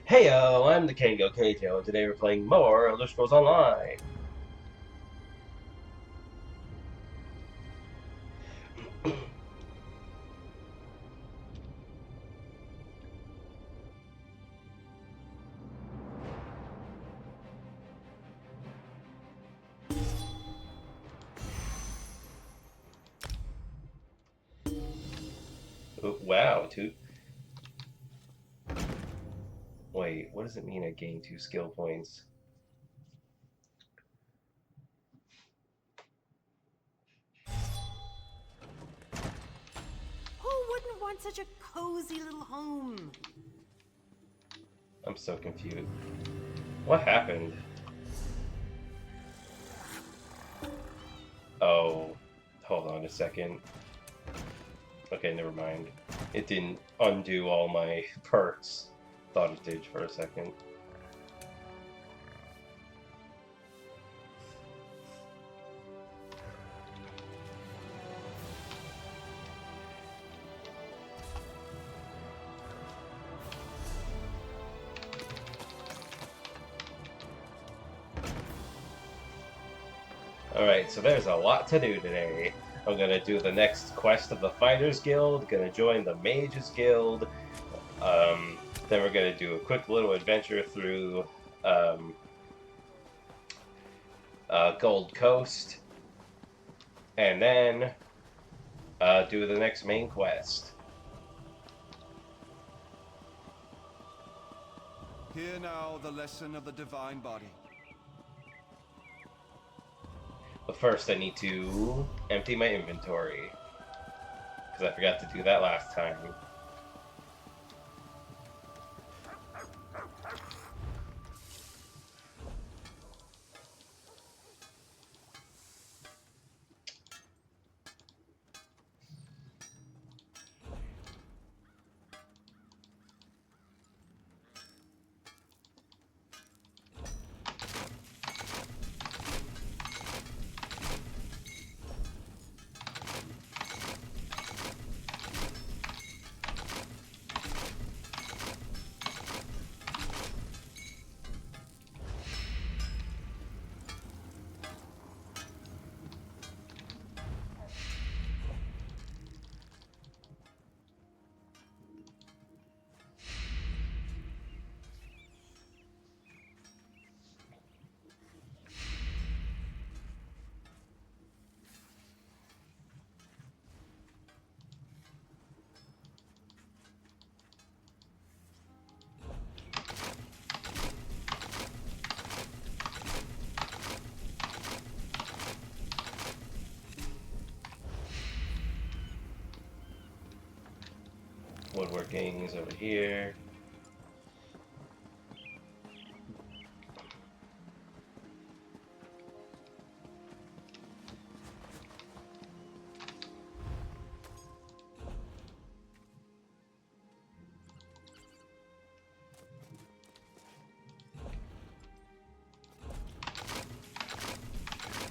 Heyo, I'm the Kango Kato, and today we're playing more Elder Scrolls Online. Wow, two. Wait, what does it mean I gain 2 skill points? Who wouldn't want such a cozy little home? I'm so confused. What happened? Oh, hold on a second. Okay, never mind. It didn't undo all my perks. Thought it did for a second. Alright, so there's a lot to do today. I'm gonna do the next quest of the Fighters Guild, gonna join the Mages Guild, then we're gonna do a quick little adventure through um, Gold Coast, and then do the next main quest. Hear now the lesson of the divine body. But first I need to empty my inventory, because I forgot to do that last time. Woodworking is over here.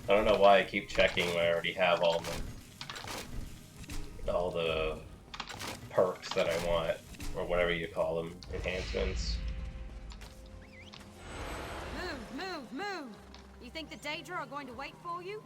I don't know why I keep checking when I already have all the perks that I want, or whatever you call them, enhancements. Move! You think the Daedra are going to wait for you?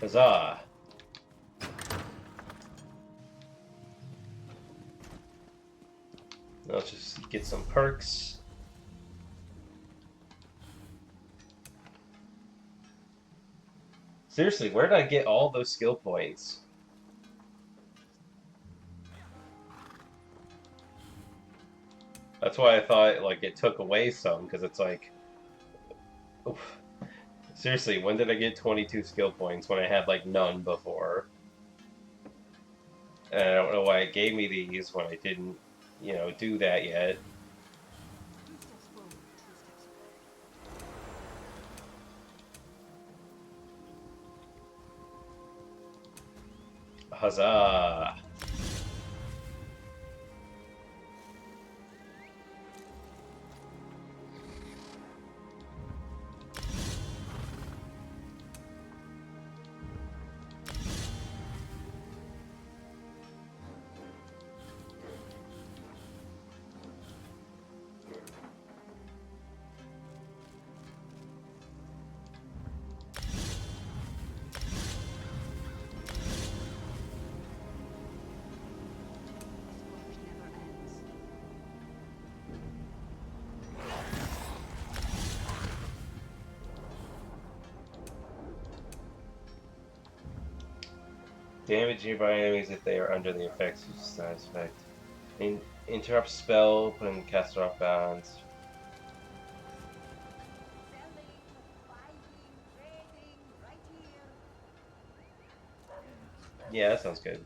Huzzah! Let's just get some perks. Seriously, where did I get all those skill points? That's why I thought like it took away some, because it's like, oof. Seriously, when did I get 22 skill points when I had like none before? And I don't know why it gave me these when I didn't, do that yet. Huzzah! Damage nearby enemies if they are under the effects of side effect. Interrupt spell, putting caster off balance. Yeah, that sounds good.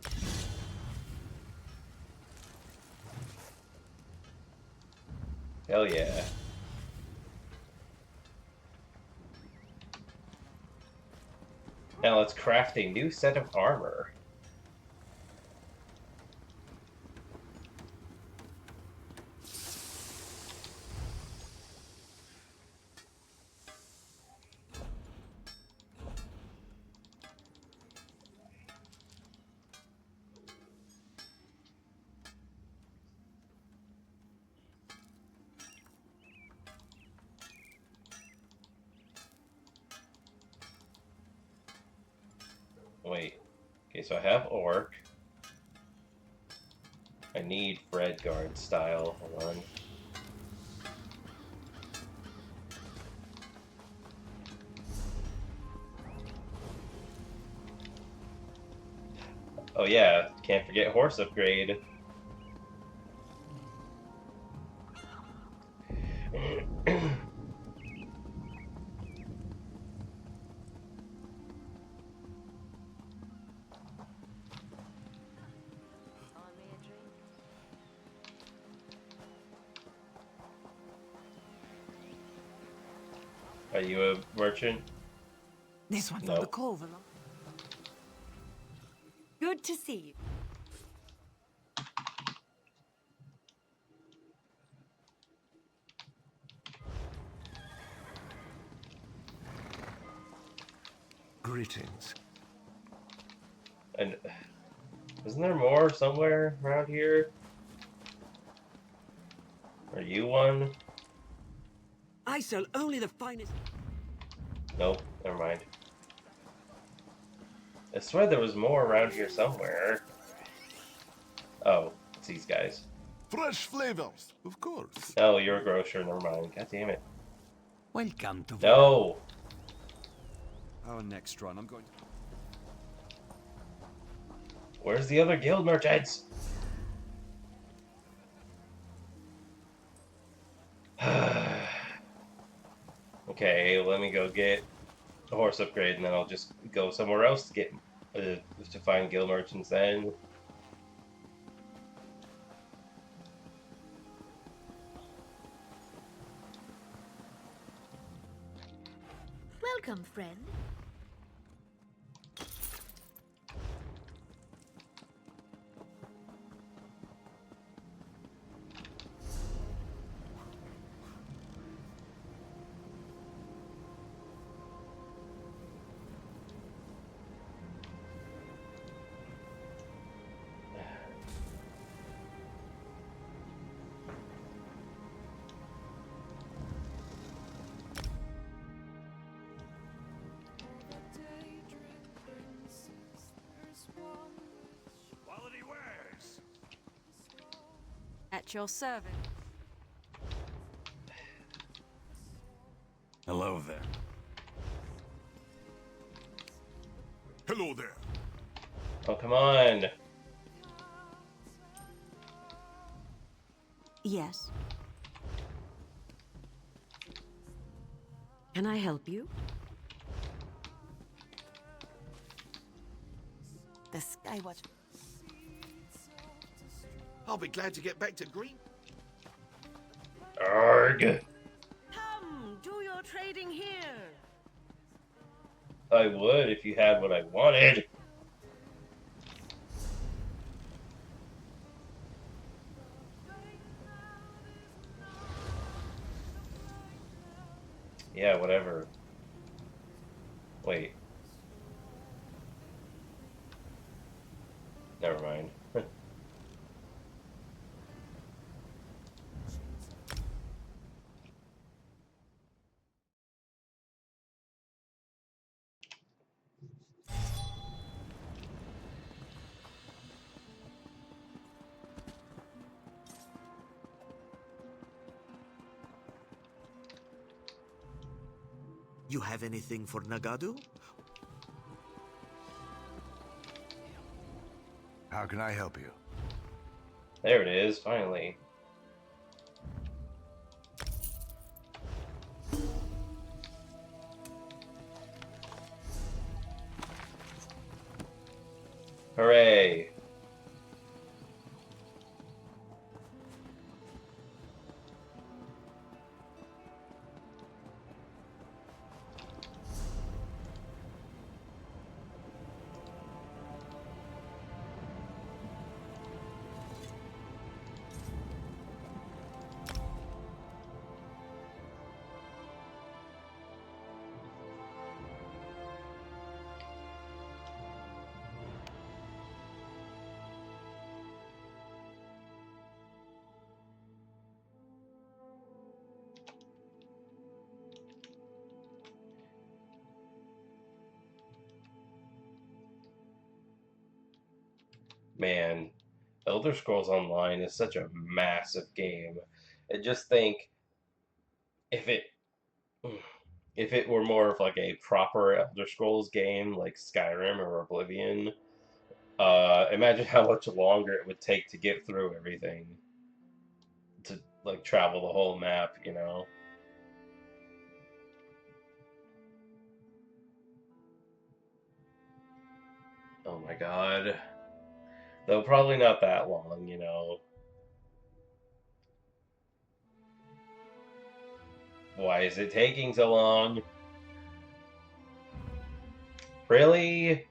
Hell yeah. Now let's craft a new set of armor. Wait. Okay, so I have Orc. I need Redguard style. Hold on. Oh yeah, can't forget horse upgrade. Are you a merchant? This one from No. the cove along. Good to see you. Greetings. And isn't there more somewhere around here? Are you one? I sell only the finest. Nope, never mind. I swear there was more around here somewhere. Oh, it's these guys. Fresh flavors, of course. Oh, you're a grocer, never mind. God damn it. Welcome to. No! Our next run, I'm going to... Where's the other guild merchants? Okay, let me go get a horse upgrade, and then I'll just go somewhere else to get to find guild merchants. Then Welcome, friend. At your service. Hello there. Hello there. Oh, come on. Yes. Can I help you? The Skywatch. I'll be glad to get back to Green. Arg. Come, do your trading here. I would if you had what I wanted. Yeah, whatever. Wait. Never mind. You have anything for Nagadu? How can I help you? There it is, finally. Hooray! Man, Elder Scrolls Online is such a massive game. I just think if it if it were more of like a proper Elder Scrolls game like Skyrim or Oblivion, imagine how much longer it would take to get through everything. To like travel the whole map, you know? Oh my god. Though probably not that long, you know. Why is it taking so long? Really?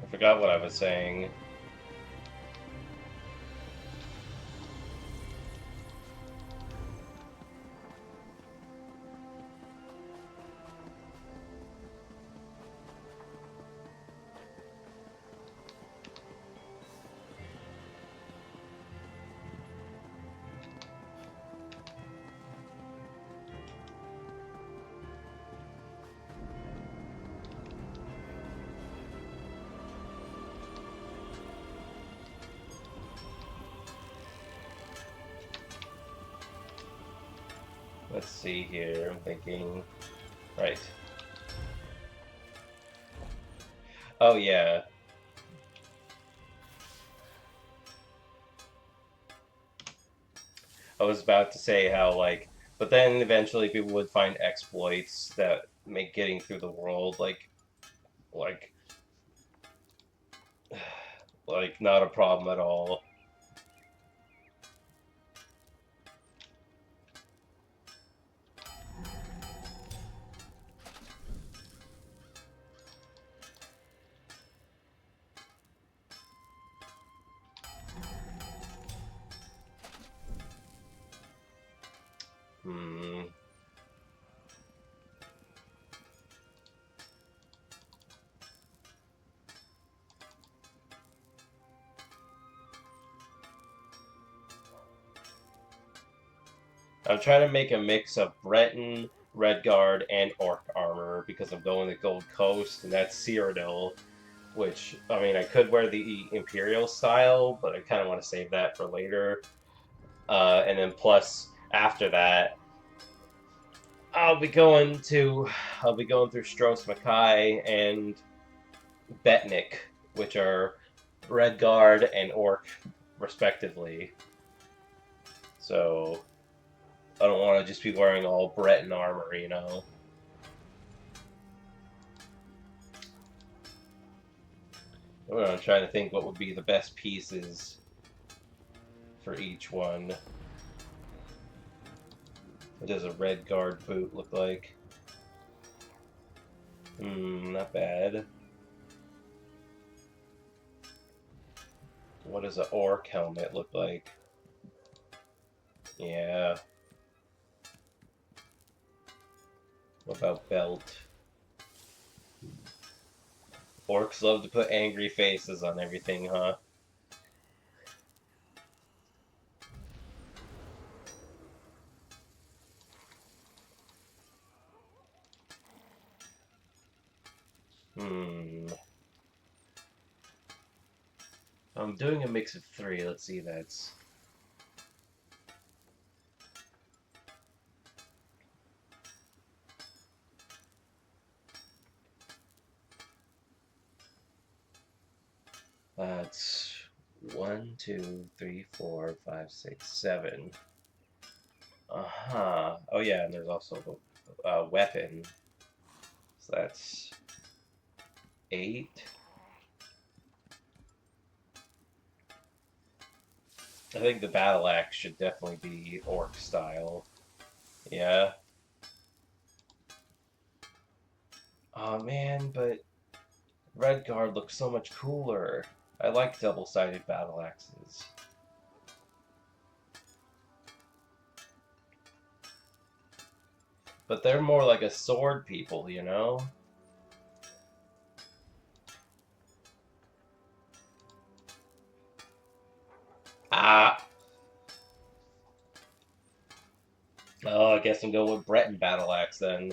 I forgot what I was saying. Let's see here, I'm thinking... Right. Oh yeah. I was about to say how, like... But then eventually people would find exploits that make getting through the world, like, like, not a problem at all. Hmm. I'm trying to make a mix of Breton, Redguard, and Orc armor because I'm going to Gold Coast, and that's Cyrodiil, which, I mean, I could wear the Imperial style, but I kind of want to save that for later. And then plus, after that, I'll be going through Stros Mackay and Betnik, which are Redguard and Orc, respectively. So I don't want to just be wearing all Breton armor, you know. Well, I'm trying to think what would be the best pieces for each one. What does a Redguard boot look like? Not bad. What does an Orc helmet look like? Yeah. What about belt? Orcs love to put angry faces on everything, huh? I'm doing a mix of 3. Let's see, that's... That's 1, 2, 3, 4, 5, 6, 7. Uh-huh. Oh yeah, and there's also the weapon. So that's 8. I think the battle axe should definitely be Orc style. Yeah. Oh man, but Redguard looks so much cooler. I like double-sided battle axes. But they're more like a sword people, you know? Ah! Oh, I guess I'm going with Breton battle axe then.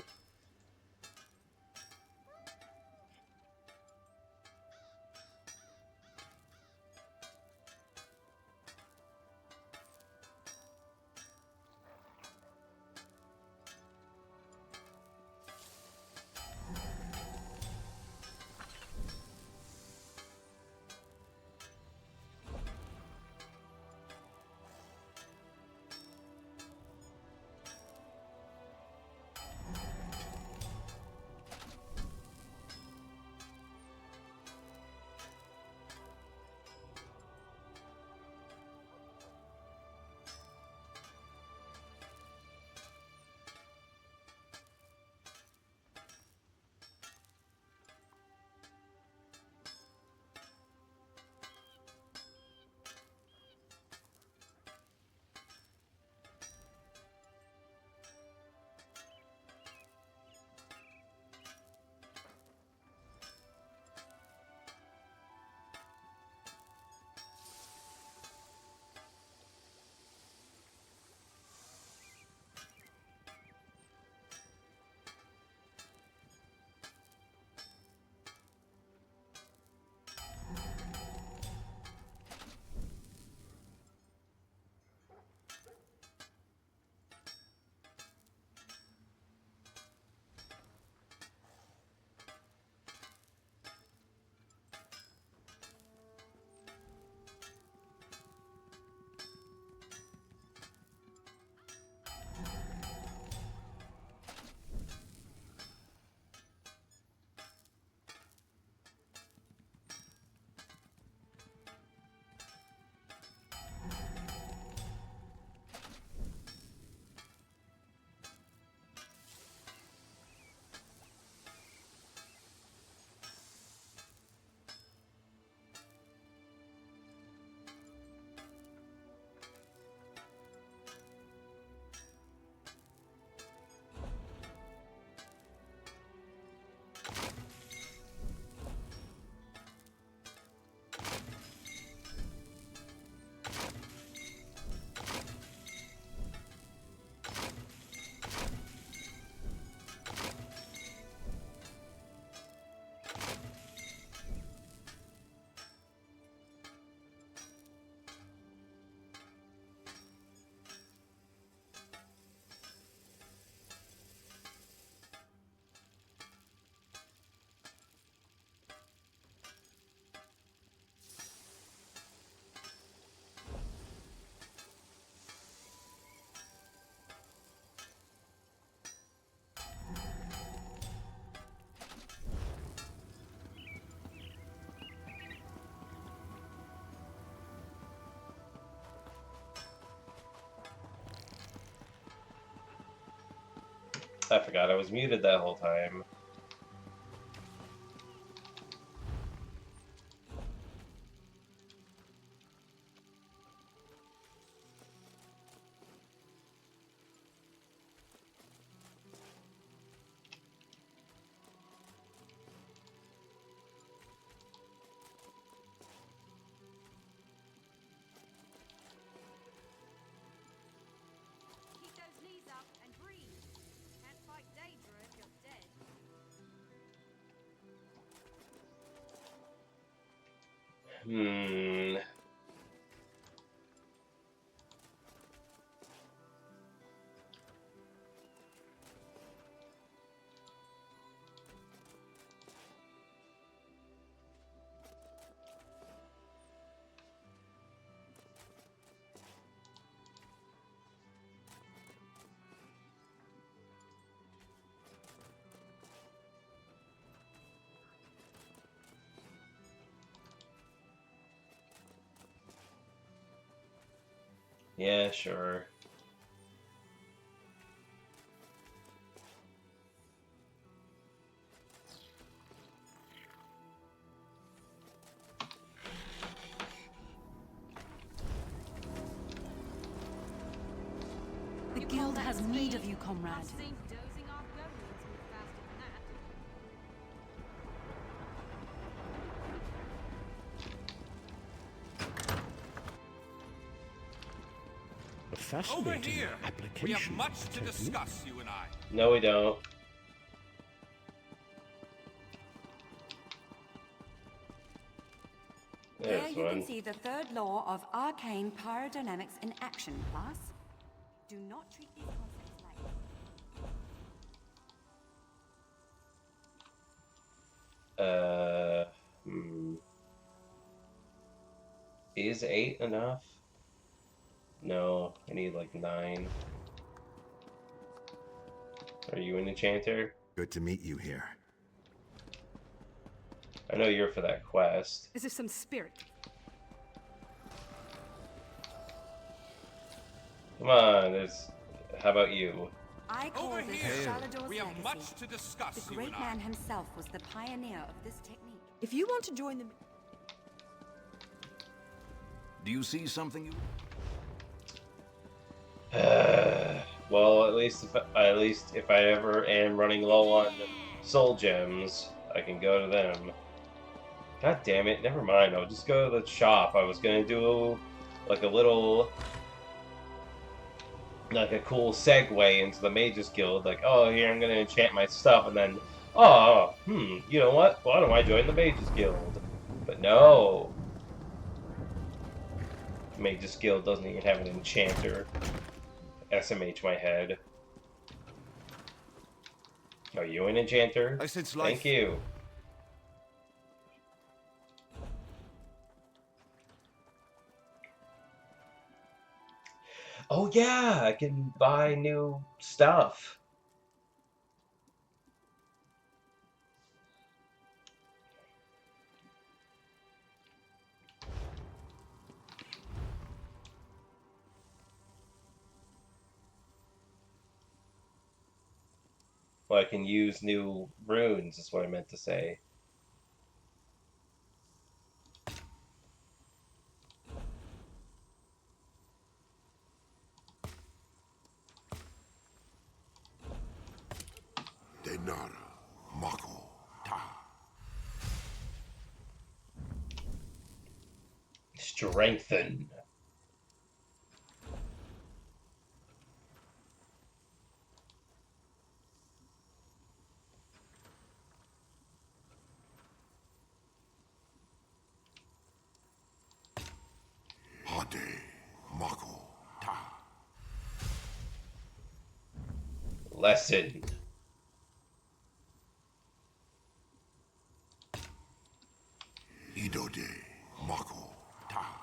I forgot I was muted that whole time. Keep those knees up and breathe. Can't fight Daedra if you're dead. Hmm. Yeah, sure. The guild has need of you, comrade. I've seen dozing off goblins move faster than that. A fascinating Over here! application. We have much to technique. discuss, you and I. No, we don't. There There's you one. can see the third law of arcane pyrodynamics in action, class. Do not treat these concepts lightly. Is 8 enough? No, I need like 9. Are you an enchanter? Good to meet you here. I know you're for that quest. This is some spirit. Come on, there's... How about you? I call Over this here! Shalador's We have legacy. much to discuss, The you great and I. man himself was the pioneer of this technique. If you want to join the... Do you see something you... Well, at least if I ever am running low on soul gems, I can go to them. God damn it, never mind. I'll just go to the shop. I was gonna do like a little, like a cool segue into the Mages Guild. Like, oh, here I'm gonna enchant my stuff, and then, oh, you know what? Why don't I join the Mages Guild? But no. Mages Guild doesn't even have an enchanter. SMH my head. Are you an enchanter? I sense life. Thank you. Oh yeah, I can buy new stuff. Well, I can use new runes, is what I meant to say. Denara, Mako, Ta. Strengthen. Hade, Mako, Ta. Lesson. Idode, Mako, Ta.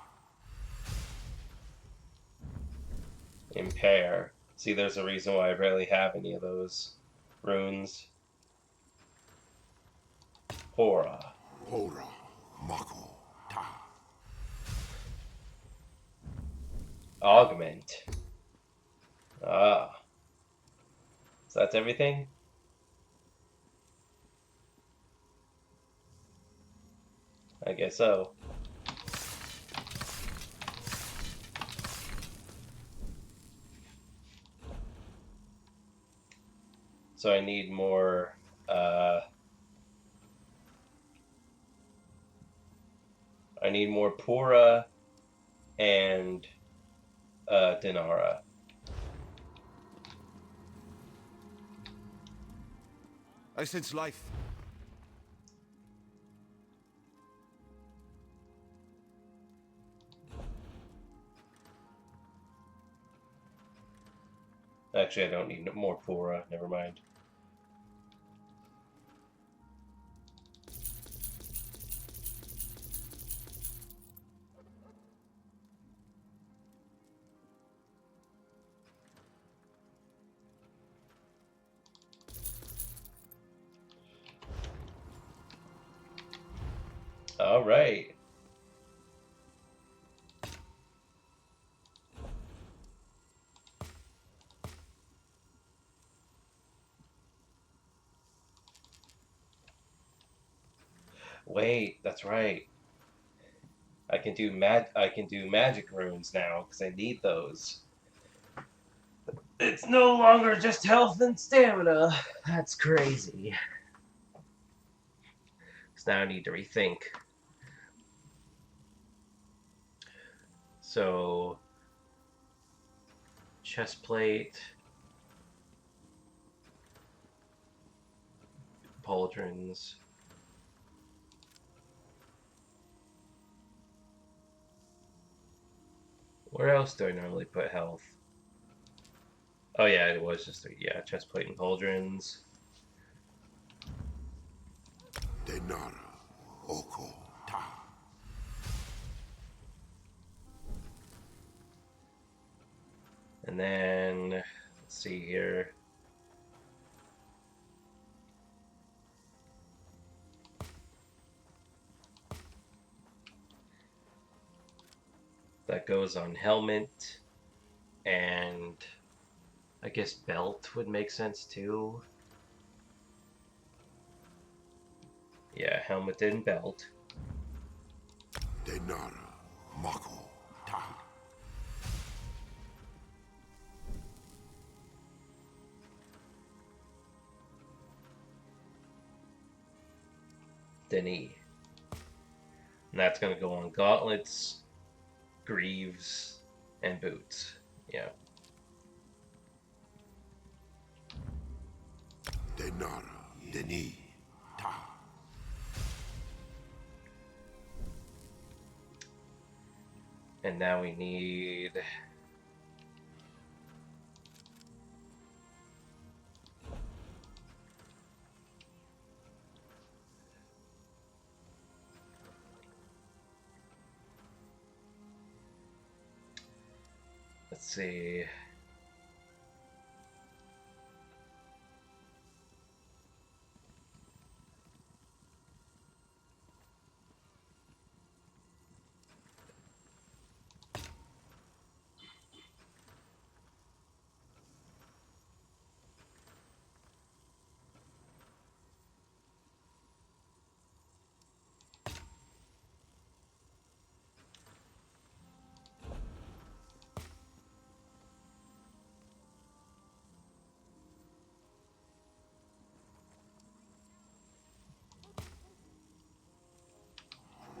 Impair. See, there's a reason why I barely have any of those runes. Hora. Hora, Mako, Ta. Augment. Ah. Is So that's everything? I guess so. So I need more, I need more Pura and, Dinara. I sense life. Actually, I don't need more Pura. Never mind. All right. Wait, that's right. I can do magic runes now because I need those. It's no longer just health and stamina. That's crazy. So now I need to rethink. So chest plate, pauldrons. Where else do I normally put health? Oh yeah, it was just yeah, chest plate and pauldrons. Denara. Oko. Ta. And then let's see here. That goes on helmet, and I guess belt would make sense too. Yeah, helmet and belt. Denara. Mako. Ta. Denis. And that's gonna go on gauntlets, greaves, and boots. Yeah. Denara. Denis. Ta. And now we need let's see.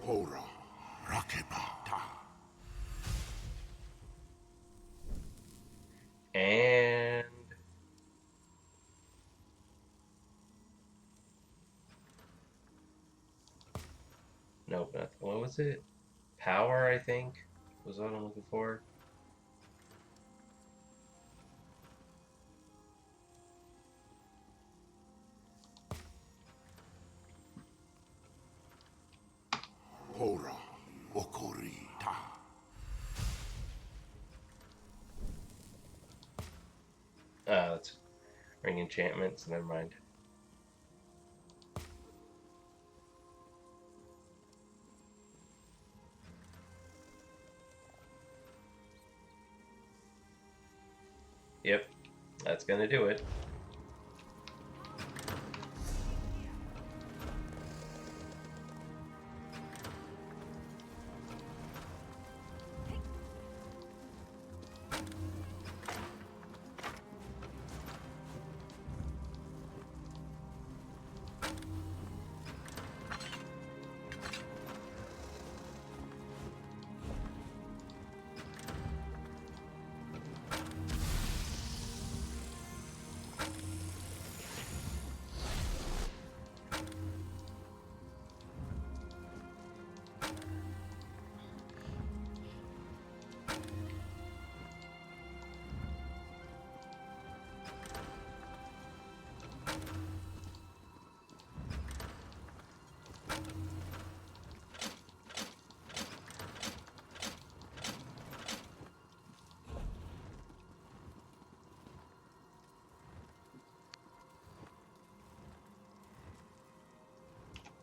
Hora. Rakeba. Ta. And nope, not what was it? Power, I think, was what I'm looking for. Hora. Okori. Ta. That's ring enchantments. Never mind. Yep, that's gonna do it.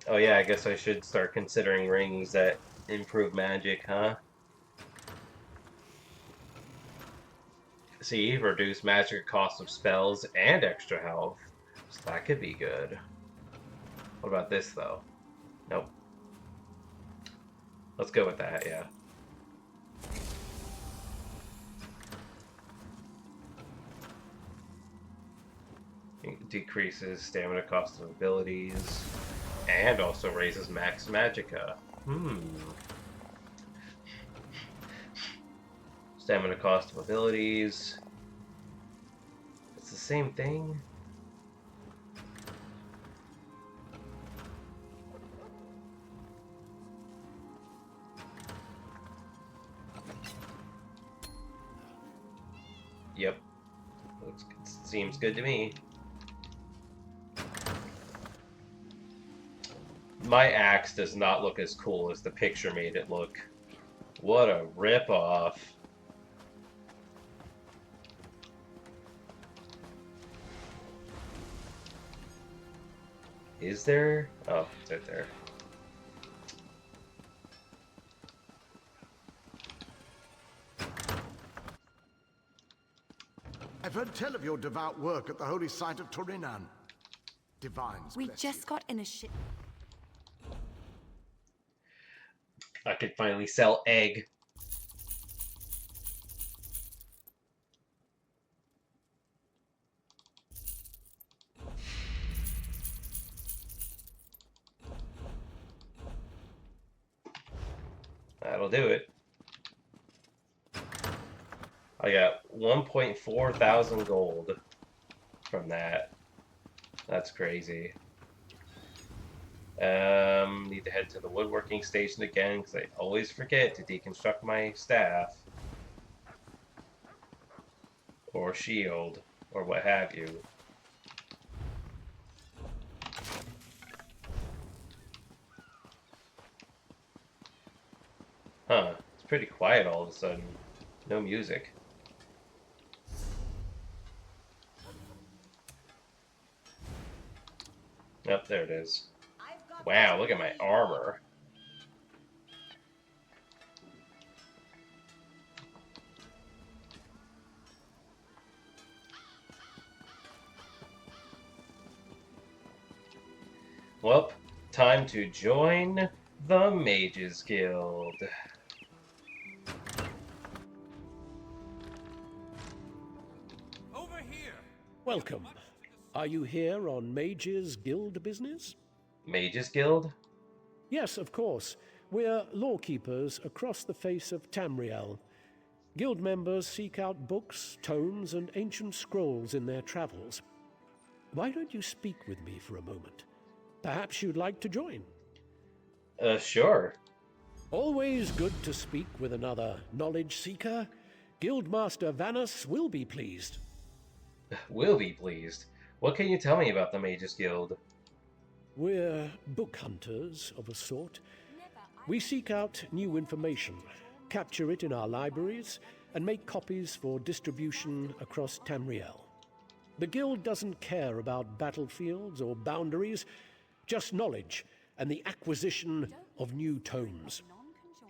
Oh yeah, I guess I should start considering rings that improve magic, huh? See, reduce magic cost of spells and extra health. So that could be good. What about this though? Nope. Let's go with that, yeah. It decreases stamina cost of abilities. And also raises max magicka. Stamina cost of abilities. It's the same thing. Yep. Seems good to me. My axe does not look as cool as the picture made it look. What a ripoff. Is there? Oh, it's right there. I've heard tell of your devout work at the holy site of Torinan. Divines We bless just you. got in a ship. I could finally sell egg. That'll do it. I got 1.4 thousand gold from that. That's crazy. Need to head to the woodworking station again because I always forget to deconstruct my staff or shield or what have you. Huh, it's pretty quiet all of a sudden. No music. Yep, there it is. Wow, look at my armor. Well, time to join the Mages Guild. Over here. Welcome. Are you here on Mages Guild business? Mages Guild? Yes, of course. We're lawkeepers across the face of Tamriel. Guild members seek out books, tomes, and ancient scrolls in their travels. Why don't you speak with me for a moment? Perhaps you'd like to join. Sure. Always good to speak with another knowledge seeker. Guildmaster Vanus will be pleased. Will be pleased. What can you tell me about the Mages Guild? We're book hunters of a sort. We seek out new information, capture it in our libraries, and make copies for distribution across Tamriel. The Guild doesn't care about battlefields or boundaries, just knowledge and the acquisition of new tomes.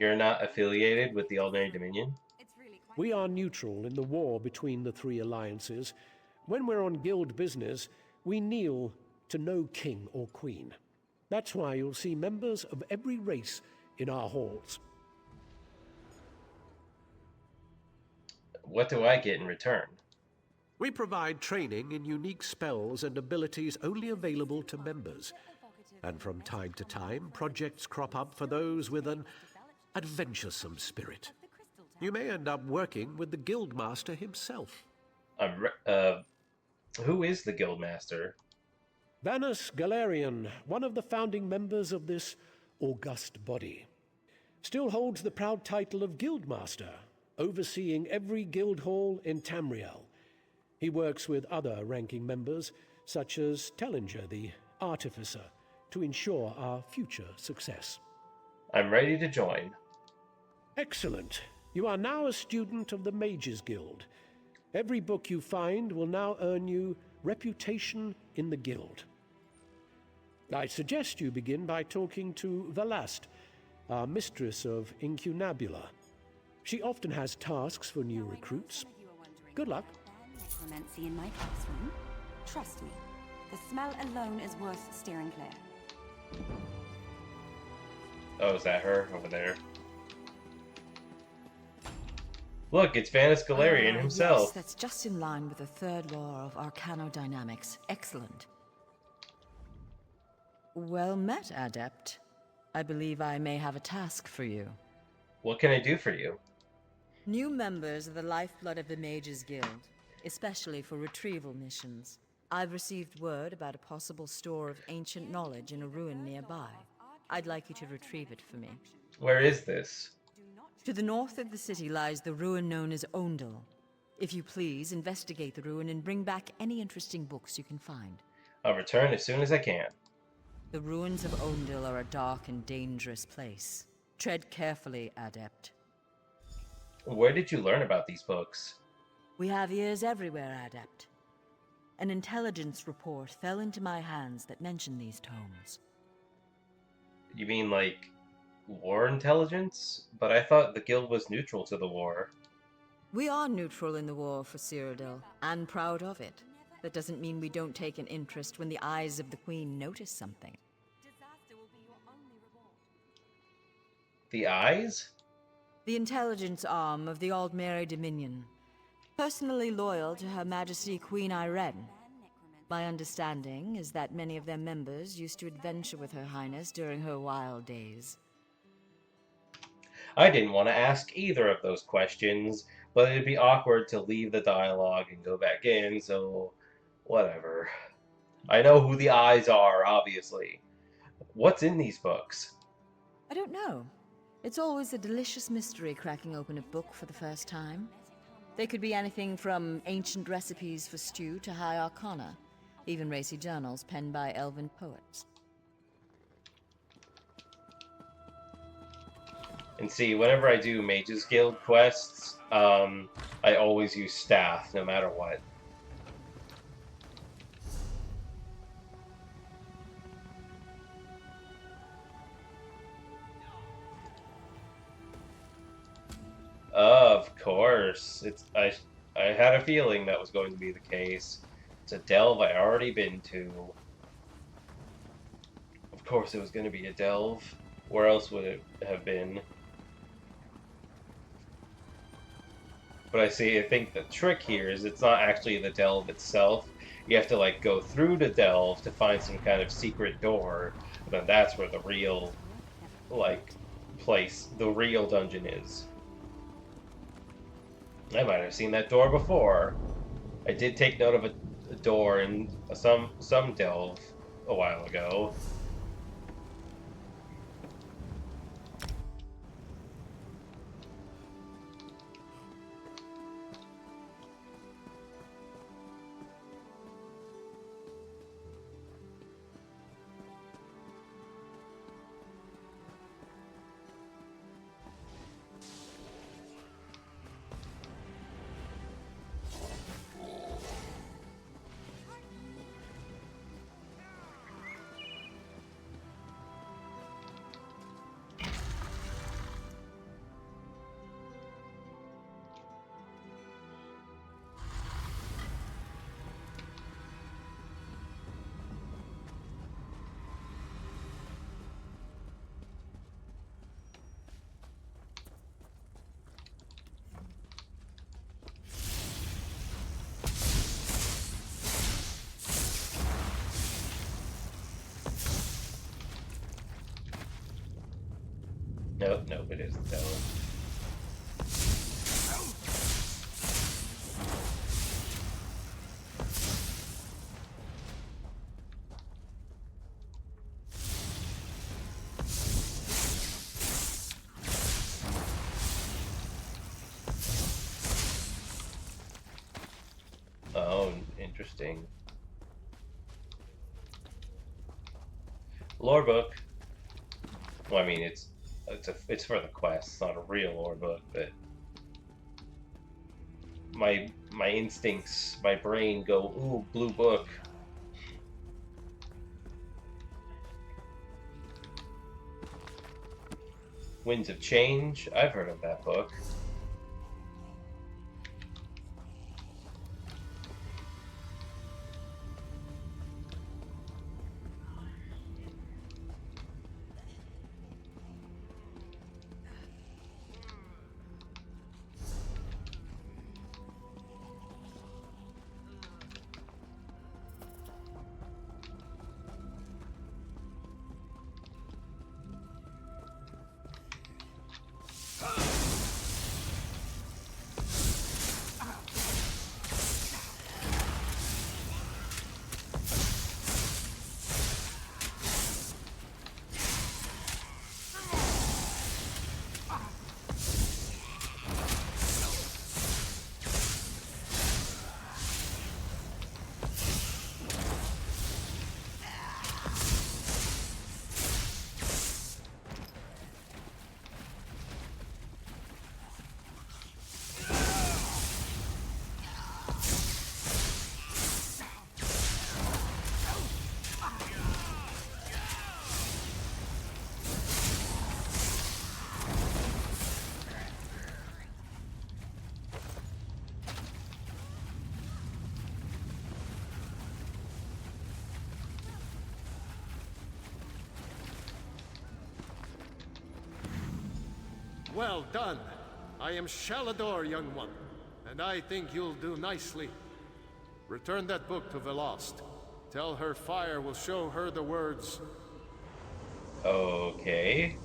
You're not affiliated with the Alderney Dominion? We are neutral in the war between the three alliances. When we're on Guild business, we kneel to no king or queen. That's why you'll see members of every race in our halls. What do I get in return? We provide training in unique spells and abilities only available to members. And from time to time, projects crop up for those with an adventuresome spirit. You may end up working with the Guildmaster himself. Who is the Guildmaster? Vanus Galerian, one of the founding members of this august body, still holds the proud title of Guildmaster, overseeing every guild hall in Tamriel. He works with other ranking members, such as Tellinger, the Artificer, to ensure our future success. I'm ready to join. Excellent. You are now a student of the Mages Guild. Every book you find will now earn you reputation in the guild. I suggest you begin by talking to Velast, our mistress of Incunabula. She often has tasks for new recruits. Good luck. Necromancy in my classroom? Trust me, the smell alone is worth steering clear. Oh, is that her over there? Look, it's Vanus Galerian himself. Yes, that's just in line with the third law of arcanodynamics. Excellent. Well met, Adept. I believe I may have a task for you. What can I do for you? New members are the lifeblood of the Mages Guild, especially for retrieval missions. I've received word about a possible store of ancient knowledge in a ruin nearby. I'd like you to retrieve it for me. Where is this? To the north of the city lies the ruin known as Ondel. If you please, investigate the ruin and bring back any interesting books you can find. I'll return as soon as I can. The ruins of Ondel are a dark and dangerous place. Tread carefully, Adept. Where did you learn about these books? We have ears everywhere, Adept. An intelligence report fell into my hands that mentioned these tomes. You mean like war intelligence? But I thought the guild was neutral to the war. We are neutral in the war for Cyrodiil, and proud of it. That doesn't mean we don't take an interest when the eyes of the Queen notice something. The eyes? The intelligence arm of the Aldmeri Dominion. Personally loyal to Her Majesty Queen Irene. My understanding is that many of their members used to adventure with Her Highness during her wild days. I didn't want to ask either of those questions, but it'd be awkward to leave the dialogue and go back in, so whatever. I know who the eyes are, obviously. What's in these books? I don't know. It's always a delicious mystery cracking open a book for the first time. They could be anything from ancient recipes for stew to high arcana, even racy journals penned by elven poets. And see, whenever I do Mages Guild quests, I always use staff, no matter what. Of course. I had a feeling that was going to be the case. It's a delve I already been to. Of course it was going to be a delve. Where else would it have been? But I think the trick here is it's not actually the delve itself. You have to like go through the delve to find some kind of secret door. And then that's where the real the real dungeon is. I might have seen that door before. I did take note of a door in some delve a while ago. Nope, it isn't that one. Oh, interesting. Lore book. Well, I mean, it's for the quest. It's not a real lore book, but my instincts, my brain go, ooh, blue book. Winds of Change. I've heard of that book. Well done. I am Shalador, young one, and I think you'll do nicely. Return that book to Velost. Tell her fire will show her the words. Okay.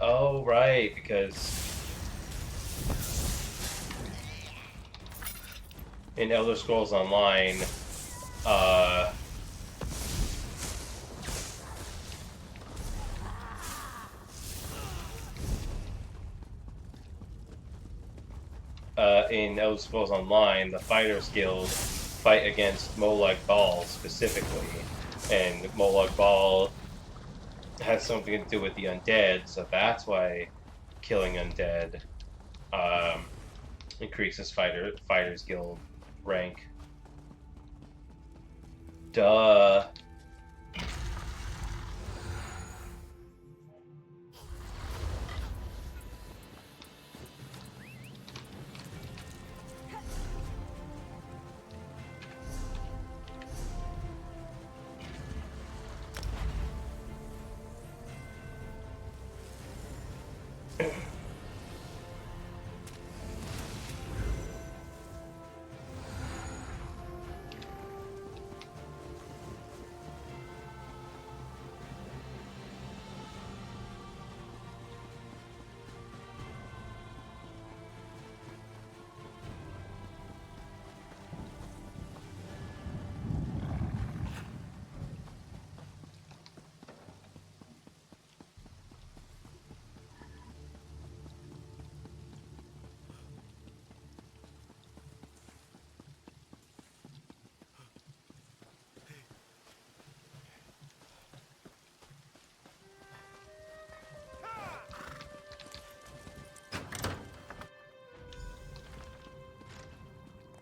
Oh, right, because in Elder Scrolls Online, in Elder Scrolls Online, the Fighters Guild fight against Molag Bal specifically, and Molag Bal has something to do with the undead, so that's why killing undead increases Fighters Guild rank. Duh.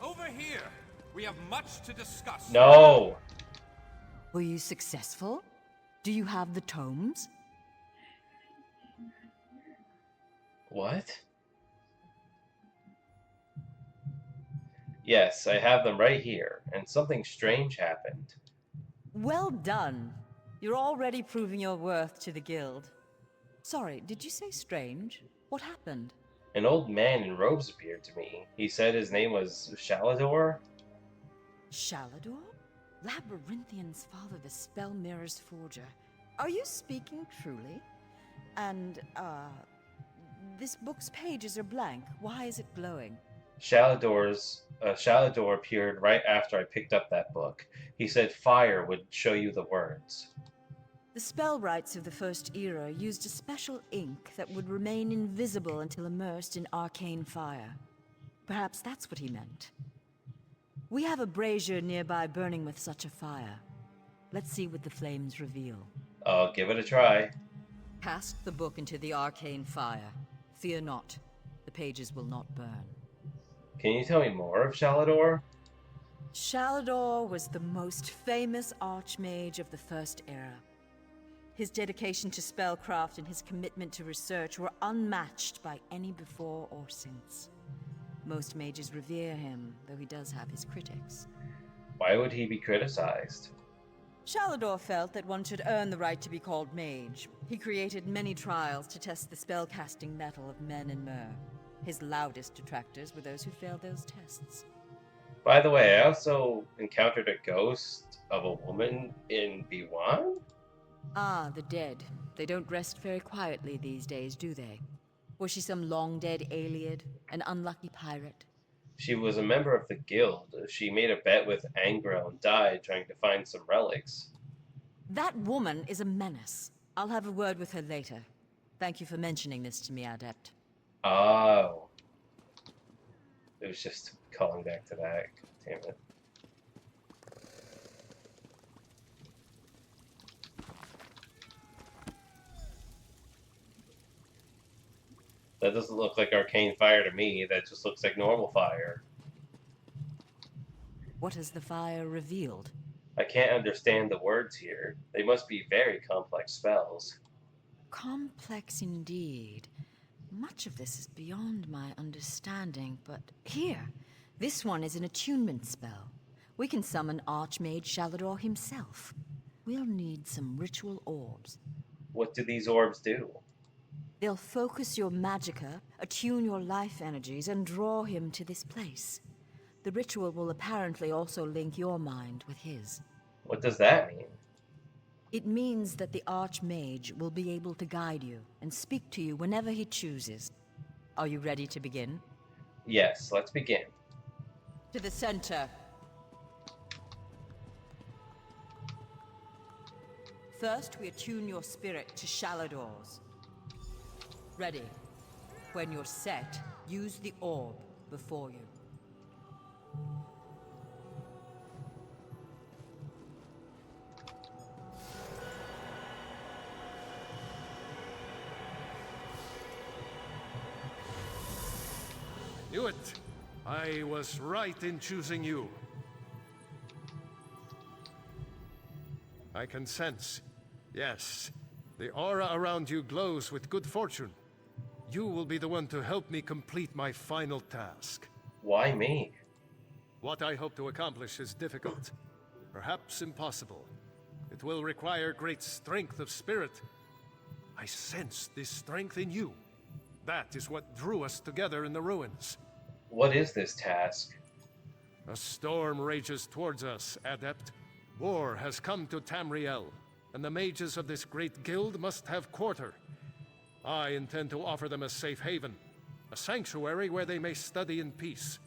Over here! We have much to discuss. No! Were you successful? Do you have the tomes? What? Yes, I have them right here, and something strange happened. Well done. You're already proving your worth to the guild. Sorry, did you say strange? What happened? An old man in robes appeared to me. He said his name was Shalador? Shalador? Labyrinthian's father, the Spell Mirror's forger. Are you speaking truly? And, this book's pages are blank. Why is it glowing? Shalador appeared right after I picked up that book. He said fire would show you the words. The spellwrights of the First Era used a special ink that would remain invisible until immersed in arcane fire. Perhaps that's what he meant. We have a brazier nearby burning with such a fire. Let's see what the flames reveal. I'll give it a try. Cast the book into the arcane fire. Fear not. The pages will not burn. Can you tell me more of Shalador? Shalador was the most famous archmage of the First Era. His dedication to spellcraft and his commitment to research were unmatched by any before or since. Most mages revere him, though he does have his critics. Why would he be criticized? Shalador felt that one should earn the right to be called mage. He created many trials to test the spellcasting mettle of men and mer. His loudest detractors were those who failed those tests. By the way, I also encountered a ghost of a woman in B1? Ah, the dead. They don't rest very quietly these days, do they? Was she some long-dead Ayleid? An unlucky pirate? She was a member of the guild. She made a bet with Angro and died trying to find some relics. That woman is a menace. I'll have a word with her later. Thank you for mentioning this to me, Adept. Oh. It was just calling back to that. Damn it. That doesn't look like arcane fire to me. That just looks like normal fire. What has the fire revealed? I can't understand the words here. They must be very complex spells. Complex indeed. Much of this is beyond my understanding, but here, this one is an attunement spell. We can summon Archmage Shalador himself. We'll need some ritual orbs. What do these orbs do? They'll focus your magicka, attune your life energies, and draw him to this place. The ritual will apparently also link your mind with his. What does that mean? It means that the Archmage will be able to guide you and speak to you whenever he chooses. Are you ready to begin? Yes, let's begin. To the center. First, we attune your spirit to Shalador's. Ready. When you're set, use the orb before you. Knew it. I was right in choosing you. I can sense. Yes, the aura around you glows with good fortune. You will be the one to help me complete my final task. Why me? What I hope to accomplish is difficult, perhaps impossible. It will require great strength of spirit. I sense this strength in you. That is what drew us together in the ruins. What is this task? A storm rages towards us, Adept. War has come to Tamriel, and the mages of this great guild must have quarter. I intend to offer them a safe haven, a sanctuary where they may study in peace.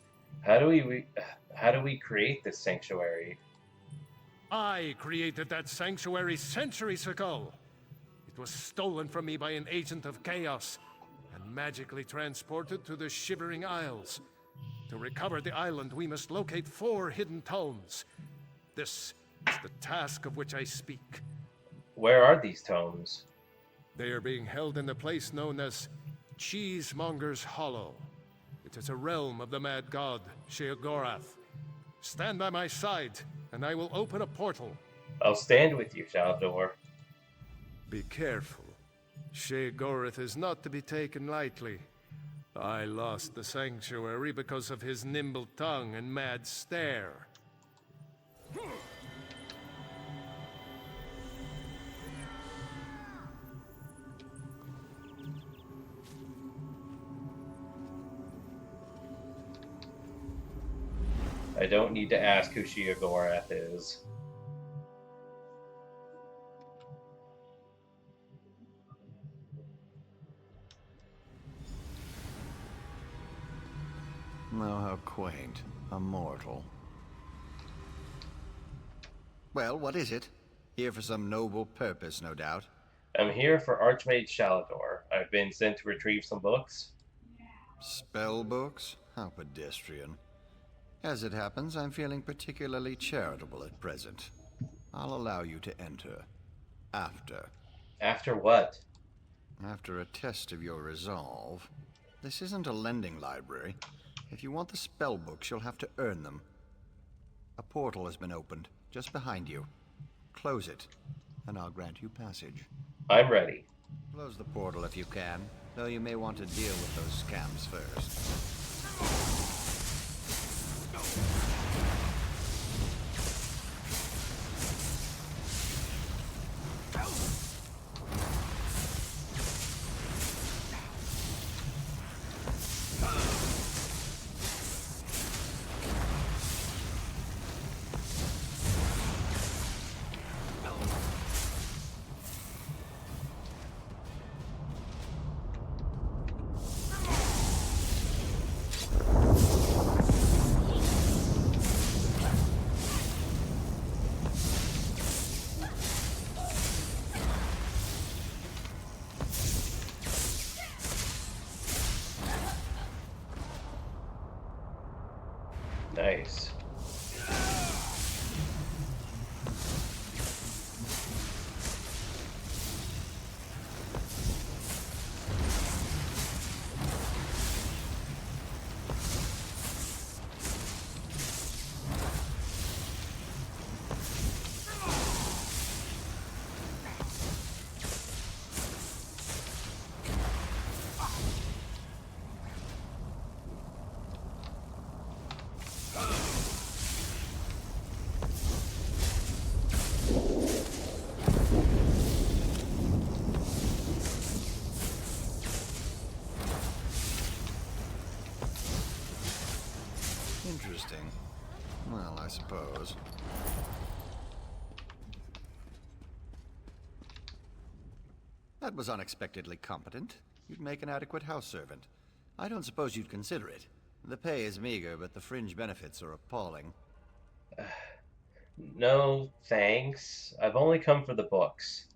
How do we create this sanctuary? I created that sanctuary centuries ago. It was stolen from me by an agent of chaos and magically transported to the Shivering Isles. To recover the island, we must locate 4 hidden tomes. This is the task of which I speak. Where are these tomes? They are being held in the place known as Cheesemonger's Hollow. It is a realm of the mad god, Sheogorath. Stand by my side, and I will open a portal. I'll stand with you, Shalador. Be careful. Sheogorath is not to be taken lightly. I lost the sanctuary because of his nimble tongue and mad stare. I don't need to ask who Sheogorath is. Oh, how quaint. A mortal. Well, what is it? Here for some noble purpose, no doubt. I'm here for Archmage Shalador. I've been sent to retrieve some books. Spell books? How pedestrian. As it happens, I'm feeling particularly charitable at present. I'll allow you to enter. After. After what? After a test of your resolve. This isn't a lending library. If you want the spell books, you'll have to earn them. A portal has been opened, just behind you. Close it, and I'll grant you passage. I'm ready. Close the portal if you can, though you may want to deal with those scams first. Nice. Interesting. Well, I suppose. That was unexpectedly competent. You'd make an adequate house servant. I don't suppose you'd consider it. The pay is meager, but the fringe benefits are appalling. No, thanks. I've only come for the books.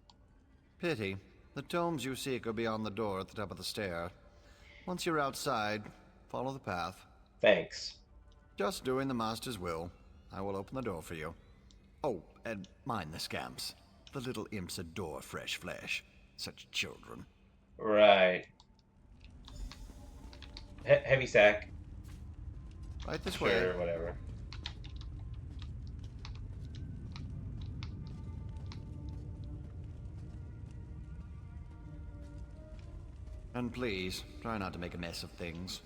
Pity. The tomes you seek are beyond the door at the top of the stair. Once you're outside, follow the path. Thanks. Just doing the Master's will. I will open the door for you. Oh, and mind the scamps. The little imps adore fresh flesh. Such children. Right. Heavy sack. Right this Sure, way. whatever. And please, try not to make a mess of things.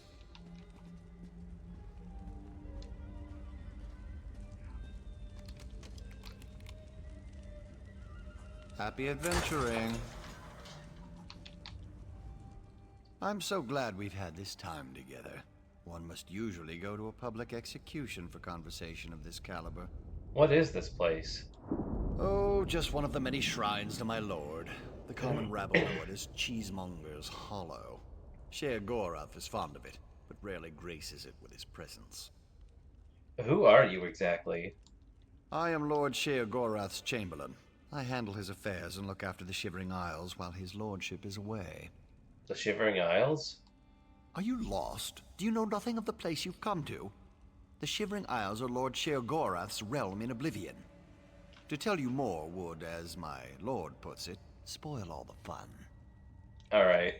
Happy adventuring. I'm so glad we've had this time together. One must usually go to a public execution for conversation of this caliber. What is this place? Oh, just one of the many shrines to my lord. The common rabble know it as Cheesemonger's Hollow. Sheogorath is fond of it, but rarely graces it with his presence. Who are you exactly? I am Lord Sheogorath's Chamberlain. I handle his affairs and look after the Shivering Isles while his lordship is away. The Shivering Isles? Are you lost? Do you know nothing of the place you've come to? The Shivering Isles are Lord Sheogorath's realm in Oblivion. To tell you more would, as my lord puts it, spoil all the fun. Alright.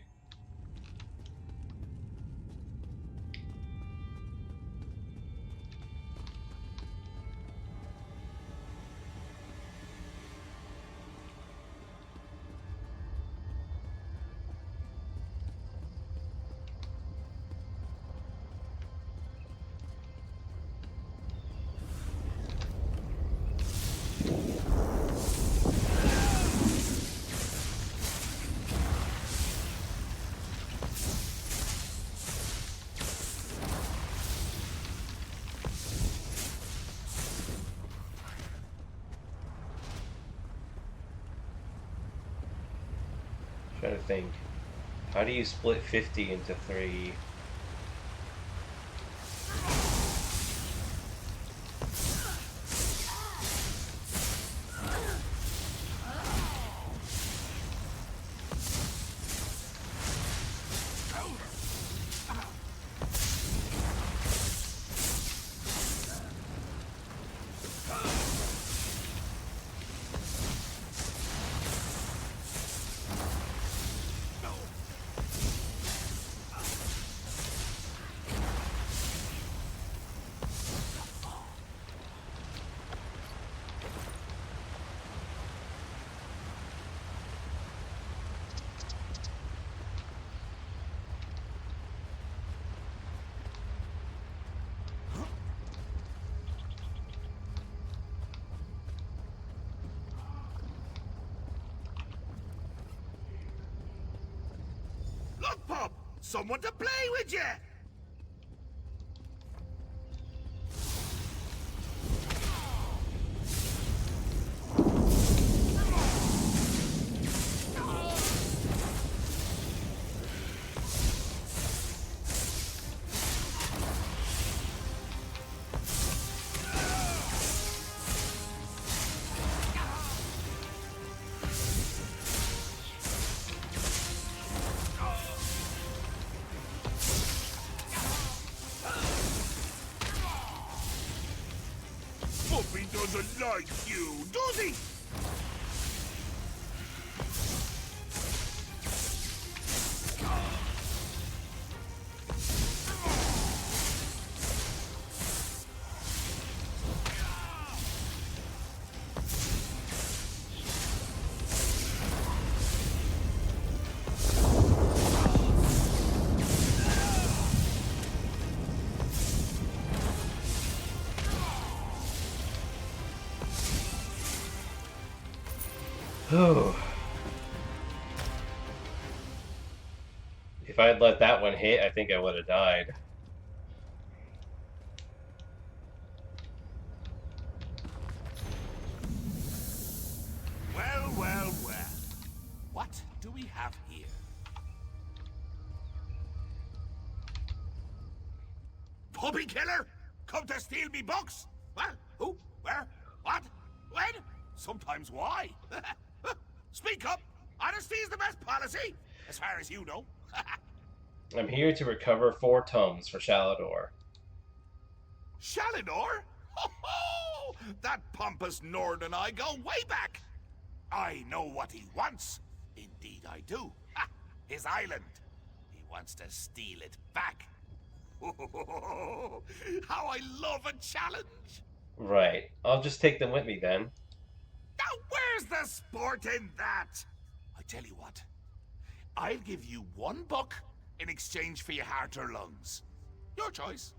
Trying to think. How do you split 50 into 3? Look, Pop! Someone to play with you! Puppy doesn't like you, does he? If I had let that one hit, I think I would have died. Well, well, well. What do we have here? Puppy killer? Come to steal me books? What? Who? Where? What? When? Sometimes why? Speak up! Honesty is the best policy, as far as you know. I'm here to recover 4 tomes for Shalador. Shalador? Ho ho! That pompous Nord and I go way back. I know what he wants. Indeed I do. Ha! His island. He wants to steal it back. How I love a challenge. Right. I'll just take them with me then. Now where's the sport in that? I tell you what. I'll give you 1 book in exchange for your heart or lungs. Your choice.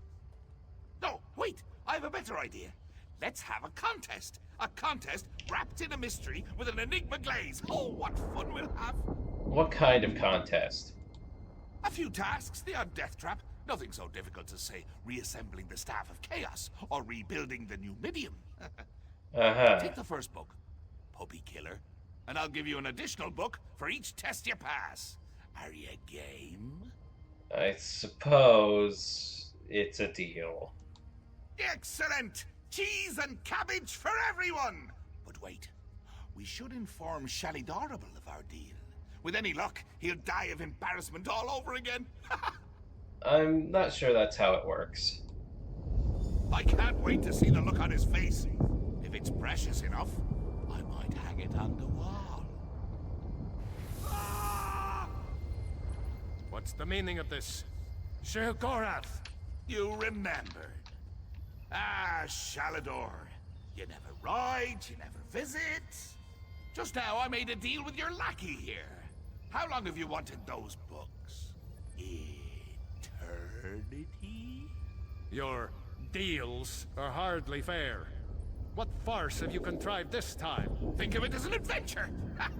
No, wait. I have a better idea. Let's have a contest. A contest wrapped in a mystery with an enigma glaze. Oh, what fun we'll have. What kind of contest? A few tasks, the odd death trap. Nothing so difficult as, say, reassembling the Staff of Chaos or rebuilding the Numidium. Take the first book, Puppy Killer, and I'll give you an additional book for each test you pass. Are you game? I suppose it's a deal. Excellent! Cheese and cabbage for everyone! But wait, we should inform Shalidorable of our deal. With any luck, he'll die of embarrassment all over again. I'm not sure that's how it works. I can't wait to see the look on his face. If it's precious enough, I might hang it on the wall. Ah! What's the meaning of this? Sheogorath! You remembered. Ah, Shalador. You never ride, you never visit. Just now I made a deal with your lackey here. How long have you wanted those books? Eternity? Your deals are hardly fair. What farce have you contrived this time? Think of it as an adventure! Ha!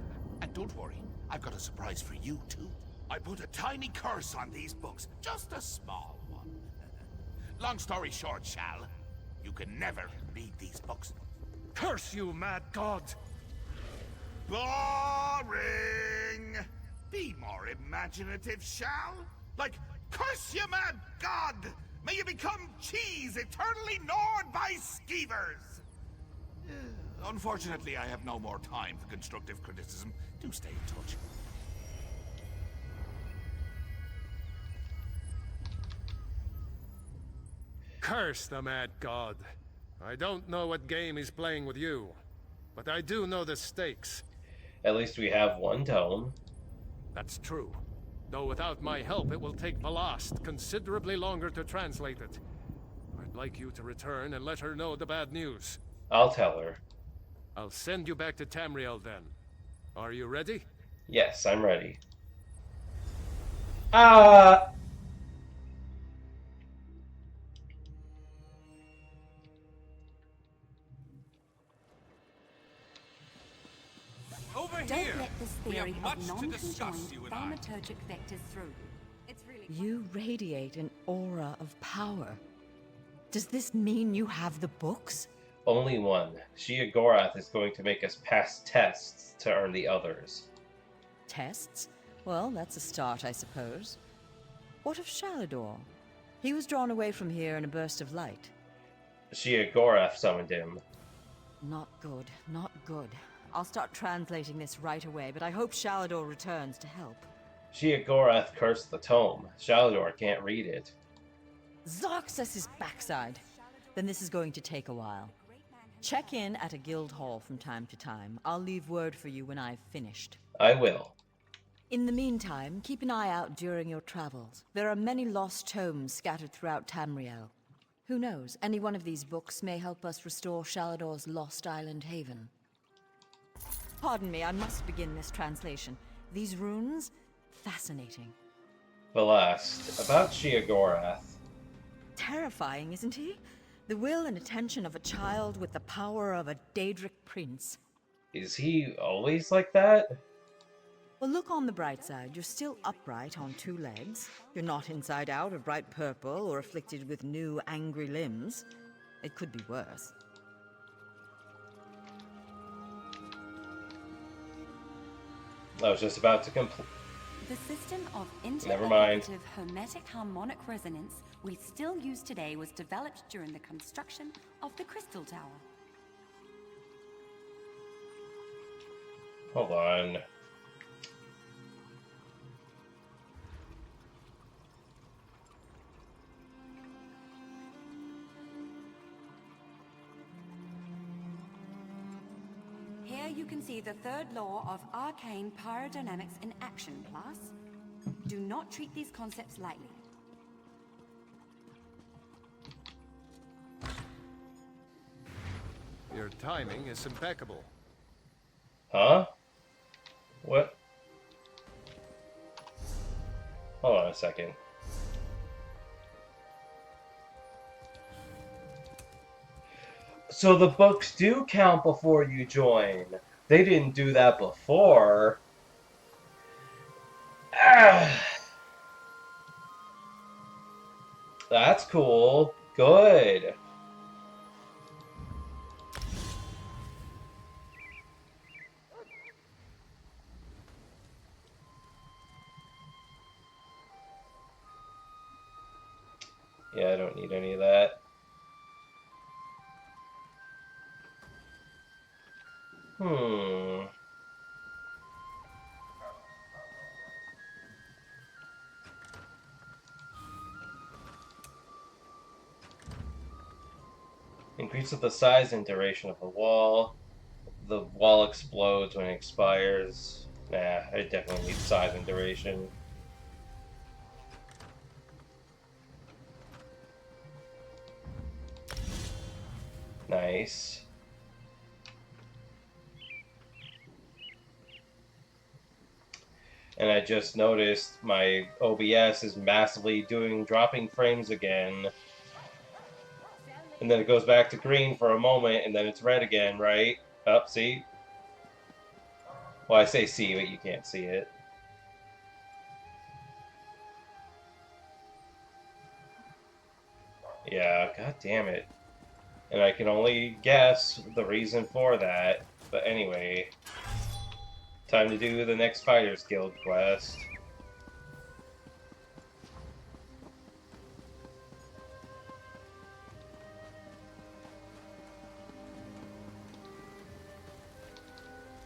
And don't worry, I've got a surprise for you, too. I put a tiny curse on these books, just a small one. Long story short, Shal, you can never read these books. Curse you, mad god! Boring! Be imaginative, shall? Like, curse you, mad god! May you become cheese eternally gnawed by skeevers! Unfortunately, I have no more time for constructive criticism. Do stay in touch. Curse the mad god. I don't know what game he's playing with you, but I do know the stakes. At least we have one tome. That's true. Though without my help, it will take Velast considerably longer to translate it. I'd like you to return and let her know the bad news. I'll tell her. I'll send you back to Tamriel then. Are you ready? Yes, I'm ready. Don't let this theory of non-conjoined thaumaturgic vectors through you. It's really You radiate an aura of power. Does this mean you have the books? Only one. Shia Gorath is going to make us pass tests to earn the others. Tests? Well, that's a start, I suppose. What of Shalador? He was drawn away from here in a burst of light. Shia Gorath summoned him. Not good, not good. I'll start translating this right away, but I hope Shalador returns to help. Shia Gorath cursed the tome. Shalador can't read it. Zarxus' backside! Then this is going to take a while. Check in at a guild hall from time to time. I'll leave word for you when I've finished. I will. In the meantime, keep an eye out during your travels. There are many lost tomes scattered throughout Tamriel. Who knows, any one of these books may help us restore Shalador's lost island haven. Pardon me, I must begin this translation. These runes? Fascinating. Velast, about Shia Gorath. Terrifying, isn't he? The will and attention of a child with the power of a Daedric prince. Is he always like that? Well, look on the bright side. You're still upright on two legs. You're not inside out or bright purple or afflicted with new angry limbs. It could be worse. I was just about to complete. The system of Never mind. interoperative hermetic harmonic resonance we still use today was developed during the construction of the Crystal Tower. Hold on. Here you can see the third law of arcane pyrodynamics in action, class. Do not treat these concepts lightly. Your timing is impeccable. Huh? What? Hold on a second. So the books do count before you join. They didn't do that before. That's cool. Good. Yeah, I don't need any of that. Increases the size and duration of the wall. The wall explodes when it expires. Nah, I definitely need size and duration. Nice. And I just noticed my OBS is massively dropping frames again. And then it goes back to green for a moment, and then it's red again, right? Up, see? Well, I say see, but you can't see it. Yeah, god damn it. And I can only guess the reason for that. But anyway, time to do the next Fighters Guild quest.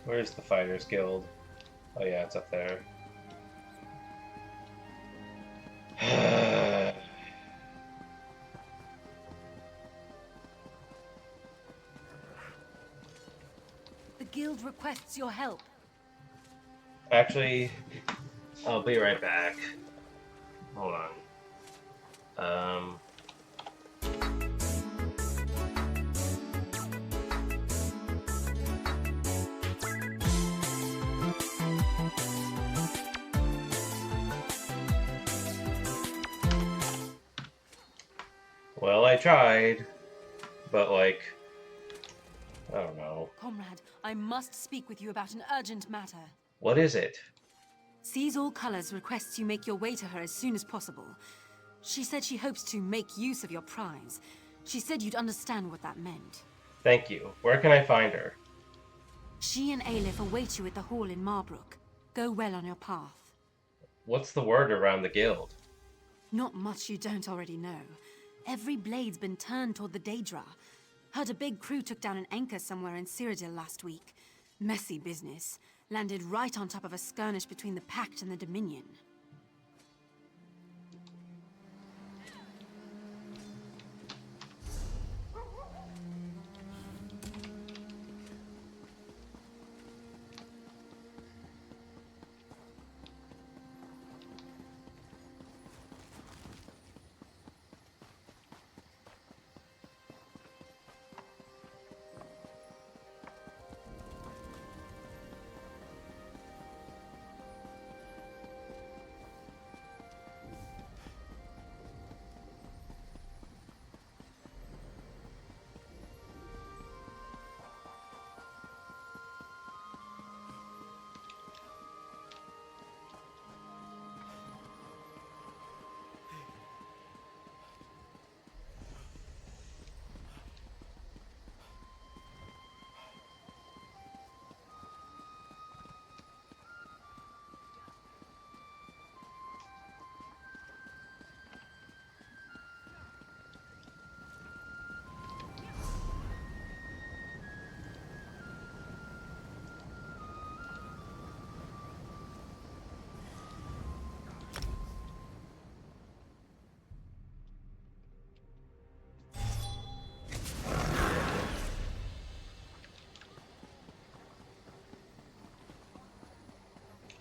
Where's the Fighters Guild? Oh yeah, it's up there. The guild requests your help. Actually, I'll be right back. Hold on. Well, I tried, but like, I don't know. Comrade, I must speak with you about an urgent matter. What is it? Seize All Colors requests you make your way to her as soon as possible. She said she hopes to make use of your prize. She said you'd understand what that meant. Thank you. Where can I find her? She and Aelif await you at the hall in Marbrook. Go well on your path. What's the word around the guild? Not much you don't already know. Every blade's been turned toward the Daedra. Heard a big crew took down an anchor somewhere in Cyrodiil last week. Messy business. Landed right on top of a skirmish between the Pact and the Dominion.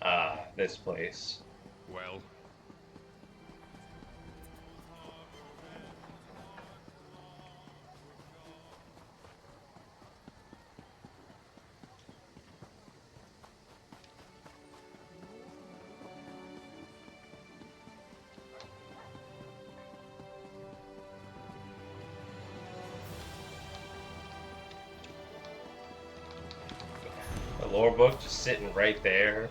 Ah, this place. Well, The lore book just sitting right there.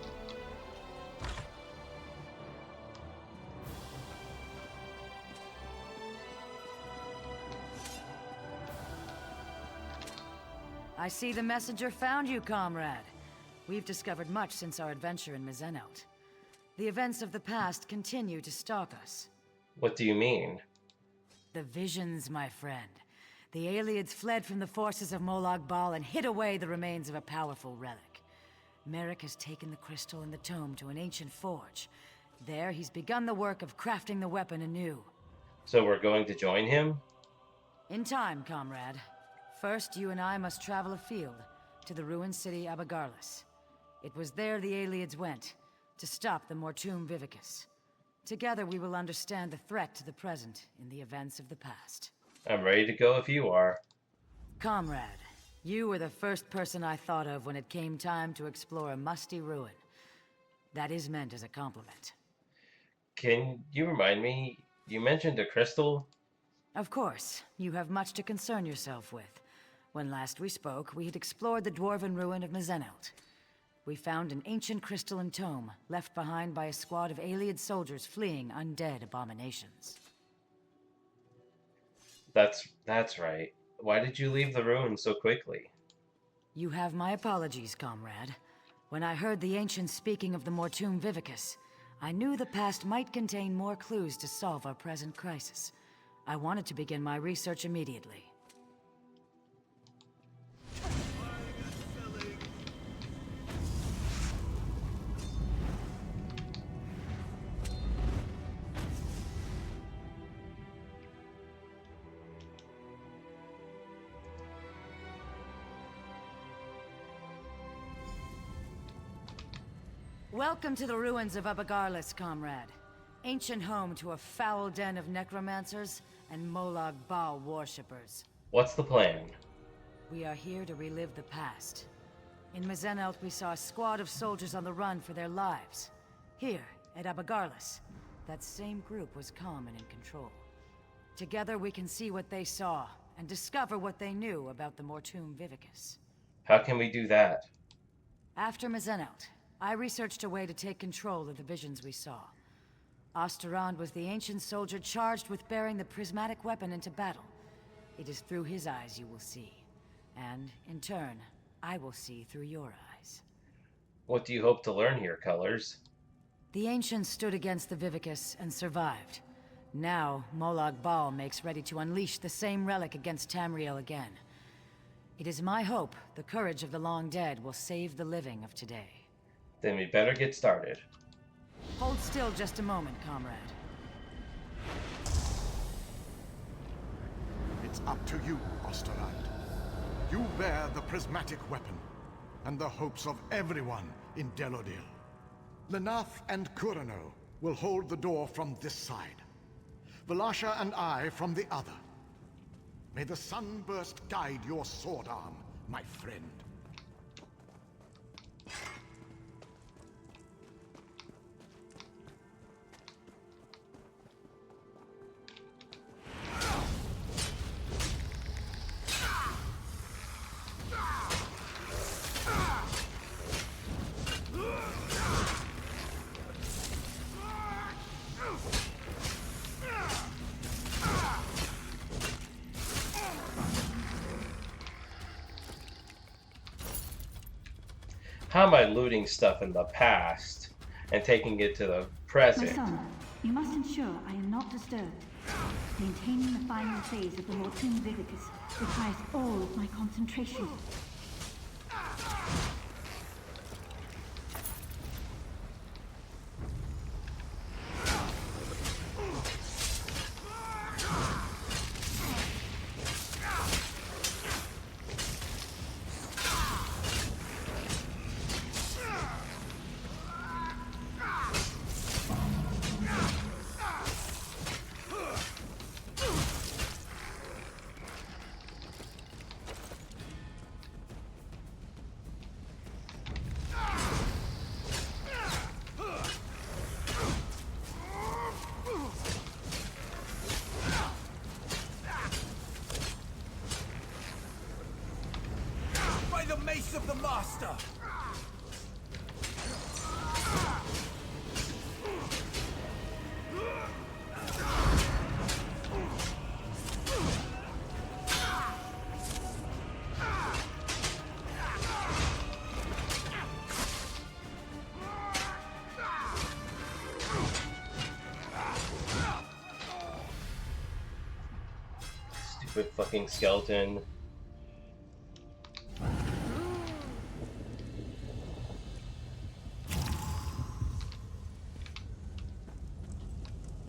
I see the messenger found you, comrade. We've discovered much since our adventure in Mizenout. The events of the past continue to stalk us. What do you mean? The visions, my friend. The Ayleids fled from the forces of Molag Bal and hid away the remains of a powerful relic. Merrick has taken the crystal and the tome to an ancient forge. There, he's begun the work of crafting the weapon anew. So we're going to join him? In time, comrade. First, you and I must travel afield, to the ruined city Abagarlis. It was there the Ayleids went, to stop the Mortum Vivicus. Together we will understand the threat to the present in the events of the past. I'm ready to go if you are. Comrade, you were the first person I thought of when it came time to explore a musty ruin. That is meant as a compliment. Can you remind me, you mentioned a crystal? Of course, you have much to concern yourself with. When last we spoke, we had explored the dwarven ruin of Mizenout. We found an ancient crystalline tome, left behind by a squad of Ayleid soldiers fleeing undead abominations. That's right. Why did you leave the ruin so quickly? You have my apologies, comrade. When I heard the ancients speaking of the Mortum Vivicus, I knew the past might contain more clues to solve our present crisis. I wanted to begin my research immediately. Welcome to the ruins of Abagarlis, comrade. Ancient home to a foul den of necromancers and Molag Bal worshippers. What's the plan? We are here to relive the past. In Mazenelt, we saw a squad of soldiers on the run for their lives. Here, at Abagarlis, that same group was calm and in control. Together we can see what they saw, and discover what they knew about the Mortum Vivicus. How can we do that? After Mazenelt, I researched a way to take control of the visions we saw. Osterand was the ancient soldier charged with bearing the prismatic weapon into battle. It is through his eyes you will see. And, in turn, I will see through your eyes. What do you hope to learn here, Colors? The ancients stood against the Vivicus and survived. Now, Molag Bal makes ready to unleash the same relic against Tamriel again. It is my hope the courage of the long dead will save the living of today. Then we better get started. Hold still just a moment, comrade. It's up to you, Osterland. You bear the prismatic weapon, and the hopes of everyone in Delodil. Lenath and Kurano will hold the door from this side. Valasha and I from the other. May the sunburst guide your sword arm, my friend. How am I looting stuff in the past and taking it to the My present? son, you must ensure I am not disturbed. Maintaining the final phase of the Mortum Vivicus requires all of my concentration. By the mace of the master! Stupid fucking skeleton.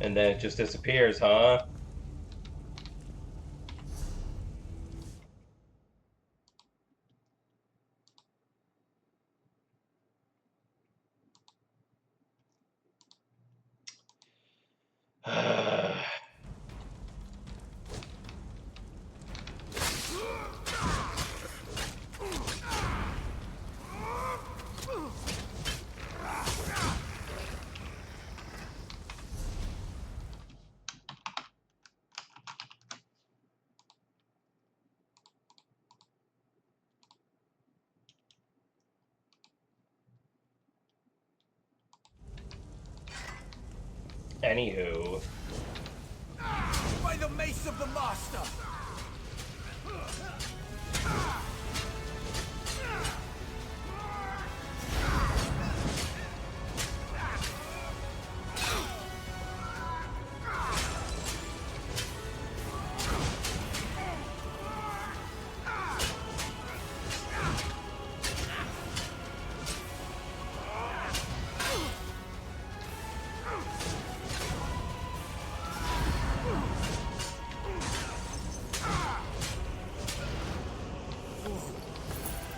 And then it just disappears, huh? Anywho. By the mace of the master!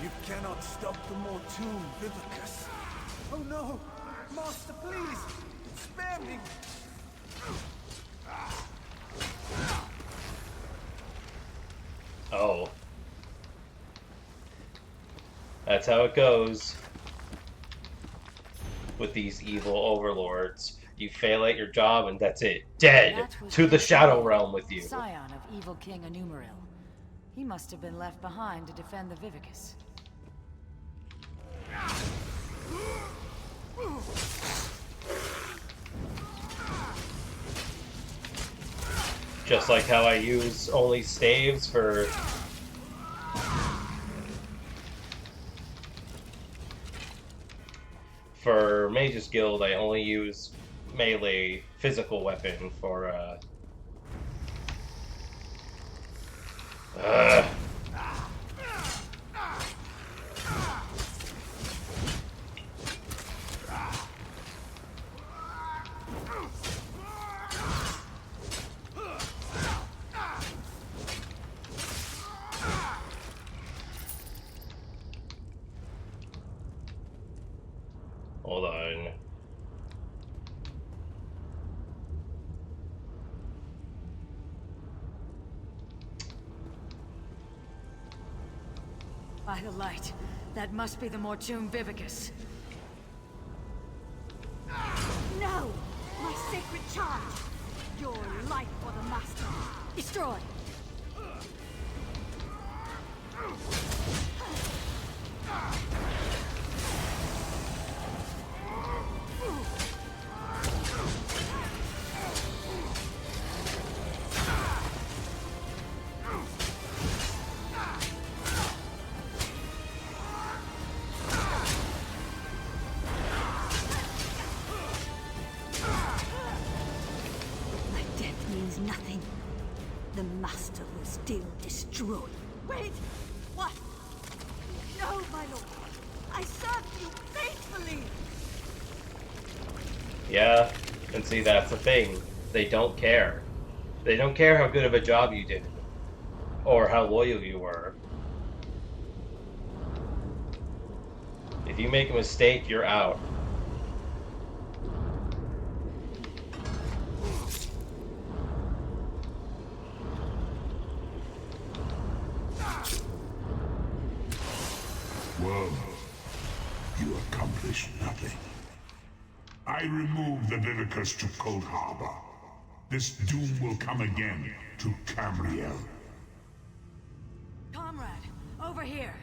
You cannot stop the Mortum Vivicus. no! Master, please! Spare me! Oh. That's how it goes with these evil overlords. You fail at your job and that's it. Dead! To the Shadow Realm with you. Scion of evil King Anumaril. He must have been left behind to defend the Vivicus. Just like how I use only staves for Mage's Guild, I only use melee physical weapon for hold on. By the light, that must be the Mortoon Vivicus. No! My sacred charge! Your life for the Master! Destroy! My death means nothing. The Master will still destroy. Wait! What? No, my lord! I served you faithfully! Yeah, and see, that's the thing. They don't care. They don't care how good of a job you did. Or how loyal you were. If you make a mistake, you're out. Well, you accomplished nothing. I removed the Vivicus to Cold Harbor. This doom will come again to Camriel. Comrade, over here!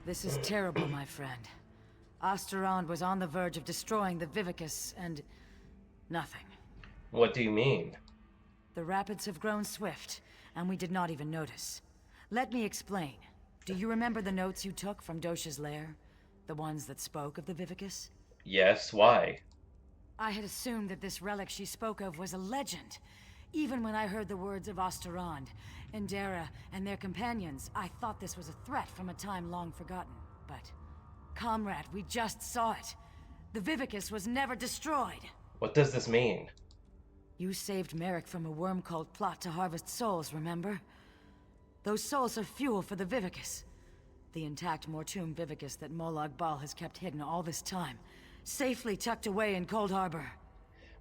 This is terrible, my friend. Osterond was on the verge of destroying the Vivicus, and... nothing. What do you mean? The rapids have grown swift, and we did not even notice. Let me explain. Do you remember the notes you took from Dosha's lair? The ones that spoke of the Vivicus? Yes, why? I had assumed that this relic she spoke of was a legend. Even when I heard the words of Osterond, Indera, and their companions, I thought this was a threat from a time long forgotten. But, comrade, we just saw it. The Vivicus was never destroyed. What does this mean? You saved Merrick from a worm cult plot to harvest souls, remember? Those souls are fuel for the Vivicus. The intact Mortoon Vivicus that Molag Bal has kept hidden all this time, safely tucked away in Cold Harbor.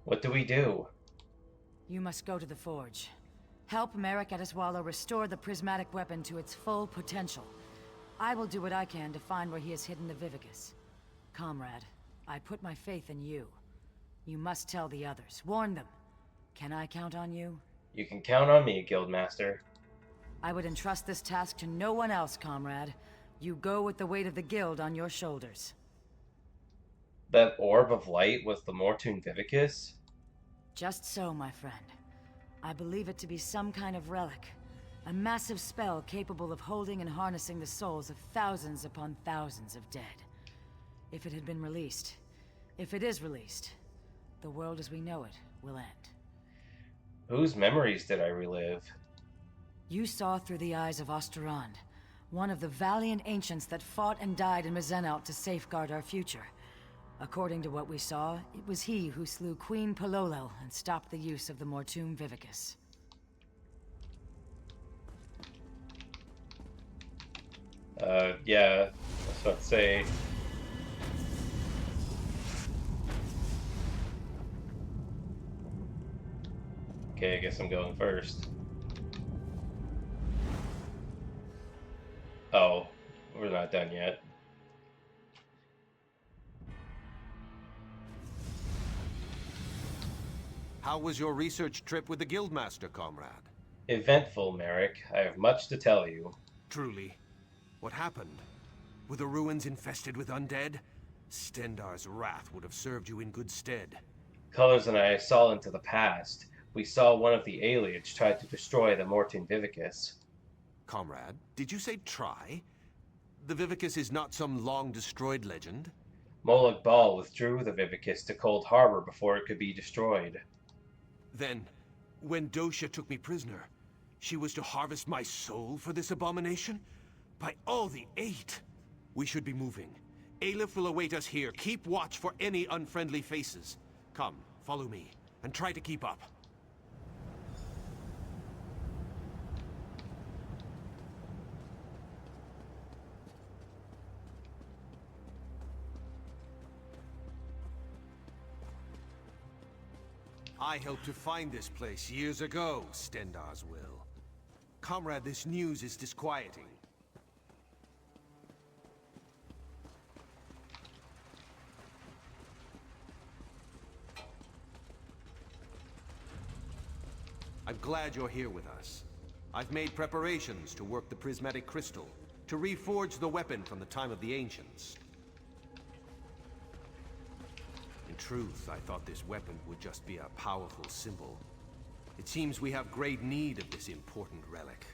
What do we do? You must go to the Forge. Help Merrick Adeswalo restore the prismatic weapon to its full potential. I will do what I can to find where he has hidden the Vivicus. Comrade, I put my faith in you. You must tell the others. Warn them. Can I count on you? You can count on me, Guildmaster. I would entrust this task to no one else, comrade. You go with the weight of the Guild on your shoulders. That orb of light was the Mortoon Vivicus? Just so, my friend. I believe it to be some kind of relic. A massive spell capable of holding and harnessing the souls of thousands upon thousands of dead. If it had been released, if it is released, the world as we know it will end. Whose memories did I relive? You saw through the eyes of Osterond, one of the valiant ancients that fought and died in Mazenalt to safeguard our future. According to what we saw, it was he who slew Queen Pololel and stopped the use of the Mortoon Vivicus. Yeah, I was about to say. Okay, I guess I'm going first. Oh, we're not done yet. How was your research trip with the Guildmaster, comrade? Eventful, Merrick. I have much to tell you. Truly. What happened? Were the ruins infested with undead? Stendarr's wrath would have served you in good stead. Colors and I saw into the past. We saw one of the Ayleids try to destroy the Morton Vivicus. Comrade, did you say try? The Vivicus is not some long-destroyed legend? Molag Bal withdrew the Vivicus to Cold Harbor before it could be destroyed. Then, when Dosha took me prisoner, she was to harvest my soul for this abomination? By all the eight! We should be moving. Aelif will await us here. Keep watch for any unfriendly faces. Come, follow me, and try to keep up. I helped to find this place years ago, Stendarr's will. Comrade, this news is disquieting. I'm glad you're here with us. I've made preparations to work the prismatic crystal, to reforge the weapon from the time of the ancients. In truth, I thought this weapon would just be a powerful symbol. It seems we have great need of this important relic.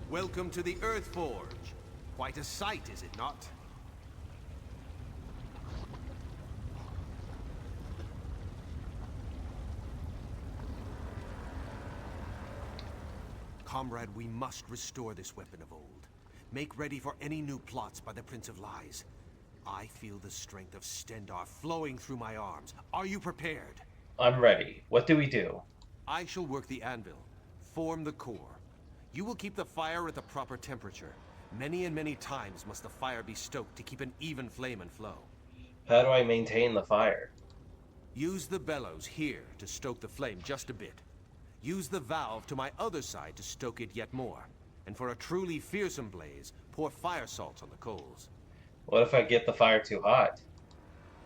Welcome to the Earthforge. Quite a sight, is it not? Comrade, we must restore this weapon of old. Make ready for any new plots by the Prince of Lies. I feel the strength of Stendarr flowing through my arms. Are you prepared? I'm ready. What do we do? I shall work the anvil, form the core. You will keep the fire at the proper temperature. Many and many times must the fire be stoked to keep an even flame and flow. How do I maintain the fire? Use the bellows here to stoke the flame just a bit. Use the valve to my other side to stoke it yet more. And for a truly fearsome blaze, pour fire salts on the coals. What if I get the fire too hot?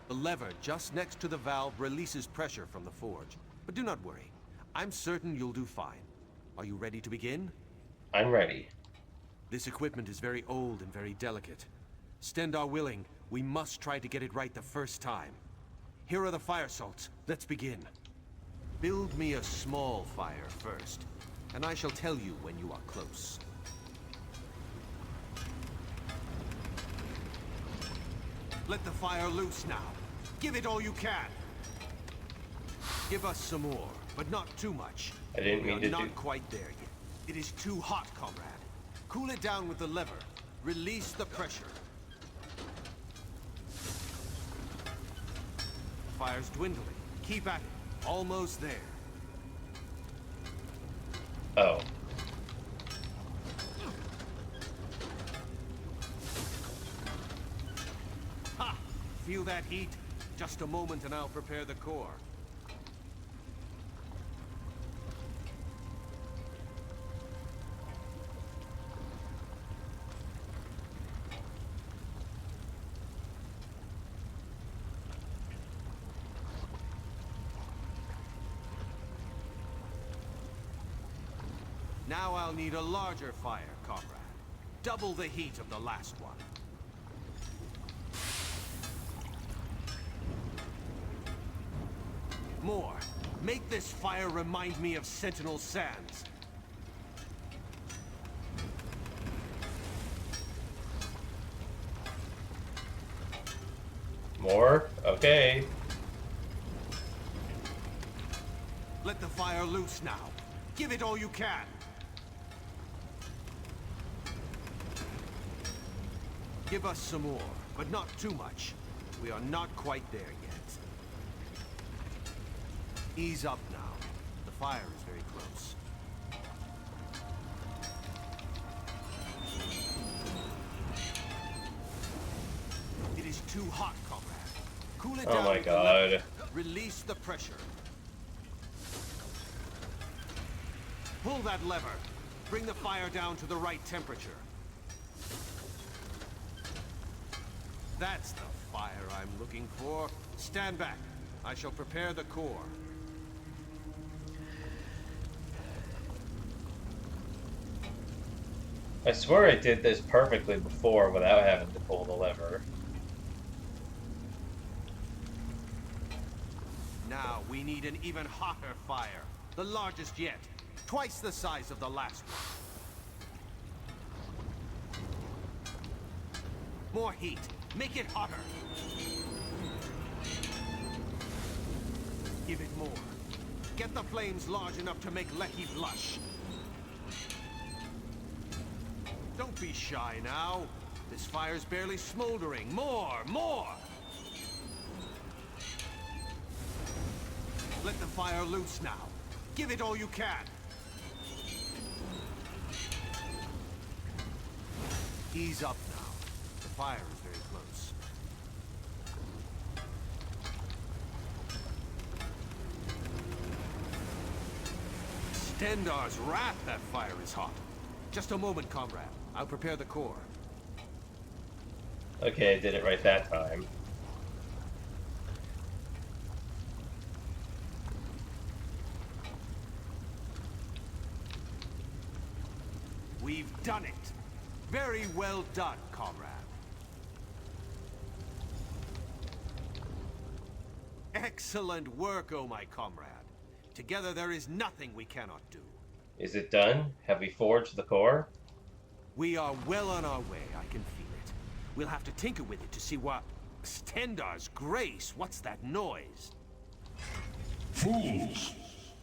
The lever just next to the valve releases pressure from the forge. But do not worry. I'm certain you'll do fine. Are you ready to begin? I'm ready. This equipment is very old and very delicate. Stendarr willing, we must try to get it right the first time. Here are the fire salts. Let's begin. Build me a small fire first, and I shall tell you when you are close. Let the fire loose now. Give it all you can. Give us some more, but not too much. I didn't mean to do... We are not quite there yet. It is too hot, comrade. Cool it down with the lever. Release the pressure. Fire's dwindling. Keep at it. Almost there. Oh. Ha! Feel that heat? Just a moment and I'll prepare the core. Now I'll need a larger fire, comrade. Double the heat of the last one. More. Make this fire remind me of Sentinel Sands. More? Okay. Let the fire loose now. Give it all you can. Give us some more, but not too much. We are not quite there yet. Ease up now. The fire is very close. It is too hot, comrade. Cool it down. Oh my god. Release the pressure. Pull that lever. Bring the fire down to the right temperature. That's the fire I'm looking for. Stand back. I shall prepare the core. I swear I did this perfectly before without having to pull the lever. Now we need an even hotter fire. The largest yet. Twice the size of the last one. More heat. Make it hotter. Give it more. Get the flames large enough to make Lecky blush. Don't be shy now. This fire's barely smoldering. More! More! Let the fire loose now. Give it all you can. Ease up now. The fire is very close. Stendar's wrath, that fire is hot. Just a moment, comrade. I'll prepare the core. Okay, I did it right that time. We've done it. Very well done, comrade. Excellent work, oh my comrade. Together there is nothing we cannot do. Is it done? Have we forged the core? We are well on our way, I can feel it. We'll have to tinker with it to see what... Stendar's grace, what's that noise? Fools!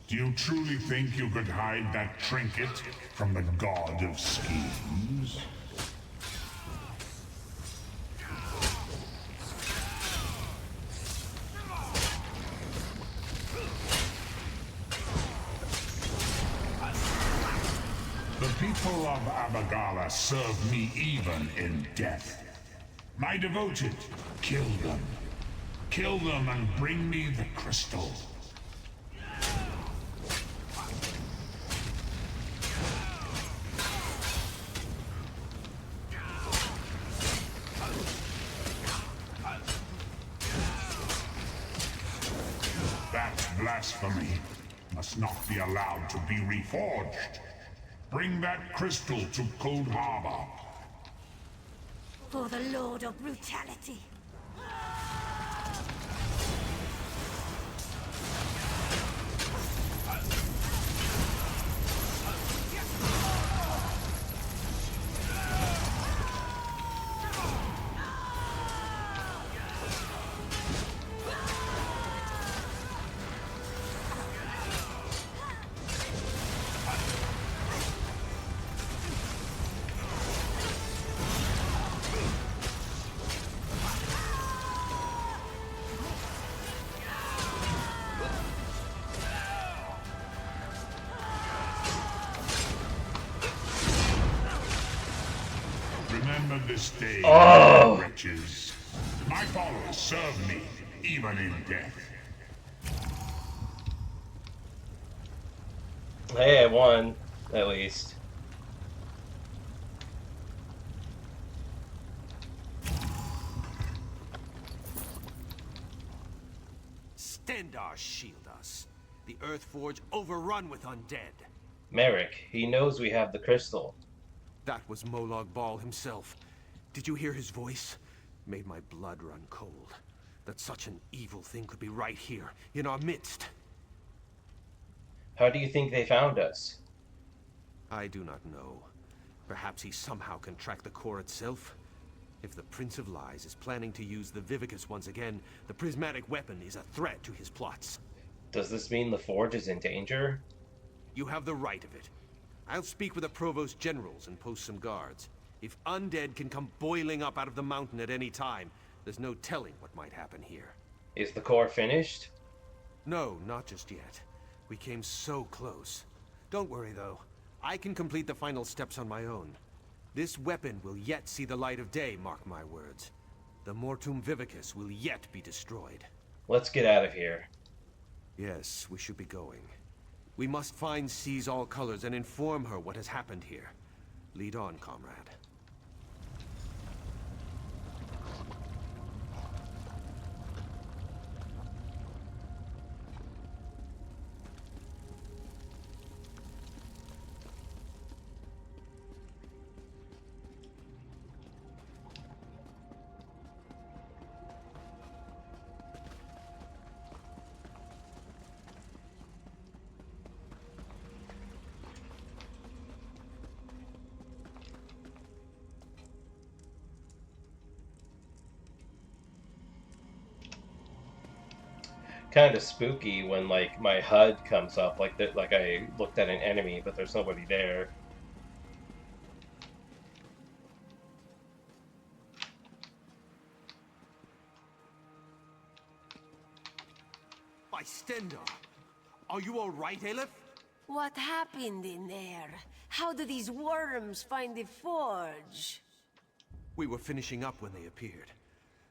Do you truly think you could hide that trinket from the god of schemes? The people of Abagala serve me even in death. My devoted, kill them. Kill them and bring me the crystal. That blasphemy must not be allowed to be reforged. Bring that crystal to Cold Harbor. For the Lord of Brutality. Remember this day, Oh! wretches. My followers serve me, even in death. Hey, I won, at least. Stendar shield us. The Earthforge overrun with undead. Merrick, he knows we have the crystal. That was Molag Bal himself. Did you hear his voice? Made my blood run cold. That such an evil thing could be right here, in our midst. How do you think they found us? I do not know. Perhaps he somehow can track the core itself? If the Prince of Lies is planning to use the Vivicus once again, the prismatic weapon is a threat to his plots. Does this mean the Forge is in danger? You have the right of it. I'll speak with the Provost Generals and post some guards. If undead can come boiling up out of the mountain at any time, there's no telling what might happen here. Is the core finished? No, not just yet. We came so close. Don't worry, though. I can complete the final steps on my own. This weapon will yet see the light of day, mark my words. The Mortum Vivicus will yet be destroyed. Let's get out of here. Yes, we should be going. We must find Seize All Colors and inform her what has happened here. Lead on, comrade. Kind of spooky when like my HUD comes up like that, like I looked at an enemy but there's nobody there. By Stendarr! Are you all right, Aleph? What happened in there? How did these worms find the forge? We were finishing up when they appeared.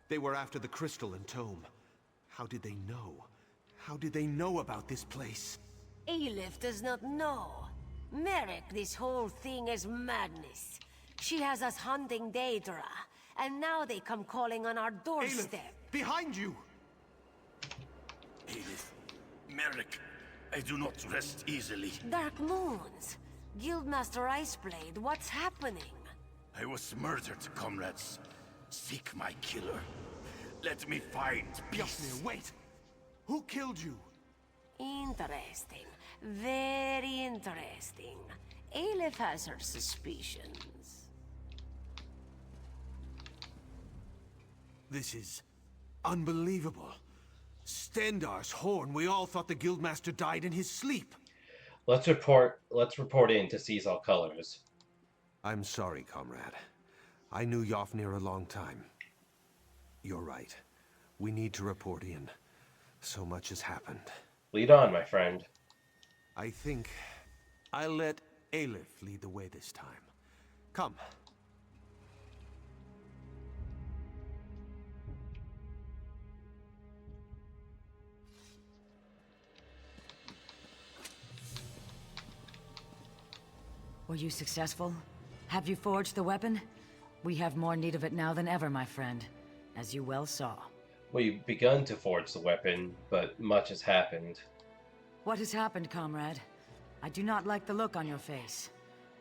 They were after the crystal and tome. How did they know? How did they know about this place? Aleph does not know. Merrick, this whole thing is madness. She has us hunting Daedra, and now they come calling on our doorstep. Aleph, behind you! Aleph, Merrick, I do not rest easily. Dark Moons! Guildmaster Iceblade, what's happening? I was murdered, comrades. Seek my killer. Let me find peace. Yafnir, wait! Who killed you? Interesting. Very interesting. Aleph has her suspicions. This is unbelievable. Stendarr's horn. We all thought the Guildmaster died in his sleep. Let's report in to Seize All Colors. I'm sorry, comrade. I knew Yafnir a long time. You're right. We need to report in. So much has happened. Lead on, my friend. I think I'll let Aleph lead the way this time. Come. Were you successful? Have you forged the weapon? We have more need of it now than ever, my friend, as you well saw. We've begun to forge the weapon, but much has happened. What has happened, comrade? I do not like the look on your face,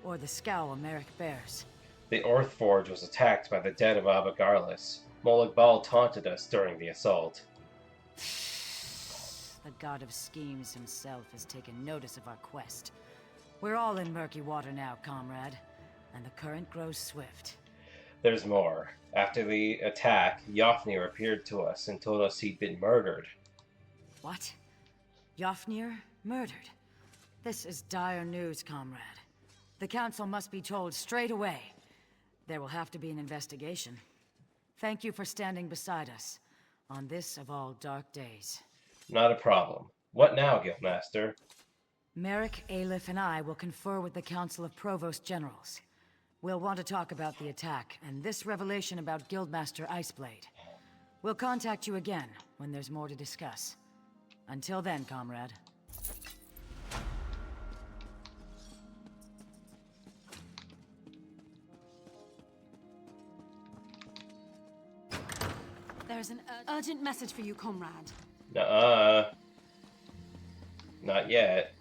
or the scowl Merrick bears. The Orth Forge was attacked by the dead of Abagarlis. Molag Bal taunted us during the assault. The god of schemes himself has taken notice of our quest. We're all in murky water now, comrade, and the current grows swift. There's more. After the attack, Yafnir appeared to us and told us he'd been murdered. What? Yafnir? Murdered? This is dire news, comrade. The Council must be told straight away. There will have to be an investigation. Thank you for standing beside us on this of all dark days. Not a problem. What now, Guildmaster? Merrick, Aleph, and I will confer with the Council of Provost Generals. We'll want to talk about the attack, and this revelation about Guildmaster Iceblade. We'll contact you again when there's more to discuss. Until then, comrade. There's an urgent message for you, comrade. Nuh-uh. Not yet.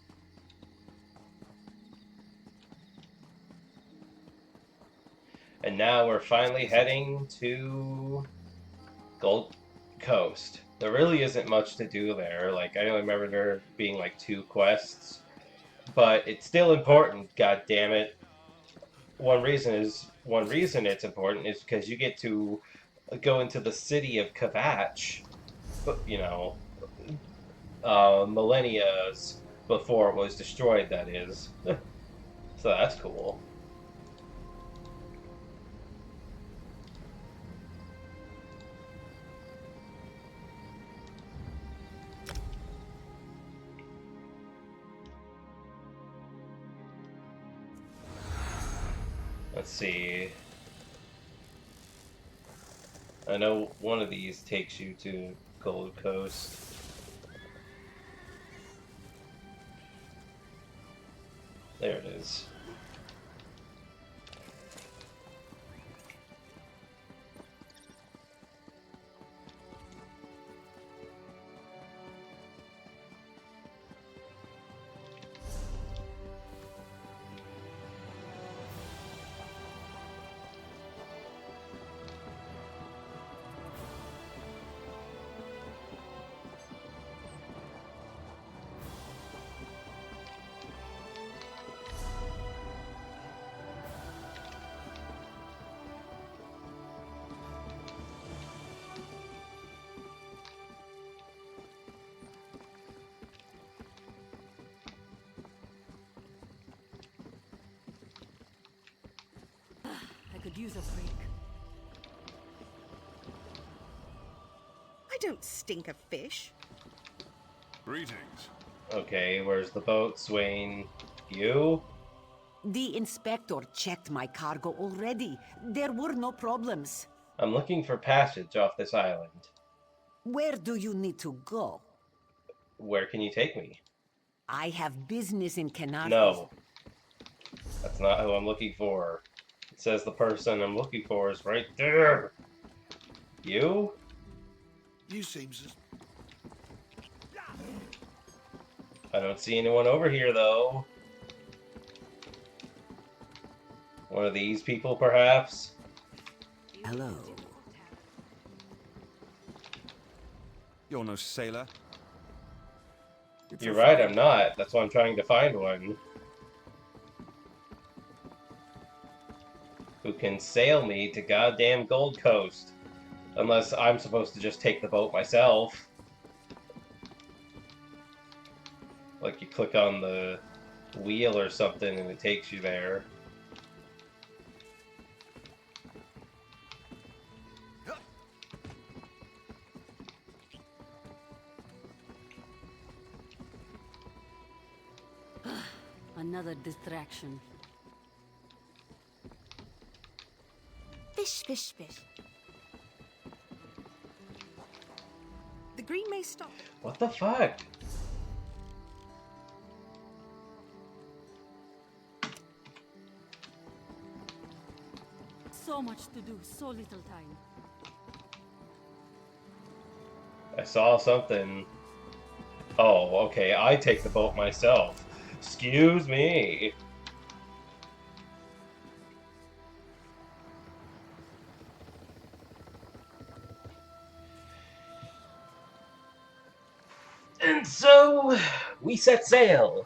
And now we're finally heading to Gold Coast. There really isn't much to do there. Like, I only remember there being like 2 quests. But it's still important, god damn it. One reason it's important is because you get to go into the city of Kvatch. But, you know, millennia before it was destroyed, that is. So that's cool. Let's see. I know one of these takes you to Gold Coast. There it is. I could use a break. I don't stink of fish. Greetings. Okay, where's the boat, Swain? You? The inspector checked my cargo already. There were no problems. I'm looking for passage off this island. Where do you need to go? Where can you take me? I have business in Canary. No. That's not who I'm looking for. It says the person I'm looking for is right there. You? You seems... I don't see anyone over here, though. One of these people, perhaps? Hello. You're no sailor. You're right, I'm not. That's why I'm trying to find one. Who can sail me to goddamn Gold Coast. Unless I'm supposed to just take the boat myself. Like you click on the wheel or something and it takes you there. Another distraction. Fish, fish, fish. The green may stop. What the fuck? So much to do, so little time. I saw something. Oh, okay, I take the boat myself. Excuse me. And so, we set sail.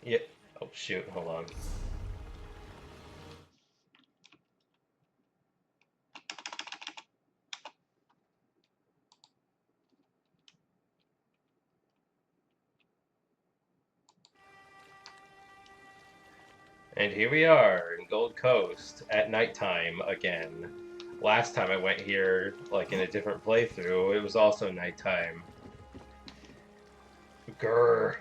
Yeah. Oh shoot, hold on. And here we are in Gold Coast at nighttime again. Last time I went here, like in a different playthrough, it was also nighttime. Grr.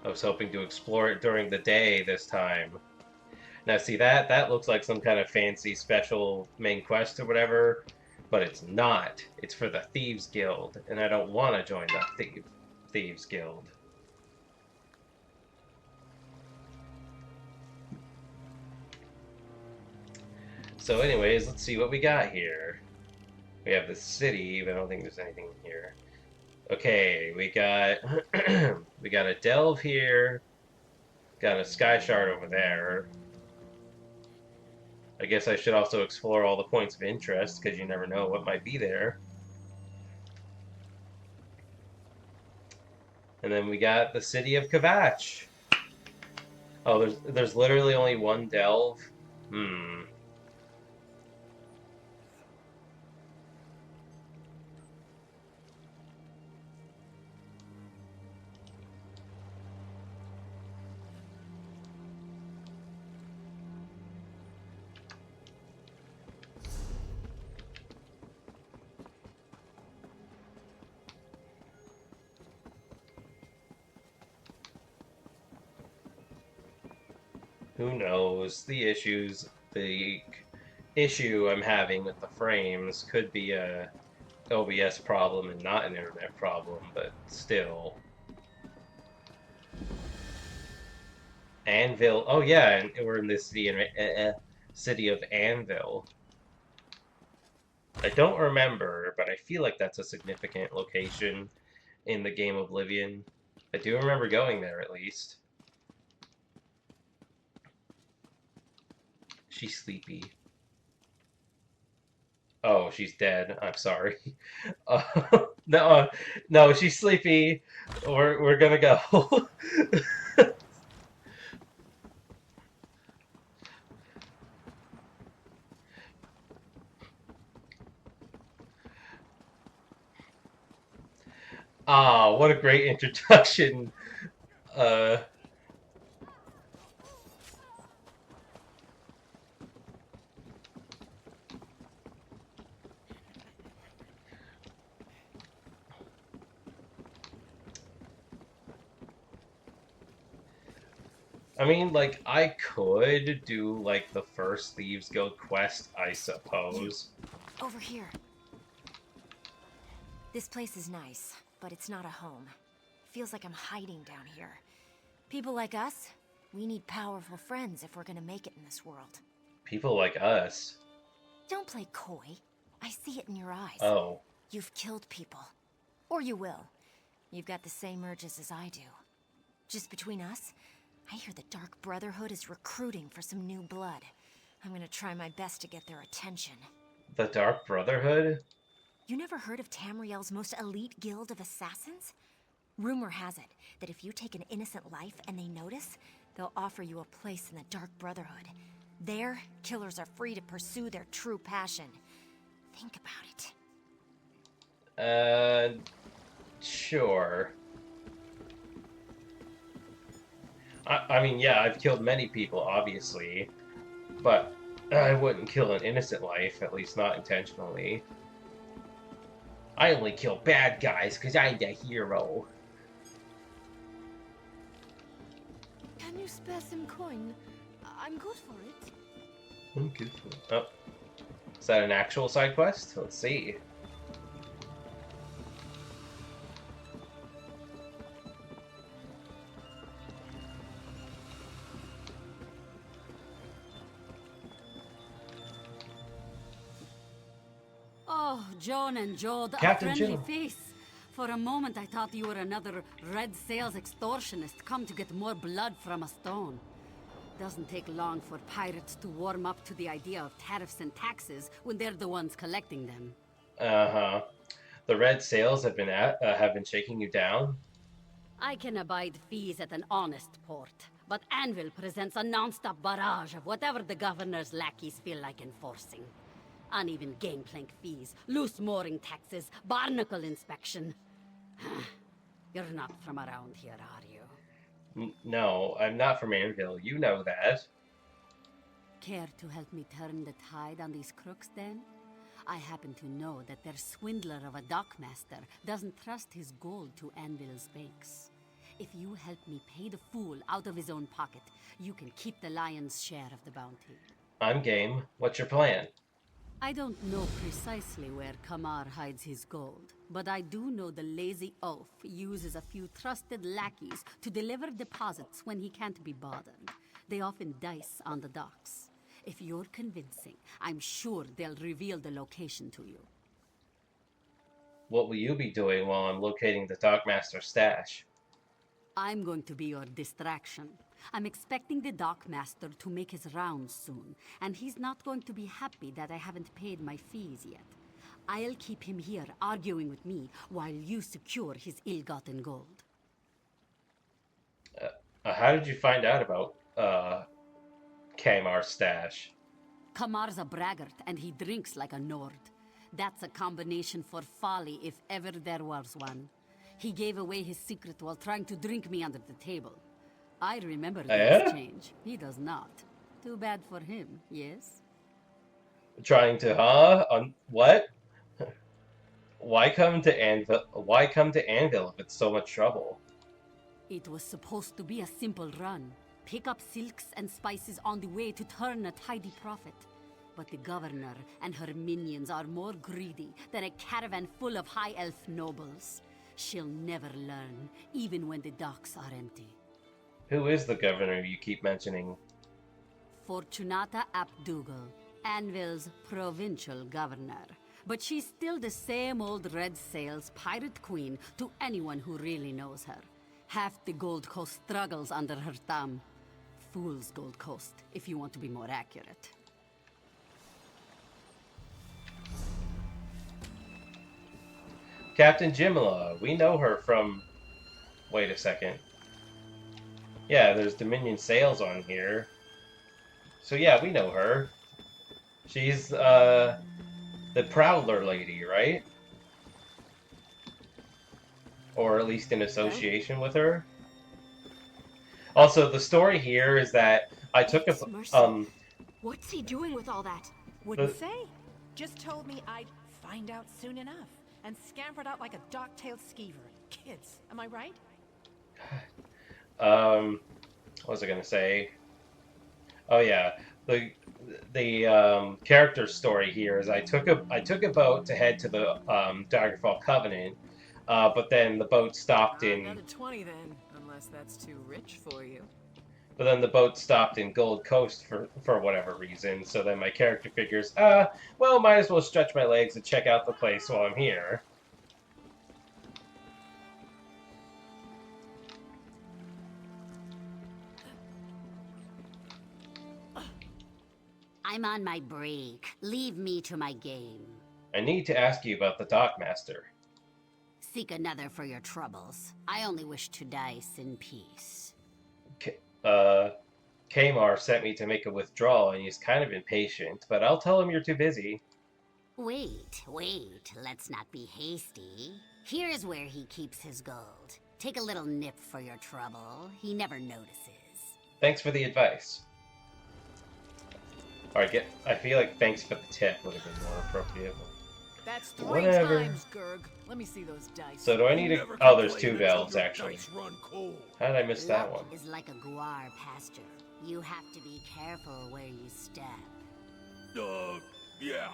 I was hoping to explore it during the day this time. Now, see that looks like some kind of fancy special main quest or whatever, but it's not. It's for the Thieves Guild, and I don't want to join the Thieves Guild. So anyways, let's see what we got here. We have the city, but I don't think there's anything in here. Okay, we got we got a delve here. Got a sky shard over there. I guess I should also explore all the points of interest, because you never know what might be there. And then we got the city of Kvatch. Oh, there's literally only one delve? Who knows? The issue I'm having with the frames could be a OBS problem and not an internet problem, but still. Anvil. Oh yeah, and we're in this city of Anvil. I don't remember, but I feel like that's a significant location in the game Oblivion. I do remember going there at least. She's sleepy. Oh, she's dead. I'm sorry. No, she's sleepy. We're gonna go. Ah, what a great introduction. I mean, like, I could do, like, the first Thieves Guild quest, I suppose. Over here. This place is nice, but it's not a home. Feels like I'm hiding down here. People like us, we need powerful friends if we're gonna make it in this world. People like us? Don't play coy. I see it in your eyes. Oh. You've killed people. Or you will. You've got the same urges as I do. Just between us, I hear the Dark Brotherhood is recruiting for some new blood. I'm gonna try my best to get their attention. The Dark Brotherhood? You never heard of Tamriel's most elite guild of assassins? Rumor has it that if you take an innocent life and they notice, they'll offer you a place in the Dark Brotherhood. There, killers are free to pursue their true passion. Think about it. Sure. I mean, yeah, I've killed many people, obviously, but I wouldn't kill an innocent life, at least not intentionally. I only kill bad guys because I'm the hero. Can you spare some coin? I'm good for it. I'm good for it. Oh. Is that an actual side quest? Let's see. Oh, John and Jode, a Captain friendly Jill. face. For a moment I thought you were another Red Sails extortionist come to get more blood from a stone. Doesn't take long for pirates to warm up to the idea of tariffs and taxes when they're the ones collecting them. Uh-huh. The Red Sails have been shaking you down? I can abide fees at an honest port, but Anvil presents a non-stop barrage of whatever the governor's lackeys feel like enforcing. Uneven gangplank fees, loose mooring taxes, barnacle inspection. You're not from around here, are you? No, I'm not from Anvil. You know that. Care to help me turn the tide on these crooks, then? I happen to know that their swindler of a dockmaster doesn't trust his gold to Anvil's banks. If you help me pay the fool out of his own pocket, you can keep the lion's share of the bounty. I'm game. What's your plan? I don't know precisely where Kamar hides his gold, but I do know the lazy oaf uses a few trusted lackeys to deliver deposits when he can't be bothered. They often dice on the docks. If you're convincing, I'm sure they'll reveal the location to you. What will you be doing while I'm locating the Dockmaster's stash? I'm going to be your distraction. I'm expecting the Dockmaster to make his rounds soon, and he's not going to be happy that I haven't paid my fees yet. I'll keep him here arguing with me while you secure his ill-gotten gold. How did you find out about, Kamar's stash? Kamar's a braggart, and he drinks like a Nord. That's a combination for folly if ever there was one. He gave away his secret while trying to drink me under the table. I remember the exchange. He does not. Too bad for him, yes? Trying to, what? Why come to Anvil if it's so much trouble? It was supposed to be a simple run. Pick up silks and spices on the way to turn a tidy profit. But the governor and her minions are more greedy than a caravan full of high elf nobles. She'll never learn, even when the docks are empty. Who is the governor you keep mentioning? Fortunata ap Dougal, Anvil's provincial governor. But she's still the same old Red Sails pirate queen to anyone who really knows her. Half the Gold Coast struggles under her thumb. Fool's Gold Coast, if you want to be more accurate. Captain Jimala, we know her from... Wait a second. Yeah, there's Dominion Sails on here. So yeah, we know her. She's, the Prowler lady, right? Or at least in association with her. Also, the story here is that I took a, What's he doing with all that? Wouldn't say. Just told me I'd find out soon enough. And scampered out like a dark-tailed skeever. Kids, am I right? What was I gonna say? Oh yeah, the character story here is I took a boat to head to the Daggerfall Covenant, but then the boat stopped in. Another 20 then, unless that's too rich for you. But then the boat stopped in Gold Coast for whatever reason. So then my character figures, well, might as well stretch my legs and check out the place while I'm here. I'm on my break. Leave me to my game. I need to ask you about the Dockmaster. Seek another for your troubles. I only wish to dice in peace. Kamar sent me to make a withdrawal, and he's kind of impatient, but I'll tell him you're too busy. Wait, let's not be hasty. Here's where he keeps his gold. Take a little nip for your trouble. He never notices. Thanks for the advice. Alright, I feel like thanks for the tip would have been more appropriate. That's 3 Whatever. times, Gurg. Let me see those dice. So do I need to... Oh, there's 2 valves, actually. How did I miss that one? Is like a guar pasture. You have to be careful where you step. Yeah.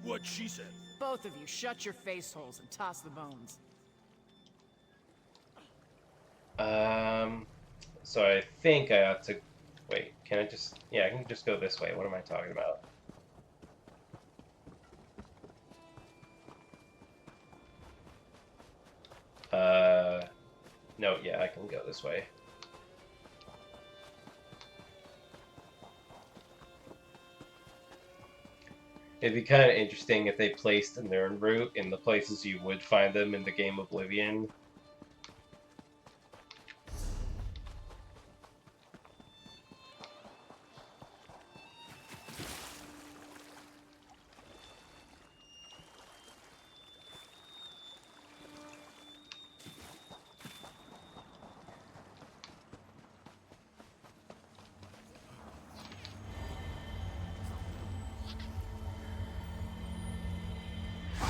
What she said. Both of you, shut your face holes and toss the bones. So I think I ought to... Wait, can I just... Yeah, I can just go this way. What am I talking about? No, yeah, I can go this way. It'd be kind of interesting if they placed Nirnroot in the places you would find them in the game Oblivion.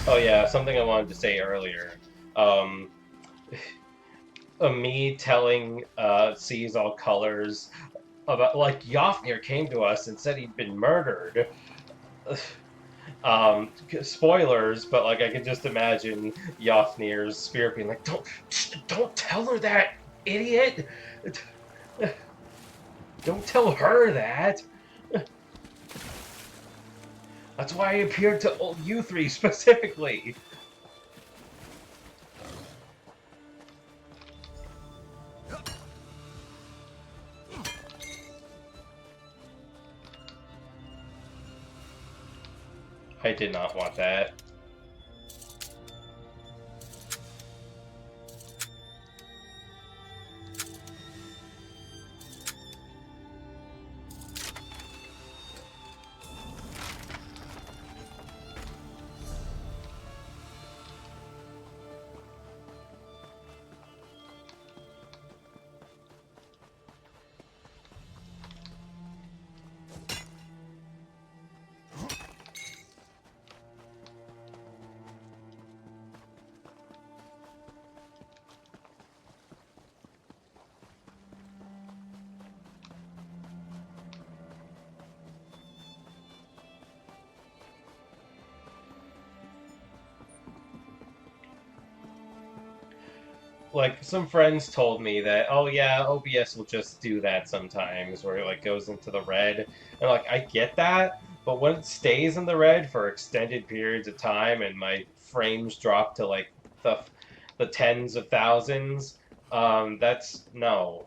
Oh yeah, something I wanted to say earlier. me telling Sees All Colors about, like, Yofnir came to us and said he'd been murdered. Spoilers, but like I can just imagine Yofnir's spirit being like, don't tell her that, idiot! Don't tell her that! That's why I appeared to you three specifically! I did not want that. Like, some friends told me that, oh yeah, OBS will just do that sometimes, where it like goes into the red. And like, I get that, but when it stays in the red for extended periods of time and my frames drop to like the tens of thousands, that's no.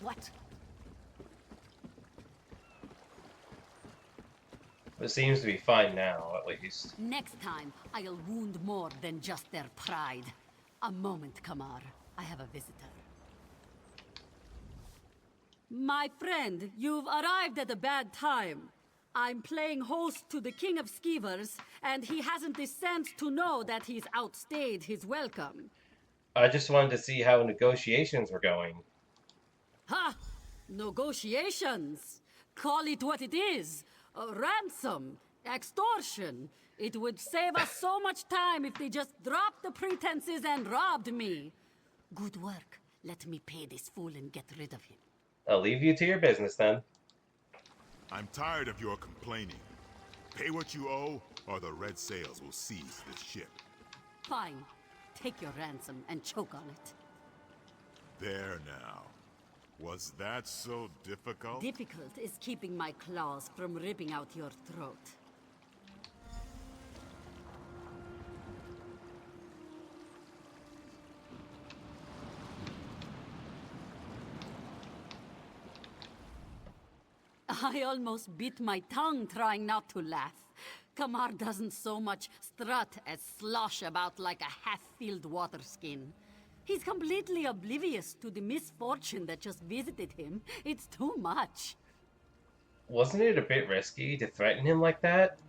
What? It seems to be fine now, at least. Next time, I'll wound more than just their pride. A moment, Kamar. I have a visitor. My friend, you've arrived at a bad time. I'm playing host to the King of Skeevers, and he hasn't the sense to know that he's outstayed his welcome. I just wanted to see how negotiations were going. Ha! Negotiations! Call it what it is. Ransom, extortion. It would save us so much time if they just dropped the pretenses and robbed me. Good work. Let me pay this fool and get rid of him. I'll leave you to your business then. I'm tired of your complaining. Pay what you owe, or the Red Sails will seize this ship. Fine. Take your ransom and choke on it. There now. Was that so difficult? Difficult is keeping my claws from ripping out your throat. I almost bit my tongue trying not to laugh. Kamar doesn't so much strut as slosh about like a half-filled water skin. He's completely oblivious to the misfortune that just visited him. It's too much. Wasn't it a bit risky to threaten him like that?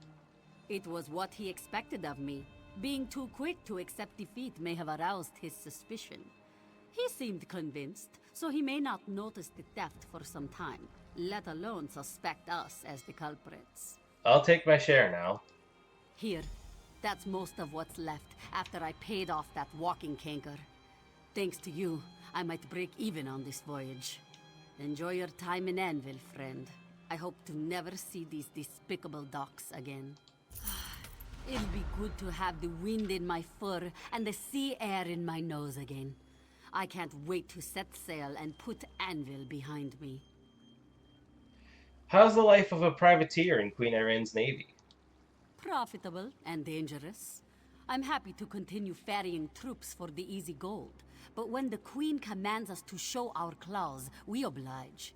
It was what he expected of me. Being too quick to accept defeat may have aroused his suspicion. He seemed convinced, so he may not notice the theft for some time, let alone suspect us as the culprits. I'll take my share now. Here. That's most of what's left after I paid off that walking canker. Thanks to you, I might break even on this voyage. Enjoy your time in Anvil, friend. I hope to never see these despicable docks again. It'll be good to have the wind in my fur and the sea air in my nose again. I can't wait to set sail and put Anvil behind me. How's the life of a privateer in Queen Ayrenne's navy? Profitable and dangerous. I'm happy to continue ferrying troops for the easy gold. But when the Queen commands us to show our claws, we oblige.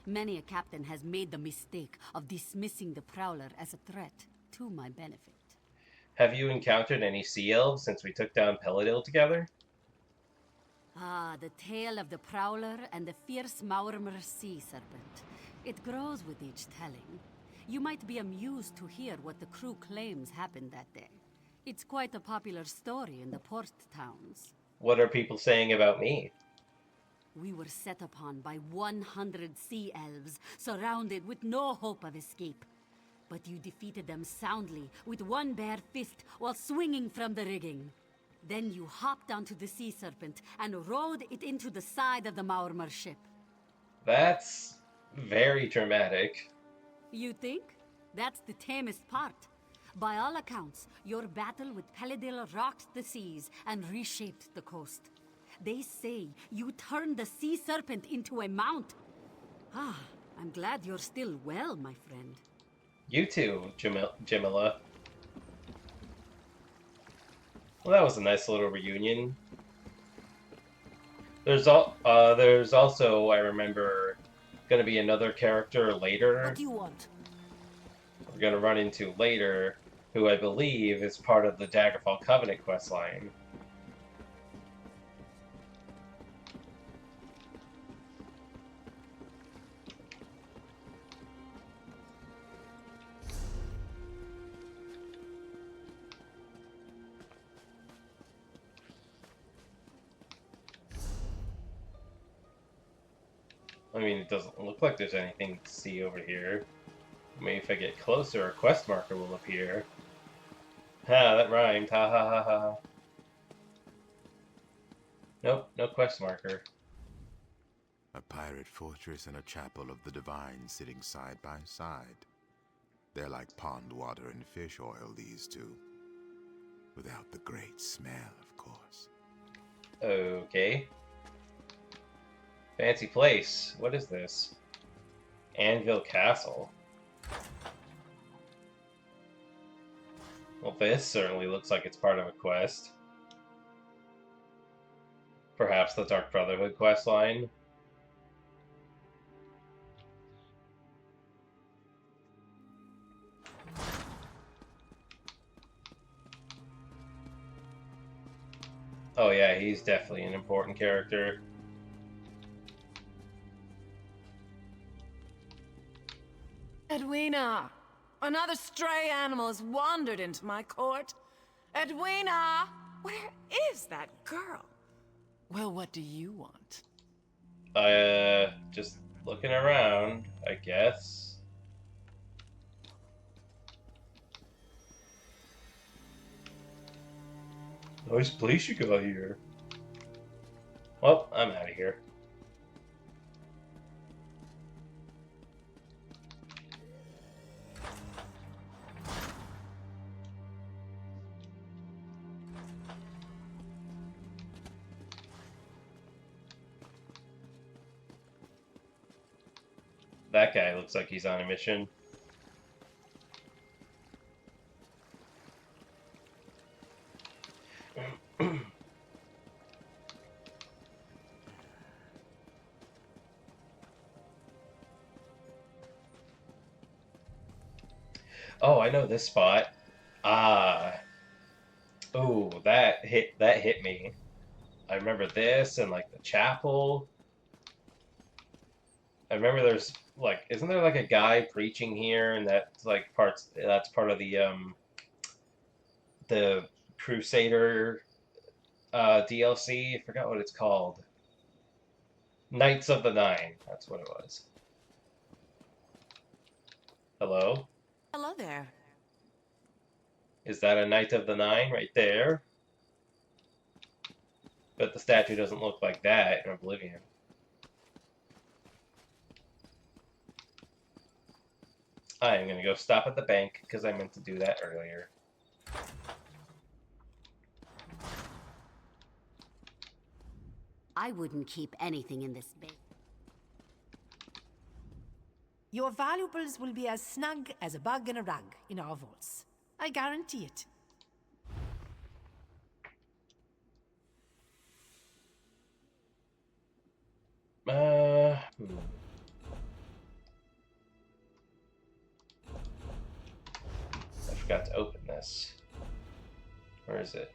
Many a captain has made the mistake of dismissing the Prowler as a threat to my benefit. Have you encountered any sea elves since we took down Peladil together? Ah, the tale of the Prowler and the fierce Maurmer sea serpent. It grows with each telling. You might be amused to hear what the crew claims happened that day. It's quite a popular story in the port towns. What are people saying about me? We were set upon by 100 sea elves, surrounded with no hope of escape. but you defeated them soundly with one bare fist while swinging from the rigging. Then you hopped onto the sea serpent and rode it into the side of the Maormer ship. That's very dramatic. You think? That's the tamest part. By all accounts, your battle with Peladil rocked the seas and reshaped the coast. They say you turned the sea serpent into a mount. Ah, I'm glad you're still well, my friend. You too, Jamila. Well, that was a nice little reunion. There's also, I remember, gonna be another character later. What do you want? We're gonna run into later, who I believe is part of the Daggerfall Covenant questline. I mean, it doesn't look like there's anything to see over here. Maybe if I get closer, a quest marker will appear. Ha, that rhymed. Ha ha ha ha. Nope, no quest marker. A pirate fortress and a chapel of the divine sitting side by side. They're like pond water and fish oil, these two. Without the great smell, of course. Okay. Fancy place. What is this? Anvil Castle. Well, this certainly looks like it's part of a quest. Perhaps the Dark Brotherhood quest line. Oh yeah, he's definitely an important character. Edwina! Another stray animal has wandered into my court. Edwina! Where is that girl? Well, what do you want? Just looking around, I guess. Nice place you got here. Well, I'm out of here. That guy looks like he's on a mission. Oh, I know this spot. Ah. Oh, that hit me. I remember this and like the chapel. I remember there's like, isn't there like a guy preaching here, and that's like that's part of the Crusader DLC. I forgot what it's called. Knights of the Nine. That's what it was. Hello? Hello there. Is that a Knight of the Nine right there? But the statue doesn't look like that in Oblivion. I am going to go stop at the bank because I meant to do that earlier. I wouldn't keep anything in this bank. Your valuables will be as snug as a bug in a rug in our vaults. I guarantee it. I forgot to open this. Where is it?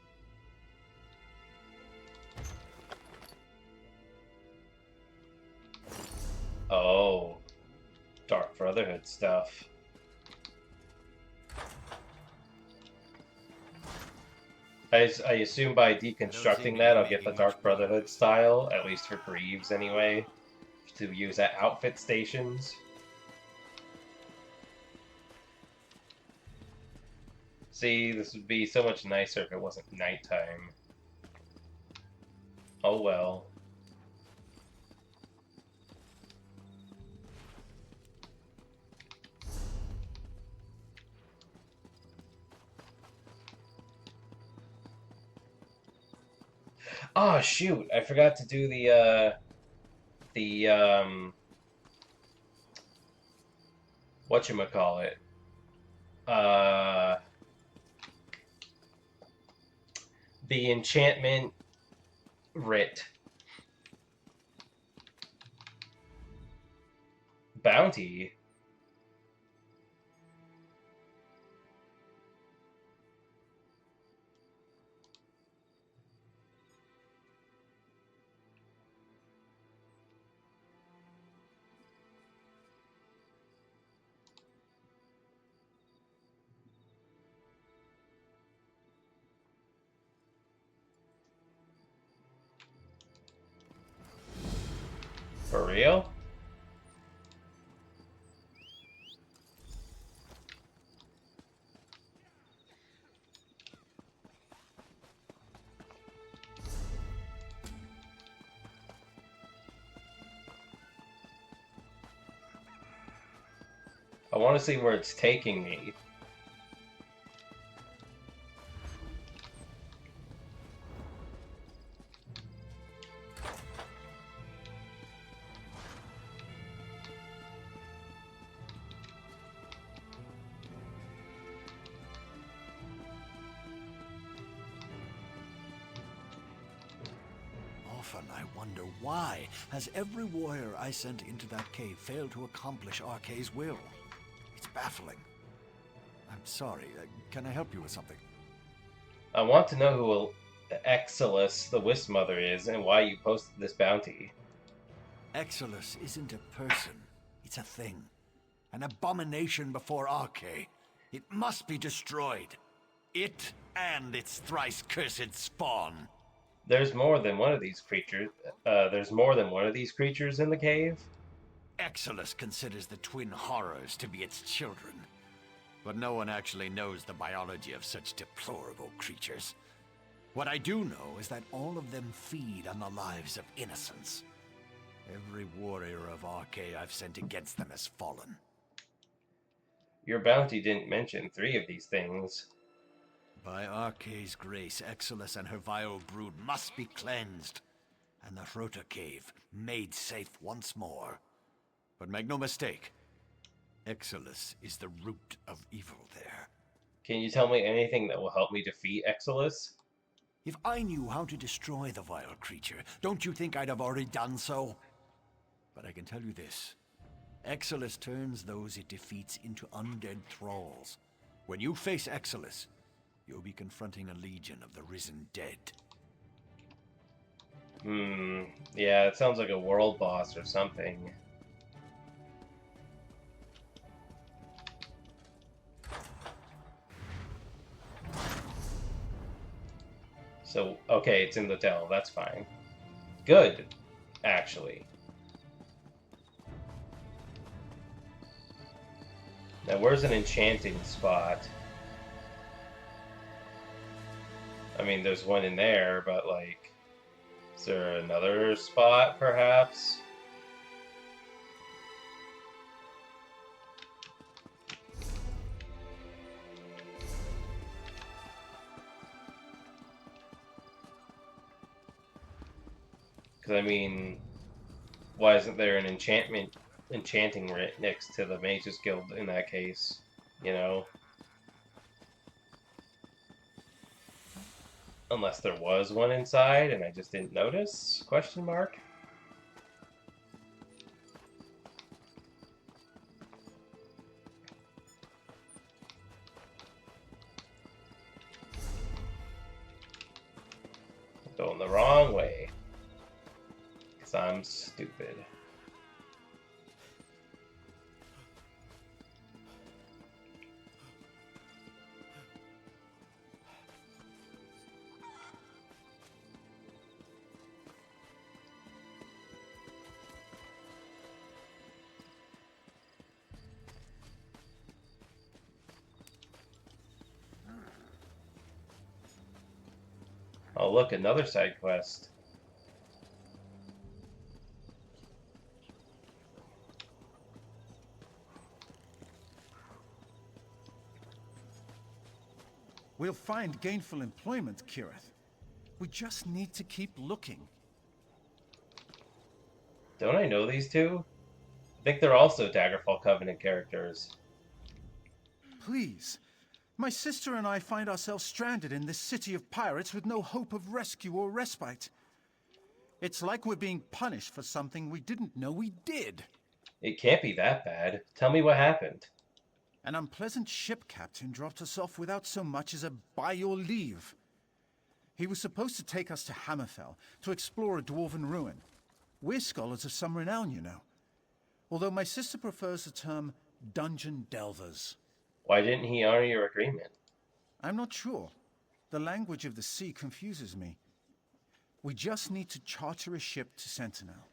Oh. Dark Brotherhood stuff. I assume by deconstructing that I'll get the Dark Brotherhood style, at least for Greaves anyway, to use at outfit stations. See, this would be so much nicer if it wasn't nighttime. Oh well. Oh shoot, I forgot to do whatchamacallit? The enchantment writ. Bounty? For real? I want to see where it's taking me. Often I wonder why has every warrior I sent into that cave failed to accomplish Arkay's will. It's baffling. I'm sorry. Can I help you with something? I want to know who Exilus, the Wisp Mother, is and why you posted this bounty. Exilus isn't a person. It's a thing. An abomination before Arkay. It must be destroyed. It and its thrice cursed spawn. There's more than one of these creatures. There's more than one of these creatures in the cave? Exilus considers the twin horrors to be its children. But no one actually knows the biology of such deplorable creatures. What I do know is that all of them feed on the lives of innocents. Every warrior of Arkay I've sent against them has fallen. Your bounty didn't mention 3 of these things. By Arkay's grace, Exilus and her vile brood must be cleansed, and the Hrota Cave made safe once more. But make no mistake, Exilus is the root of evil there. Can you tell me anything that will help me defeat Exilus? If I knew how to destroy the vile creature, don't you think I'd have already done so? But I can tell you this. Exilus turns those it defeats into undead thralls. When you face Exilus, you'll be confronting a legion of the risen dead. Yeah, it sounds like a world boss or something. So, okay, it's in the dell, that's fine. Good, actually. Now, where's an enchanting spot? I mean, there's one in there, but, like, is there another spot, perhaps? Because, I mean, why isn't there an enchanting writ next to the Mages Guild in that case? You know? Unless there was one inside and I just didn't notice? Question mark? Going the wrong way. Because I'm stupid. Oh, look, another side quest. We'll find gainful employment, Kirith. We just need to keep looking. Don't I know these two? I think they're also Daggerfall Covenant characters. Please. My sister and I find ourselves stranded in this city of pirates with no hope of rescue or respite. It's like we're being punished for something we didn't know we did. It can't be that bad. Tell me what happened. An unpleasant ship captain dropped us off without so much as a by your leave. He was supposed to take us to Hammerfell to explore a dwarven ruin. We're scholars of some renown, you know. Although my sister prefers the term dungeon delvers. Why didn't he honor your agreement? I'm not sure. The language of the sea confuses me. We just need to charter a ship to Sentinel.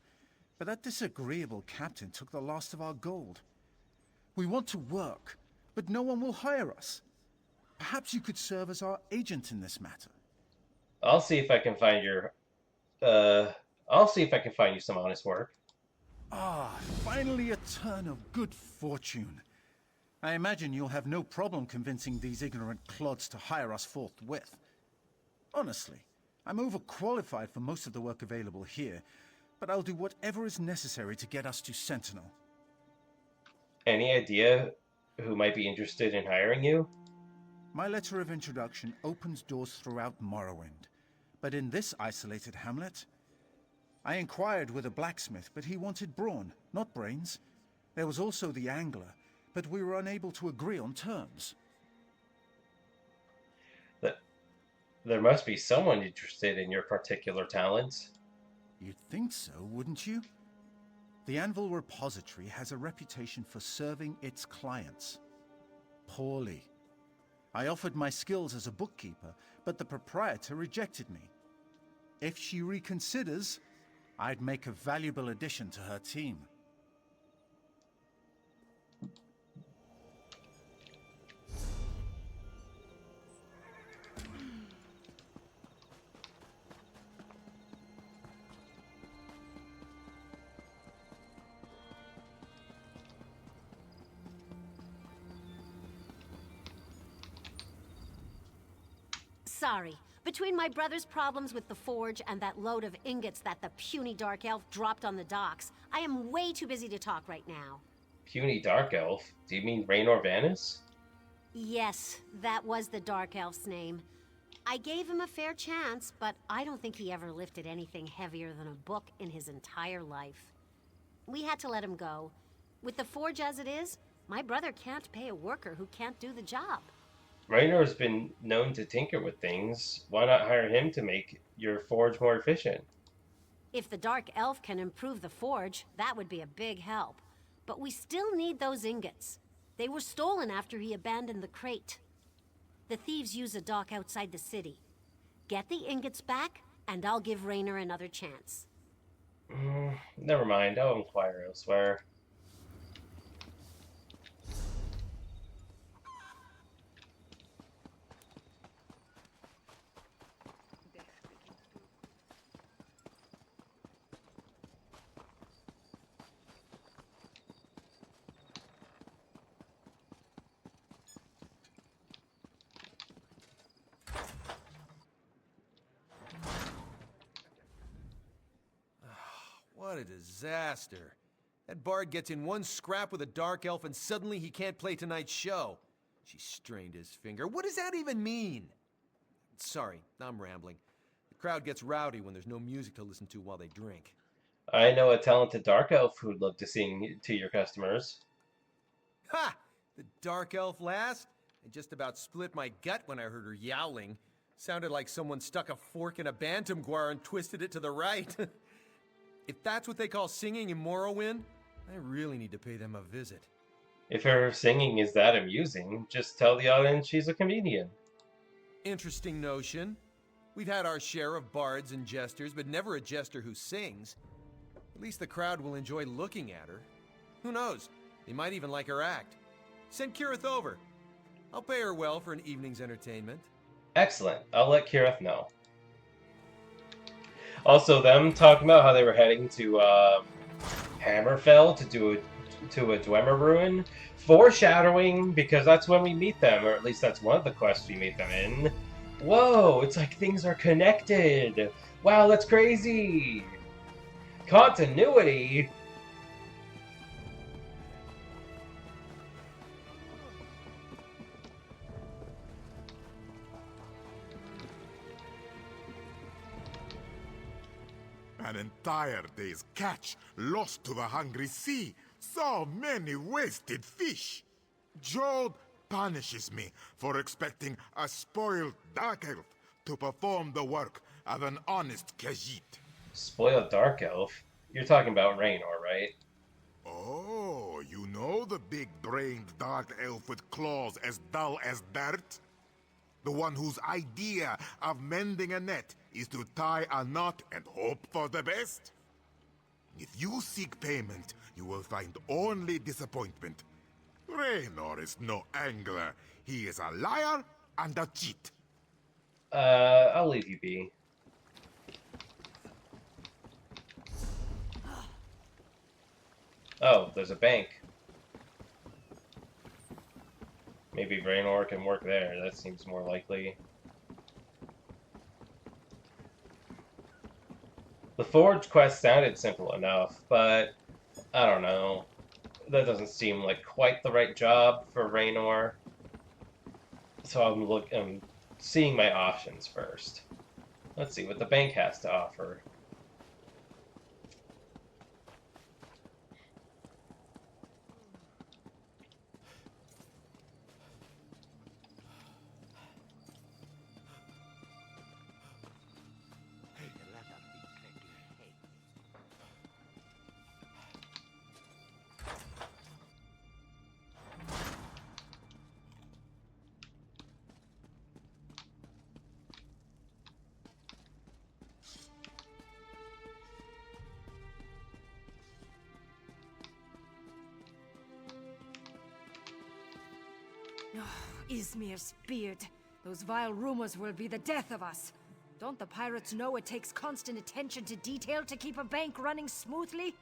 But that disagreeable captain took the last of our gold. We want to work, but no one will hire us. Perhaps you could serve as our agent in this matter. I'll see if I can find your... I'll see if I can find you some honest work. Ah, finally a turn of good fortune. I imagine you'll have no problem convincing these ignorant clods to hire us forthwith. Honestly, I'm overqualified for most of the work available here, but I'll do whatever is necessary to get us to Sentinel. Any idea who might be interested in hiring you? My letter of introduction opens doors throughout Morrowind, but in this isolated hamlet, I inquired with a blacksmith, but he wanted brawn, not brains. There was also the angler, but we were unable to agree on terms. There must be someone interested in your particular talents. You'd think so, wouldn't you? The Anvil Repository has a reputation for serving its clients. Poorly. I offered my skills as a bookkeeper, but the proprietor rejected me. If she reconsiders, I'd make a valuable addition to her team. Sorry. Between my brother's problems with the forge and that load of ingots that the puny Dark Elf dropped on the docks, I am way too busy to talk right now. Puny Dark Elf? Do you mean Raynor Vanis? Yes, that was the Dark Elf's name. I gave him a fair chance, but I don't think he ever lifted anything heavier than a book in his entire life. We had to let him go. With the forge as it is, my brother can't pay a worker who can't do the job. Raynor's been known to tinker with things. Why not hire him to make your forge more efficient? If the Dark Elf can improve the forge, that would be a big help. But we still need those ingots. They were stolen after he abandoned the crate. The thieves use a dock outside the city. Get the ingots back, and I'll give Raynor another chance. Never mind, I'll inquire elsewhere. What a disaster. That bard gets in one scrap with a Dark Elf and suddenly he can't play tonight's show. She strained his finger. What does that even mean? Sorry, I'm rambling. The crowd gets rowdy when there's no music to listen to while they drink. I know a talented Dark Elf who'd love to sing to your customers. Ha! The Dark Elf last? I just about split my gut when I heard her yowling. Sounded like someone stuck a fork in a bantam-guar and twisted it to the right. If that's what they call singing in Morrowind, I really need to pay them a visit. If her singing is that amusing, just tell the audience she's a comedian. Interesting notion. We've had our share of bards and jesters, but never a jester who sings. At least the crowd will enjoy looking at her. Who knows? They might even like her act. Send Kirith over. I'll pay her well for an evening's entertainment. Excellent. I'll let Kirith know. Also, them talking about how they were heading to Hammerfell to do a Dwemer ruin, foreshadowing, because that's when we meet them, or at least that's one of the quests we meet them in. Whoa, it's like things are connected. Wow, that's crazy. Continuity. An entire day's catch lost to the hungry sea. So many wasted fish. Jode punishes me for expecting a spoiled dark elf to perform the work of an honest Khajiit. Spoiled dark elf? You're talking about Raynor, right? Oh, you know the big-brained dark elf with claws as dull as dirt? The one whose idea of mending a net is to tie a knot and hope for the best? If you seek payment, you will find only disappointment. Raynor is no angler. He is a liar and a cheat. I'll leave you be. Oh, there's a bank. Maybe Raynor can work there. That seems more likely. The Forge quest sounded simple enough, but I don't know. That doesn't seem like quite the right job for Raynor. So I'm seeing my options first. Let's see what the bank has to offer. Oh, Izmir's beard. Those vile rumors will be the death of us. Don't the pirates know it takes constant attention to detail to keep a bank running smoothly?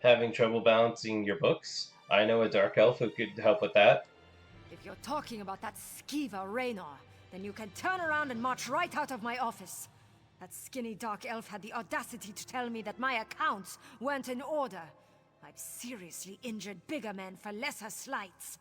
Having trouble balancing your books? I know a dark elf who could help with that. If you're talking about that skeever Raynor, then you can turn around and march right out of my office. That skinny dark elf had the audacity to tell me that my accounts weren't in order. I've seriously injured bigger men for lesser slights.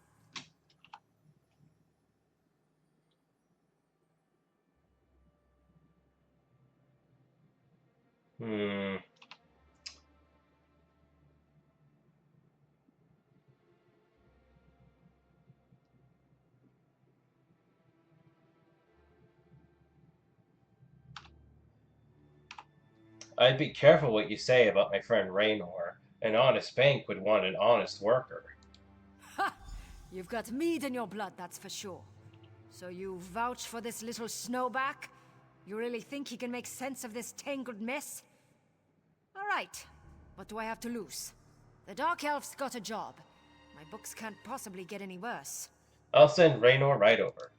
I'd be careful what you say about my friend Raynor. An honest bank would want an honest worker. Ha! You've got mead in your blood, that's for sure. So you vouch for this little snowback? You really think he can make sense of this tangled mess? All right. What do I have to lose? The Dark Elf's got a job. My books can't possibly get any worse. I'll send Raynor right over.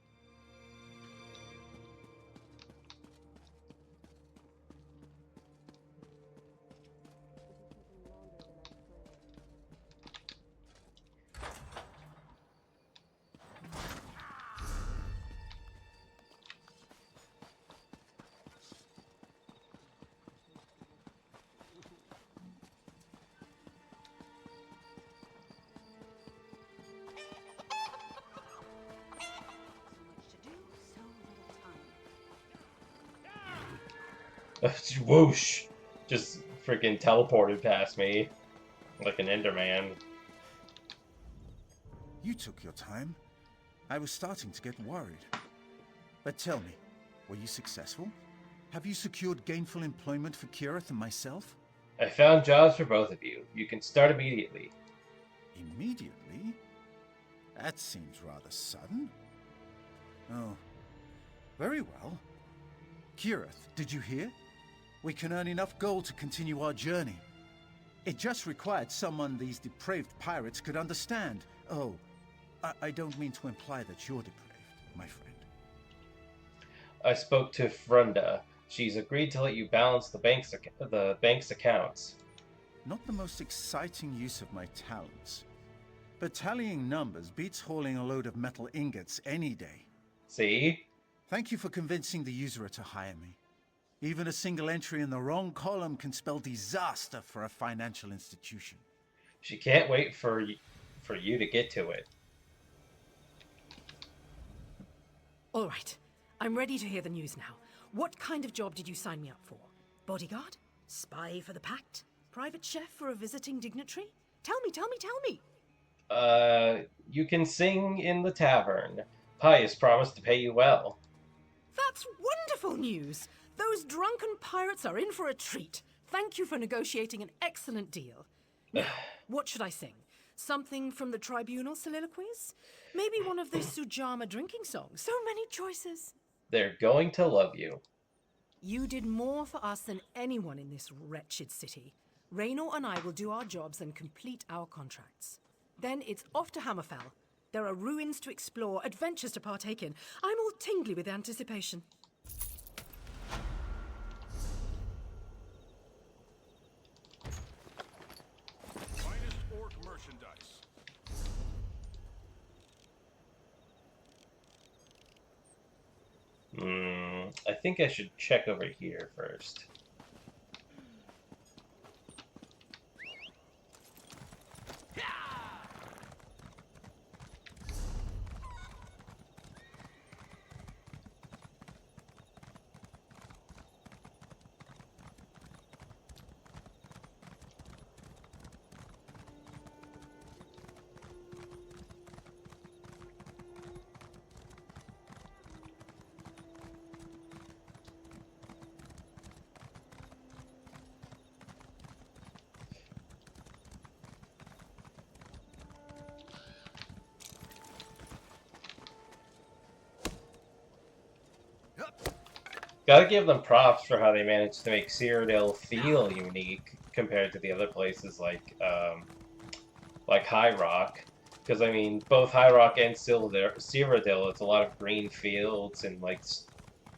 Whoosh! Just freaking teleported past me. Like an Enderman. You took your time. I was starting to get worried. But tell me, were you successful? Have you secured gainful employment for Kirith and myself? I found jobs for both of you. You can start immediately. Immediately? That seems rather sudden. Oh, very well. Kirith, did you hear? We can earn enough gold to continue our journey. It just required someone these depraved pirates could understand. Oh, I don't mean to imply that you're depraved, my friend. I spoke to Frunda. She's agreed to let you balance the bank's accounts. Not the most exciting use of my talents. But tallying numbers beats hauling a load of metal ingots any day. See? Thank you for convincing the usurer to hire me. Even a single entry in the wrong column can spell disaster for a financial institution. She can't wait for you to get to it. All right, I'm ready to hear the news now. What kind of job did you sign me up for? Bodyguard? Spy for the Pact? Private chef for a visiting dignitary? Tell me, tell me, tell me! You can sing in the tavern. Pius promised to pay you well. That's wonderful news! Those drunken pirates are in for a treat. Thank you for negotiating an excellent deal. Now, what should I sing? Something from the Tribunal soliloquies? Maybe one of the Sujama drinking songs? So many choices. They're going to love you. You did more for us than anyone in this wretched city. Raynor and I will do our jobs and complete our contracts. Then it's off to Hammerfell. There are ruins to explore, adventures to partake in. I'm all tingly with anticipation. Finest orc merchandise. I think I should check over here first. Gotta give them props for how they managed to make Cyrodiil feel unique compared to the other places like High Rock. Because, I mean, both High Rock and Cyrodiil, it's a lot of green fields and, like,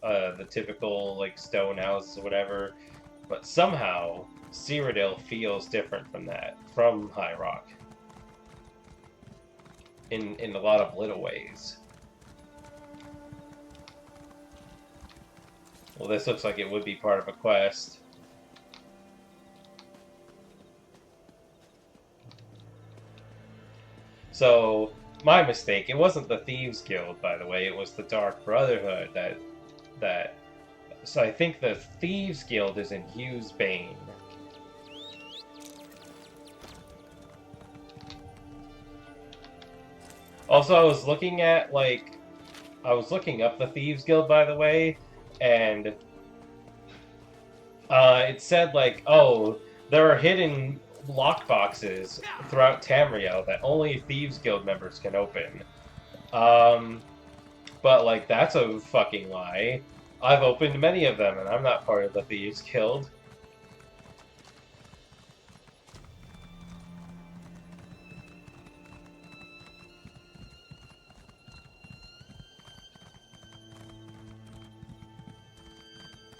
the typical, like, stone houses or whatever. But somehow, Cyrodiil feels different from that, from High Rock. In a lot of little ways. Well, this looks like it would be part of a quest. So, my mistake. It wasn't the Thieves Guild, by the way. It was the Dark Brotherhood that... So I think the Thieves Guild is in Hughes Bane. Also, I was looking at, like... I was looking up the Thieves Guild, by the way, and it said, like, oh, there are hidden lockboxes throughout Tamriel that only Thieves Guild members can open. But, like, that's a fucking lie. I've opened many of them, and I'm not part of the Thieves Guild.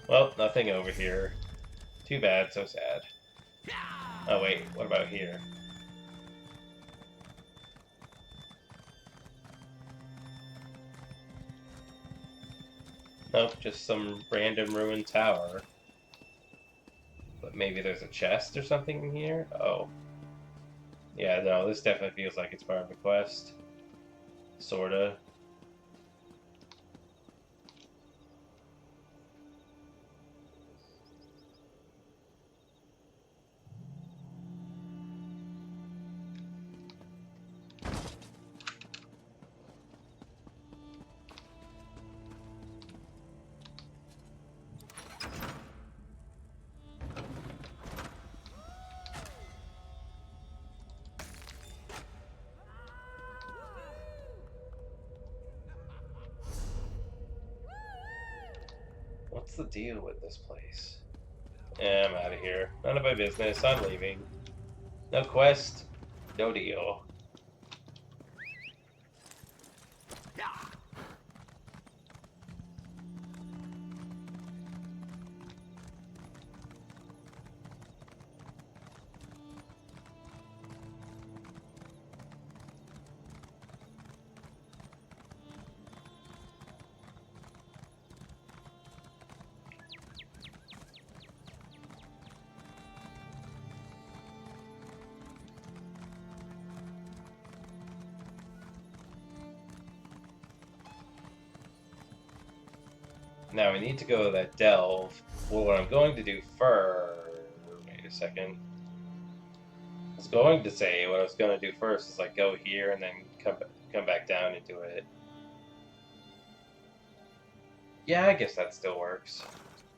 Well, nothing over here. Too bad, so sad. Oh wait, what about here? Nope, just some random ruined tower. But maybe there's a chest or something in here? Oh. Yeah, no, this definitely feels like it's part of a quest. Sorta. What's the deal with this place? Yeah, I'm out of here. None of my business. I'm leaving. No quest. No deal. Now we need to go to that delve. Well, what I'm going to do first... Wait a second. I was going to say what I was going to do first is like go here and then come back down and do it. Yeah, I guess that still works.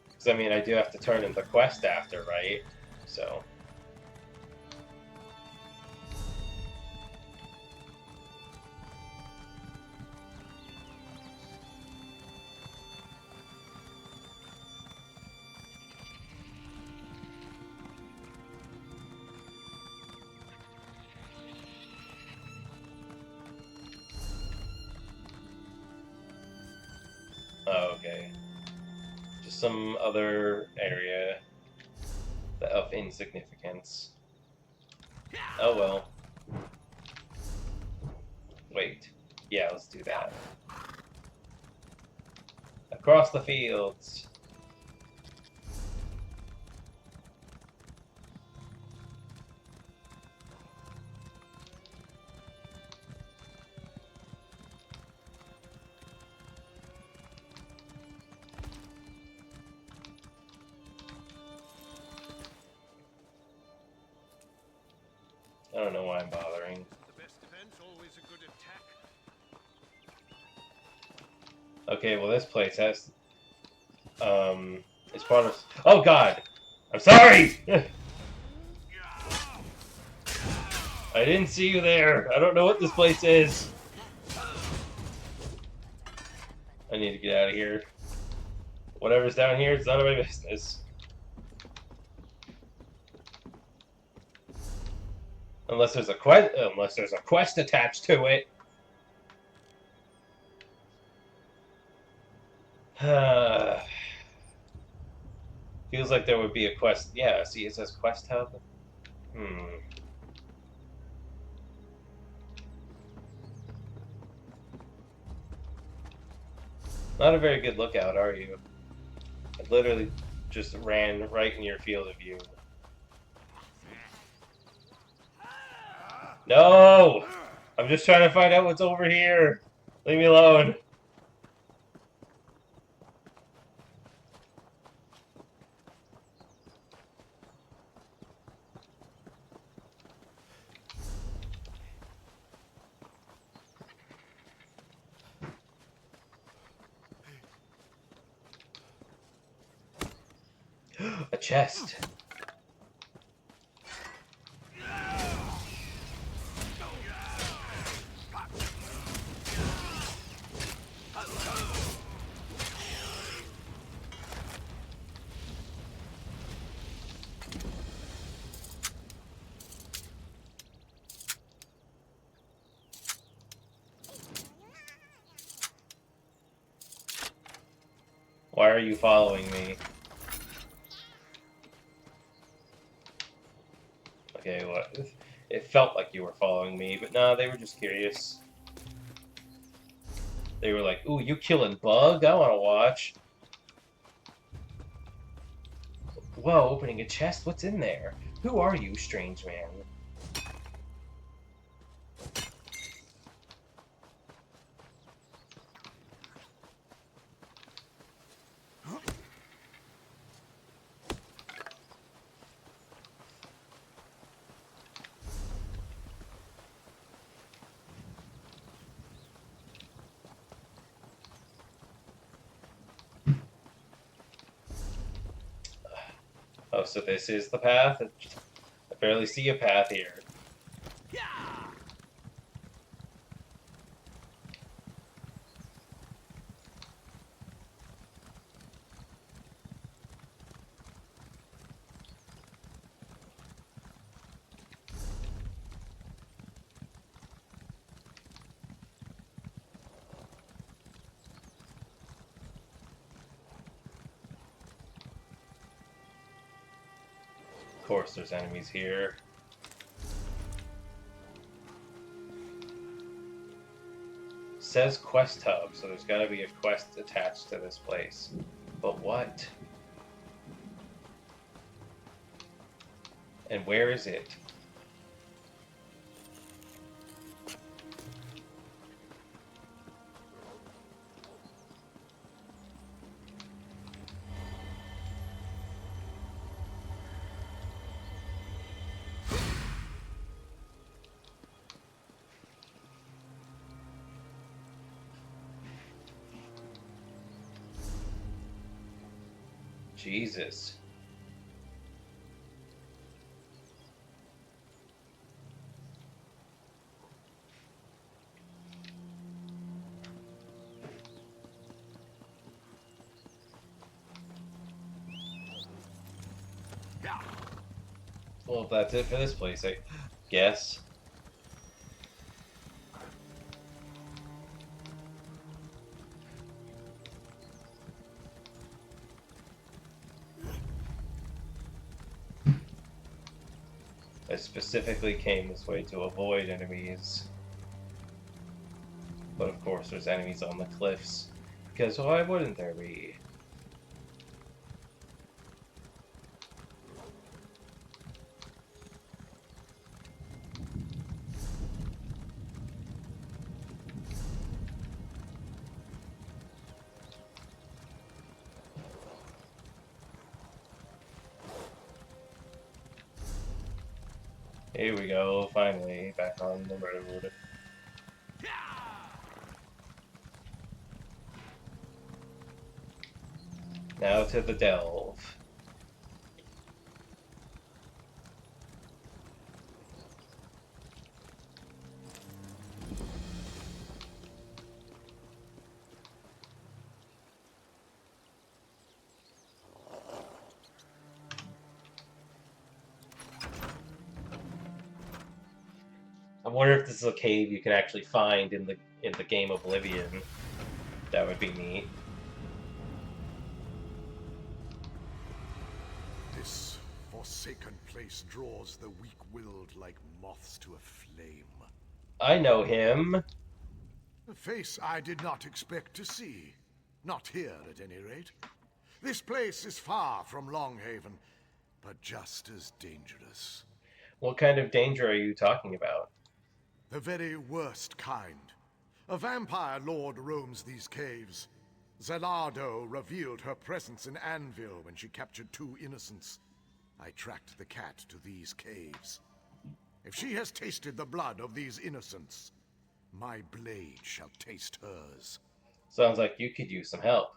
Because, I mean, I do have to turn in the quest after, right? So... Oh, okay. Just some other area of insignificance. Oh well. Wait. Yeah, let's do that. Across the fields. I don't know why I'm bothering. The best defense, always a good attack. Okay, well this place has... it's part of... Oh god! I'm sorry! I didn't see you there. I don't know what this place is. I need to get out of here. Whatever's down here, it's none of my business. Unless there's a quest attached to it. Feels like there would be a quest. Yeah, see, it says quest hub. Not a very good lookout, are you? I literally just ran right in your field of view. No! I'm just trying to find out what's over here. Leave me alone. A chest. Why are you following me? Okay, what? It felt like you were following me, but no, they were just curious. They were like, ooh, you killing Bug? I want to watch. Whoa, opening a chest? What's in there? Who are you, strange man? Oh, so this is the path? I barely see a path here. Of course there's enemies here. Says quest hub, so there's gotta be a quest attached to this place. But what? And where is it? Jesus. Well, that's it for this place, I guess. I specifically came this way to avoid enemies. But of course there's enemies on the cliffs, because why wouldn't there be? Here we go, finally, back on the road. Now to the delve. I wonder if this is a cave you can actually find in the game Oblivion. That would be neat. This forsaken place draws the weak-willed like moths to a flame. I know him. A face I did not expect to see. Not here, at any rate. This place is far from Longhaven, but just as dangerous. What kind of danger are you talking about? The very worst kind. A vampire lord roams these caves. Zelado revealed her presence in Anvil when she captured 2 innocents. I tracked the cat to these caves. If she has tasted the blood of these innocents, my blade shall taste hers. Sounds like you could use some help.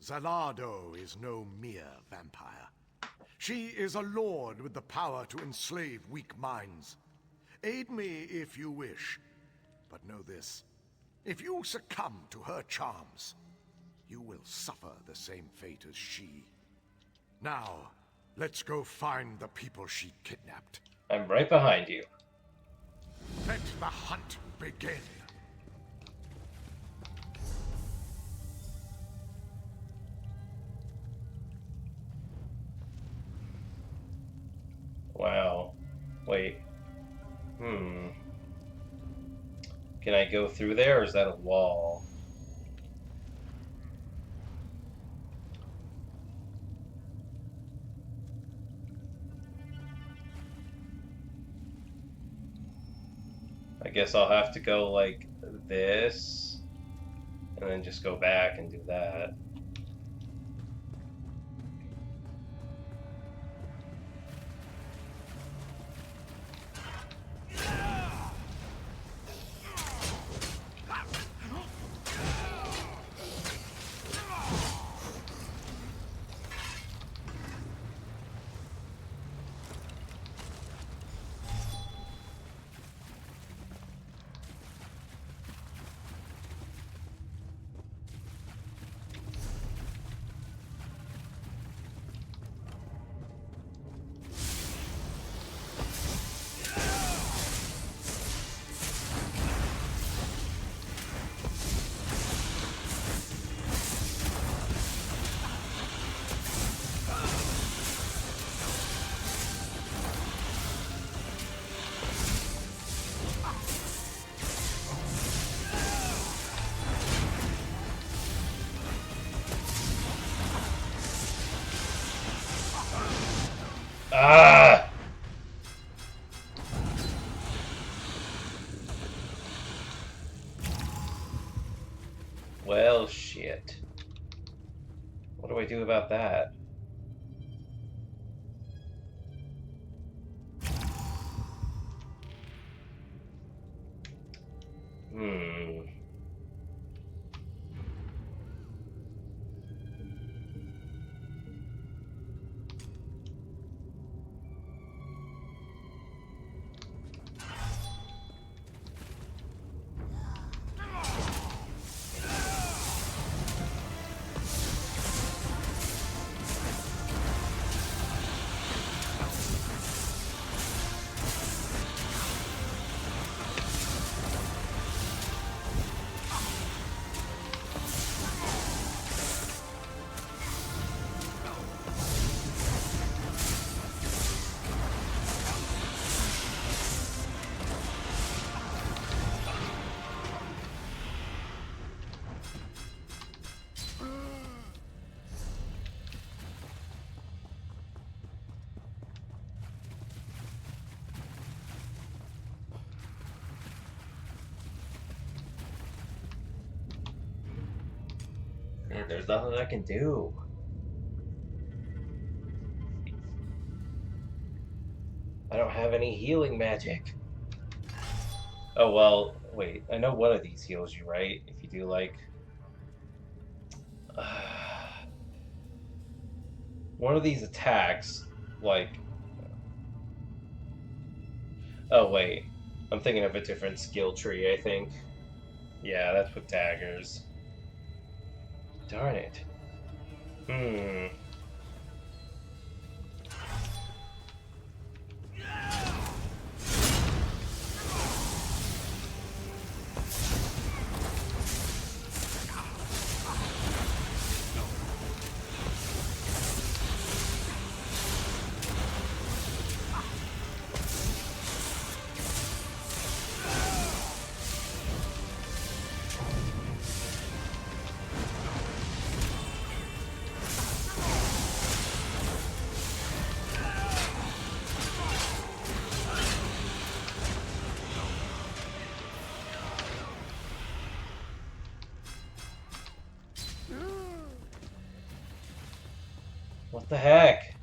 Zelado is no mere vampire. She is a lord with the power to enslave weak minds. Aid me if you wish, but know this. If you succumb to her charms, you will suffer the same fate as she. Now, let's go find the people she kidnapped. I'm right behind you. Let the hunt begin. Wow. Wait. Can I go through there, or is that a wall? I guess I'll have to go like this, and then just go back and do that. Ah! Well, shit. What do I do about that? And there's nothing I can do. I don't have any healing magic. Oh, well, wait. I know one of these heals you, right? If you do, like... one of these attacks, like... Oh, wait. I'm thinking of a different skill tree, I think. Yeah, that's with daggers. Darn it. What the heck?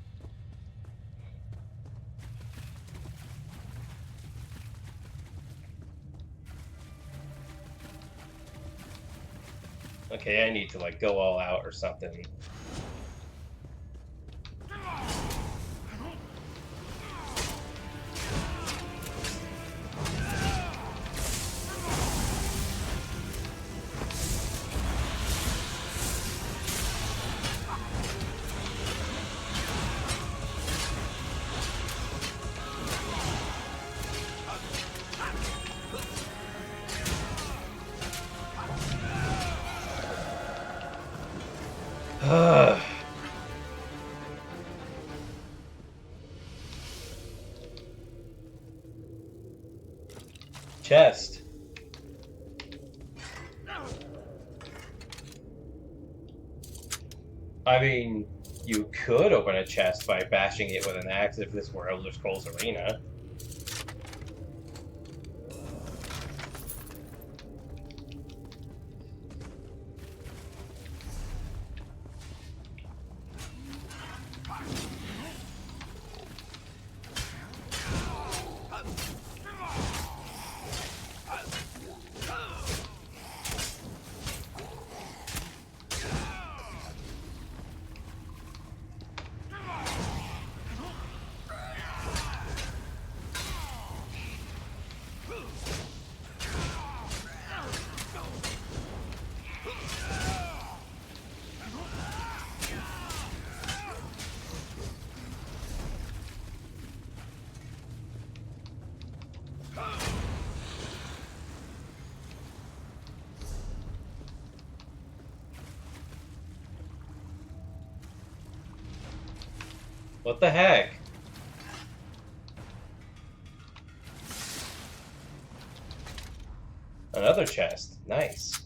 Okay, I need to like go all out or something. Chest. I mean, you could open a chest by bashing it with an axe if this were Elder Scrolls Arena. What the heck? Another chest. Nice.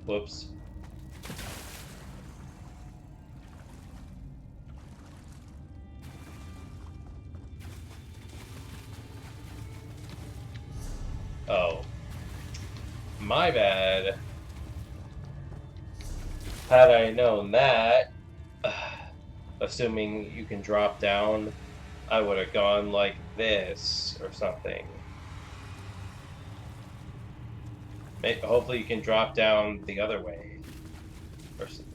Whoops. Oh. My bad. Had I known that, assuming you can drop down, I would have gone like this or something. Hopefully you can drop down the other way. Or something.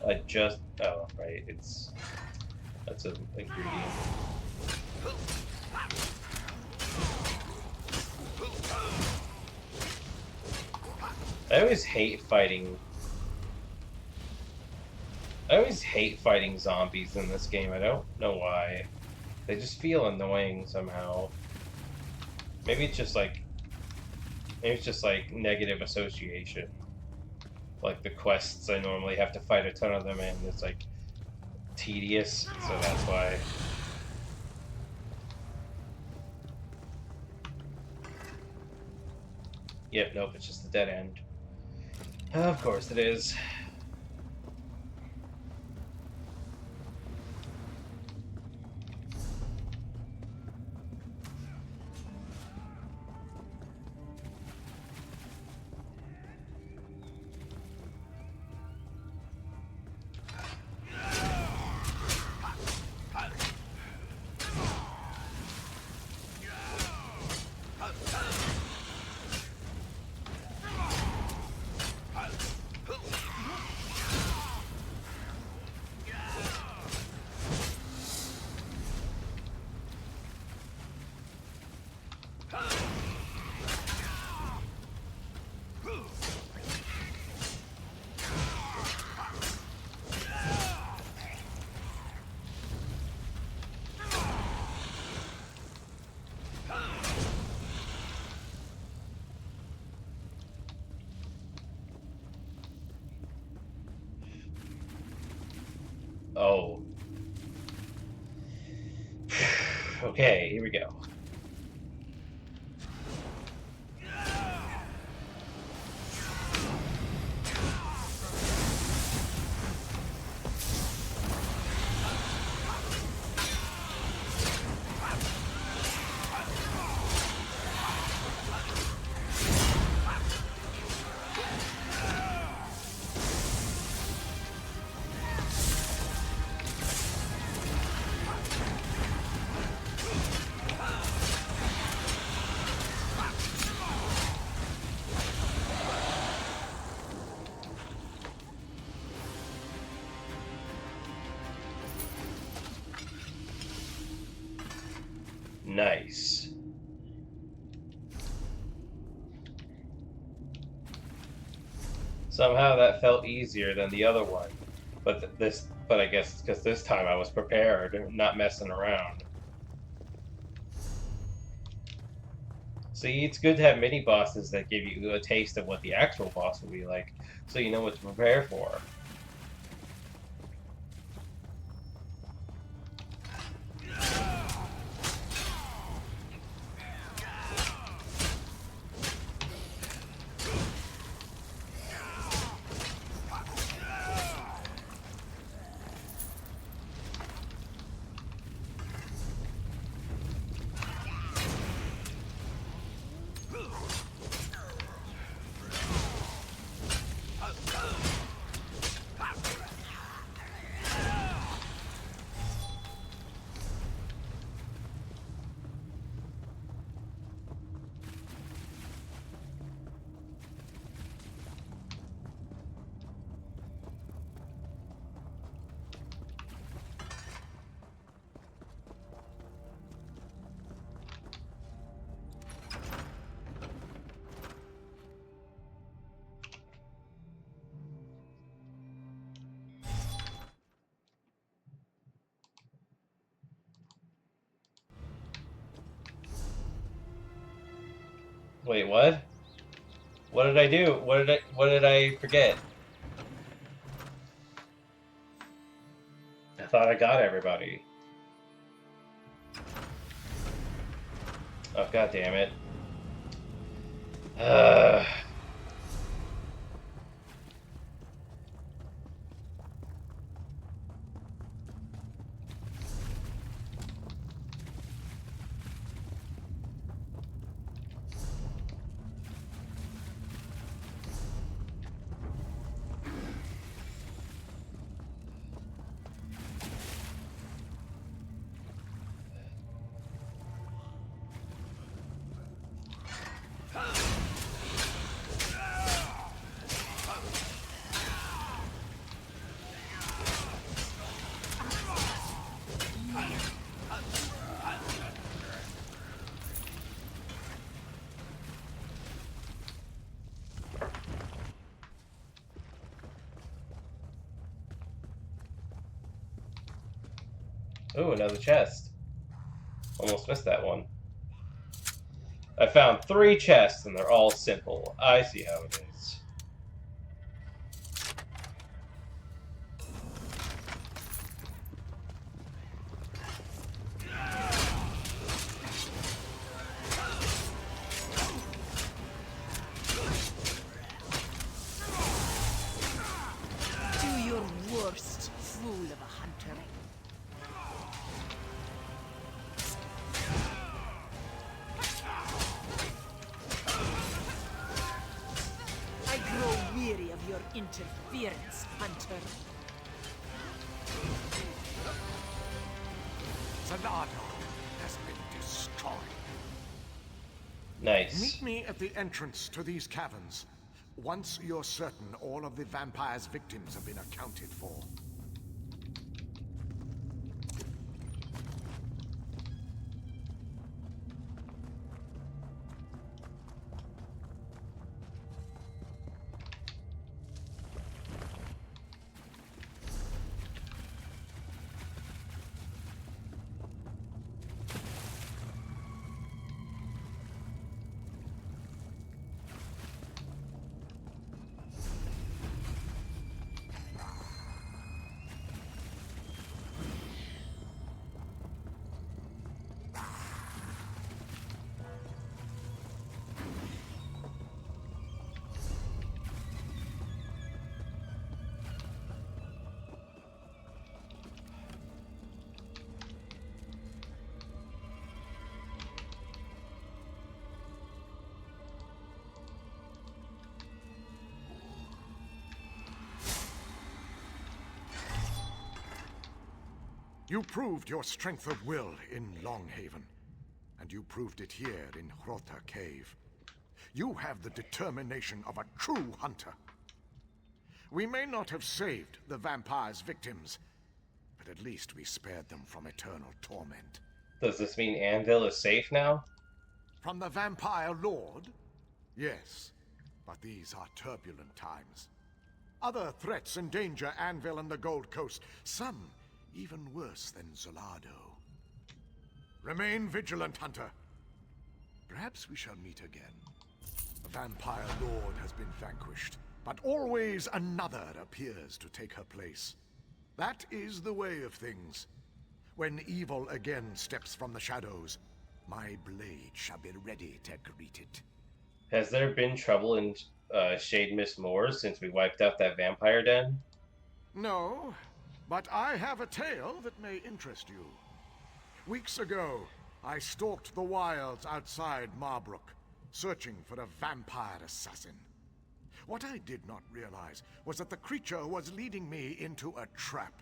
adjust. Oh, right. That's an ingredient. I always hate fighting zombies in this game. I don't know why. They just feel annoying somehow. Maybe it's just like negative association. Like the quests, I normally have to fight a ton of them and it's like tedious, so that's why. Yep, nope, it's just a dead end. Of course it is. Oh. Okay, here we go. Nice. Somehow that felt easier than the other one, but I guess because this time I was prepared, not messing around. See, it's good to have mini bosses that give you a taste of what the actual boss will be like, so you know what to prepare for. Wait, what? What did I do? What did I forget? I thought I got everybody. Oh, god damn it. Ooh, another chest. Almost missed that one. I found 3 chests, and they're all simple. I see how it is. Do your worst, fool of a hunter. I grow weary of your interference, hunter. Salado has been destroyed. Nice. Meet me at the entrance to these caverns. Once you're certain all of the vampire's victims have been accounted for. You proved your strength of will in Longhaven, and you proved it here in Hrota Cave. You have the determination of a true hunter. We may not have saved the vampire's victims, but at least we spared them from eternal torment. Does this mean Anvil is safe now? From the vampire lord? Yes, but these are turbulent times. Other threats endanger Anvil and the Gold Coast, some even worse than Zolado. Remain vigilant, Hunter. Perhaps we shall meet again. The vampire lord has been vanquished, but always another appears to take her place. That is the way of things. When evil again steps from the shadows, my blade shall be ready to greet it. Has there been trouble in Shade Mist Moors since we wiped out that vampire den? No, but I have a tale that may interest you. Weeks ago, I stalked the wilds outside Marbrook, searching for a vampire assassin. What I did not realize was that the creature was leading me into a trap.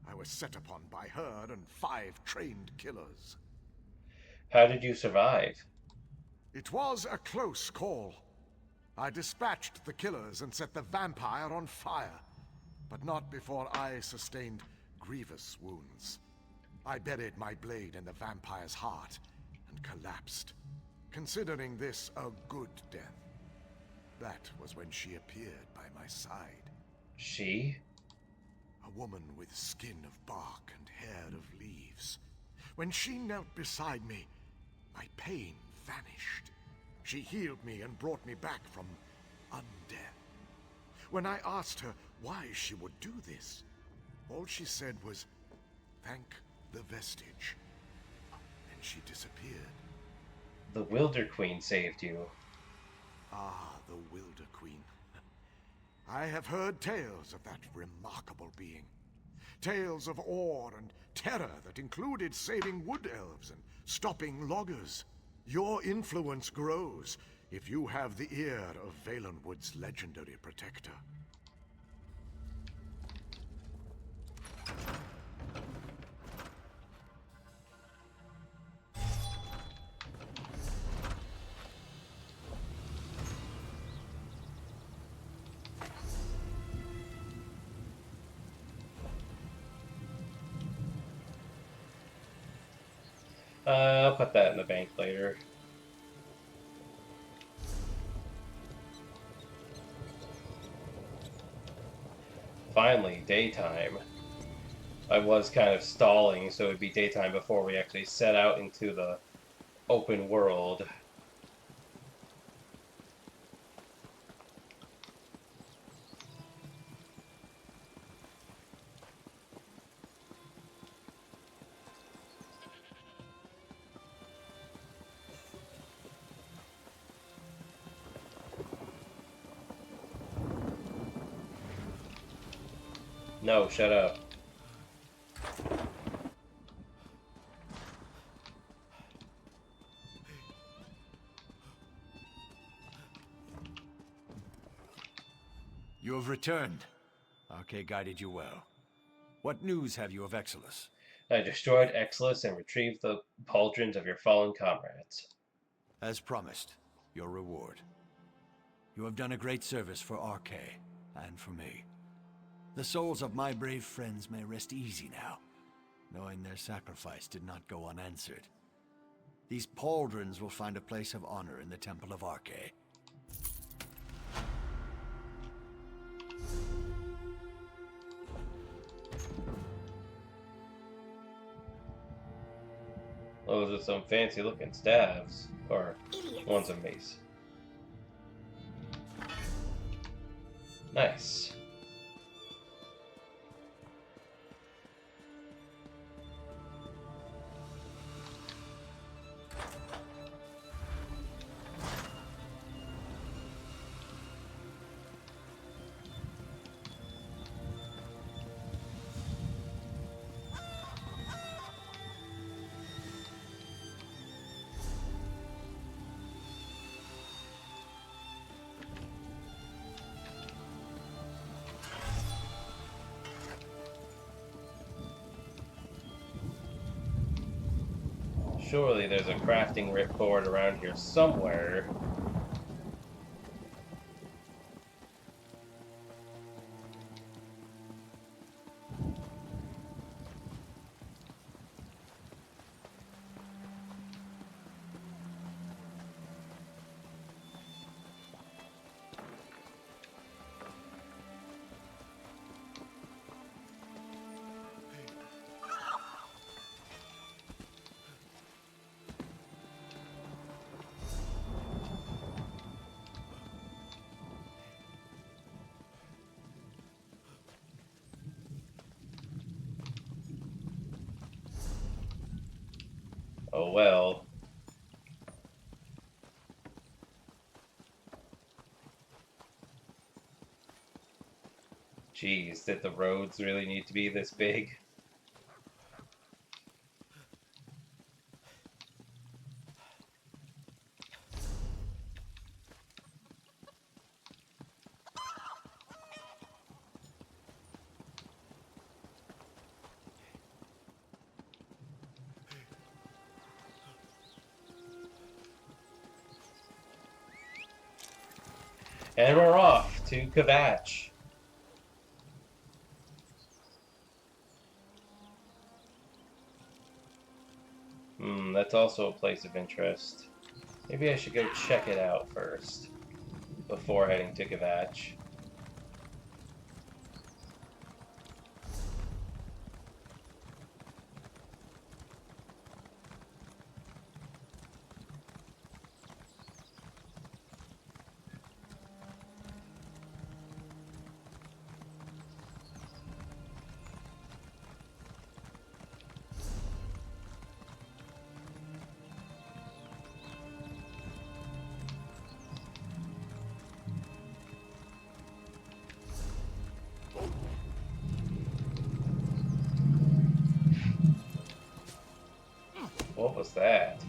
I was set upon by her and 5 trained killers. How did you survive? It was a close call. I dispatched the killers and set the vampire on fire, but not before I sustained grievous wounds. I buried my blade in the vampire's heart and collapsed, considering this a good death. That was when she appeared by my side. She? A woman with skin of bark and hair of leaves. When she knelt beside me, my pain vanished. She healed me and brought me back from undeath. When I asked her why she would do this, all she said was, "Thank the vestige." And she disappeared. The Wilder Queen saved you. Ah, the Wilder Queen. I have heard tales of that remarkable being. Tales of awe and terror that included saving wood elves and stopping loggers. Your influence grows if you have the ear of Valenwood's legendary protector. I'll put that in the bank later. Finally, daytime. I was kind of stalling, so it would be daytime before we actually set out into the open world. No, shut up. You have returned. Arche guided you well. What news have you of Exilus? I destroyed Exilus and retrieved the pauldrons of your fallen comrades. As promised, your reward. You have done a great service for Arche, and for me. The souls of my brave friends may rest easy now, knowing their sacrifice did not go unanswered. These pauldrons will find a place of honor in the Temple of Arche. Those are some fancy looking staves, or one's a mace. Nice. Surely there's a crafting ripcord around here somewhere. Oh well. Jeez, did the roads really need to be this big? And we're off to Kvatch. That's also a place of interest. Maybe I should go check it out first, before heading to Kvatch. What was that?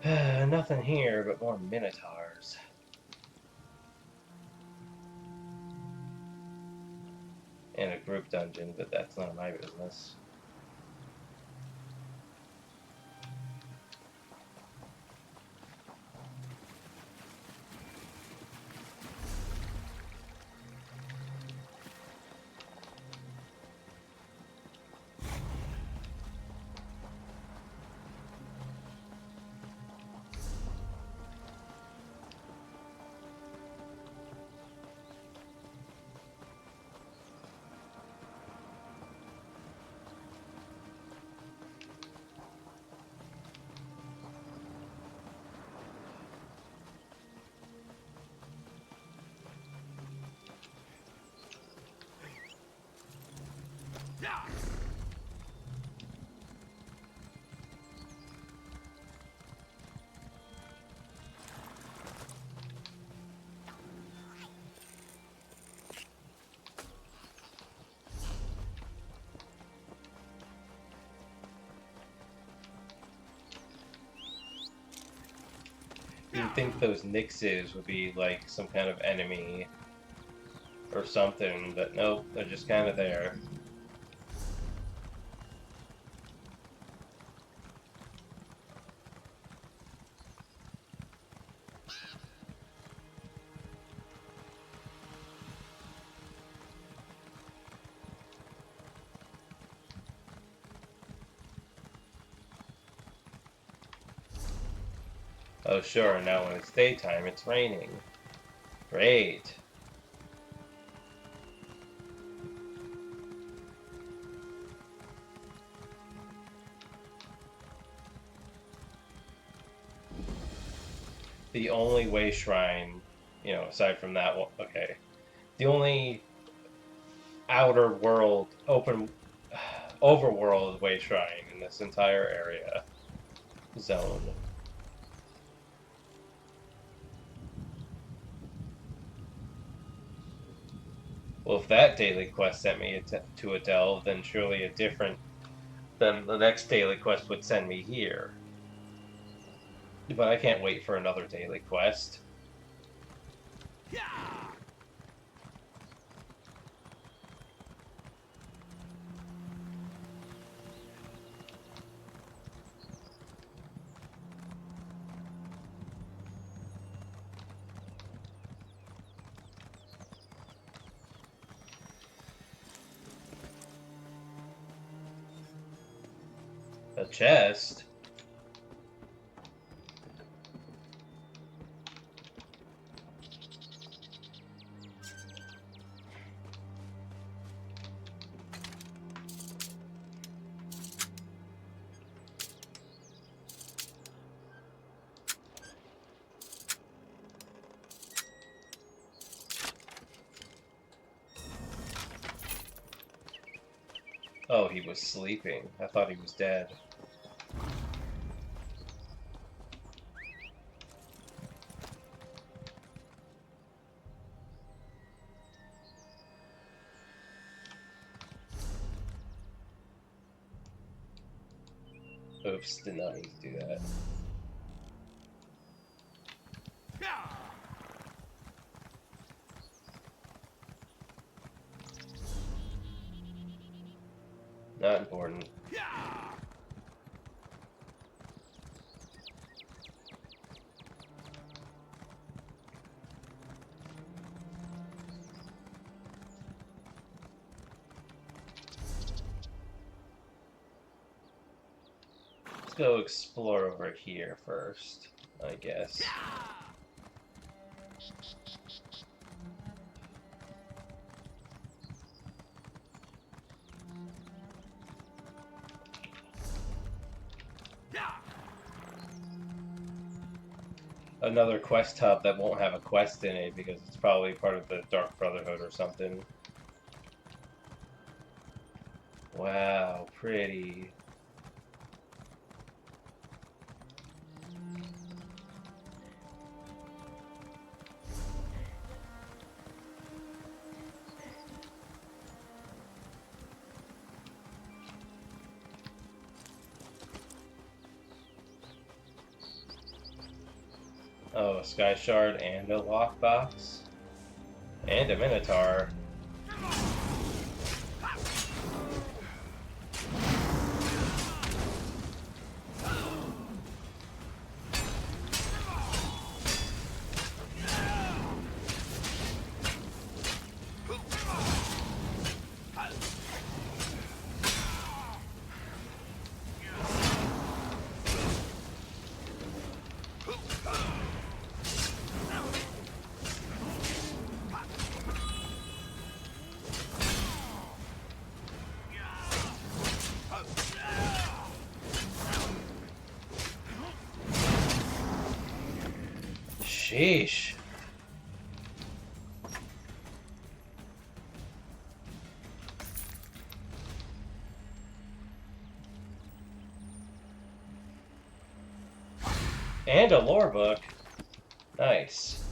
Nothing here but more minotaurs. And a group dungeon, but that's none of my business. You'd think those Nixes would be like some kind of enemy or something, but nope, they're just kind of there. Oh sure, now when it's daytime, it's raining. Great. The only way shrine, you know, aside from that one, okay. The only outer world, overworld way shrine in this entire area zone. Well, if that daily quest sent me to a delve, then surely then the next daily quest would send me here. But I can't wait for another daily quest. A chest? Oh, he was sleeping. I thought he was dead. Oops, did not mean to do that. Not important. Let's go explore over here first, I guess. Another quest hub that won't have a quest in it because it's probably part of the Dark Brotherhood or something. Wow, pretty. Oh, a Sky Shard and a lockbox. And a Minotaur. Sheesh. And a lore book. Nice.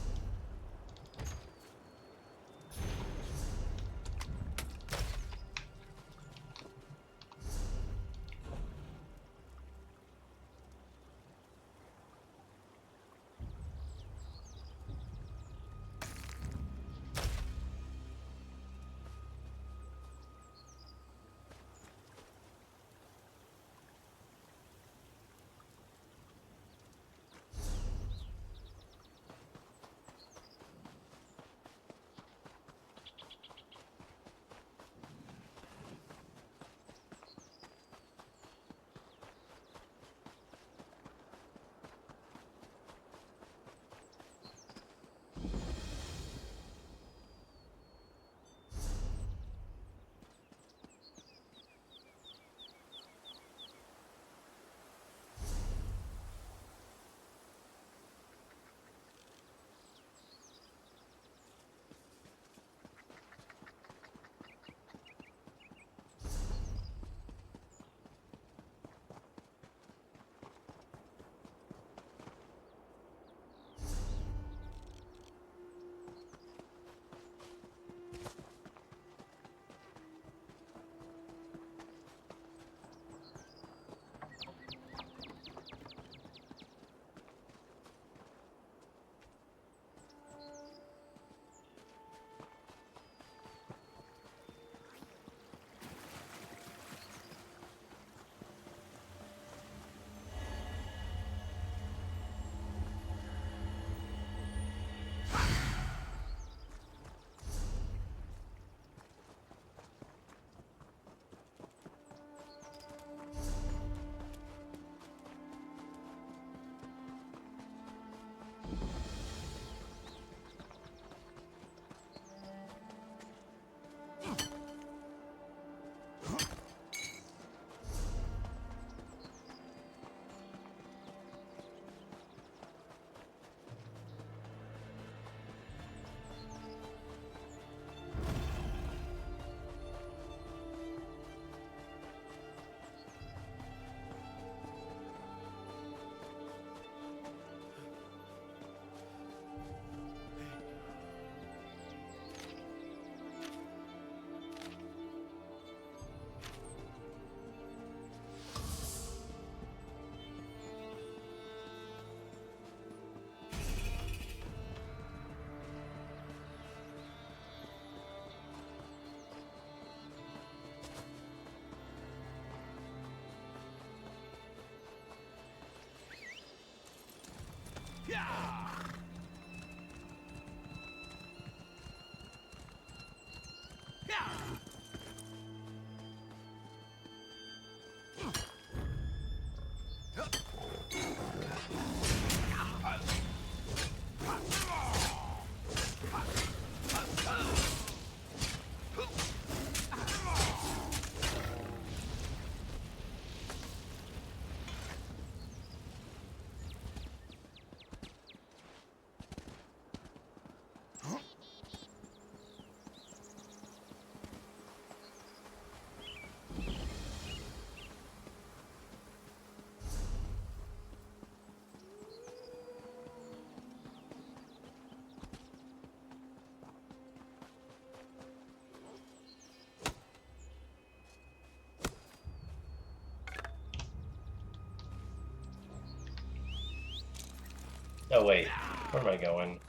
Oh wait, Where am I going?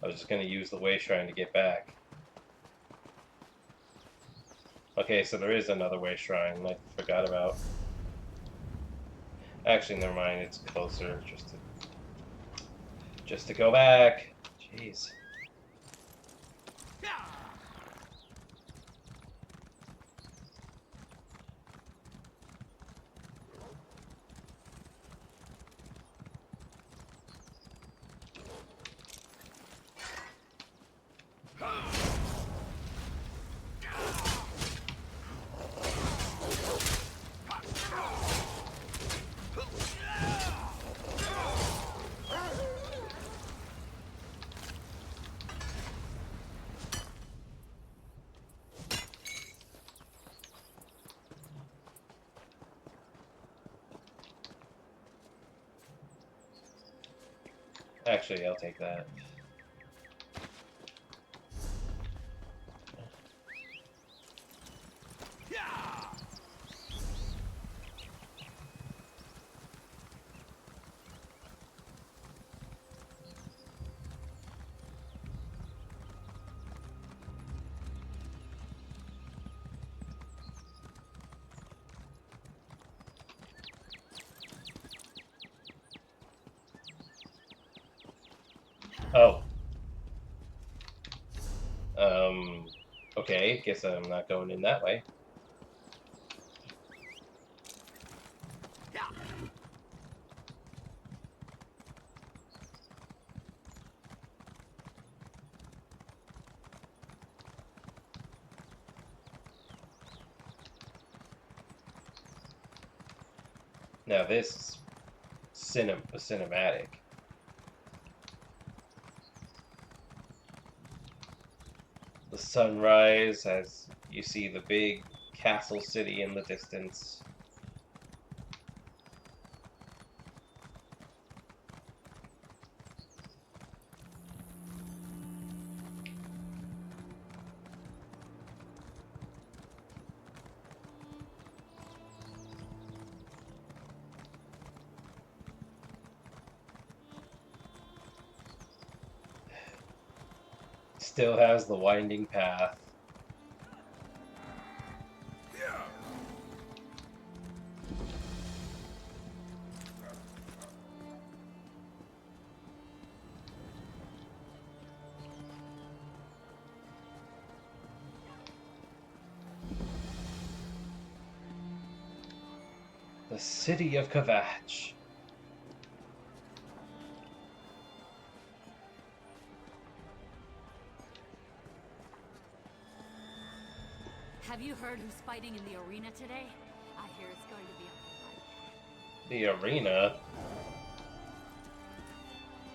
I was just gonna use the way shrine to get back. Okay, so there is another way shrine I forgot about. Actually, never mind, it's closer, just to go back. Jeez. Actually, I'll take that. Oh. Okay, guess I'm not going in that way. Now this is cinematic. The sunrise as you see the big castle city in the distance. Still has the winding path. The city of Kvatch. Have you heard who's fighting in the arena today? I hear it's going to be a The arena?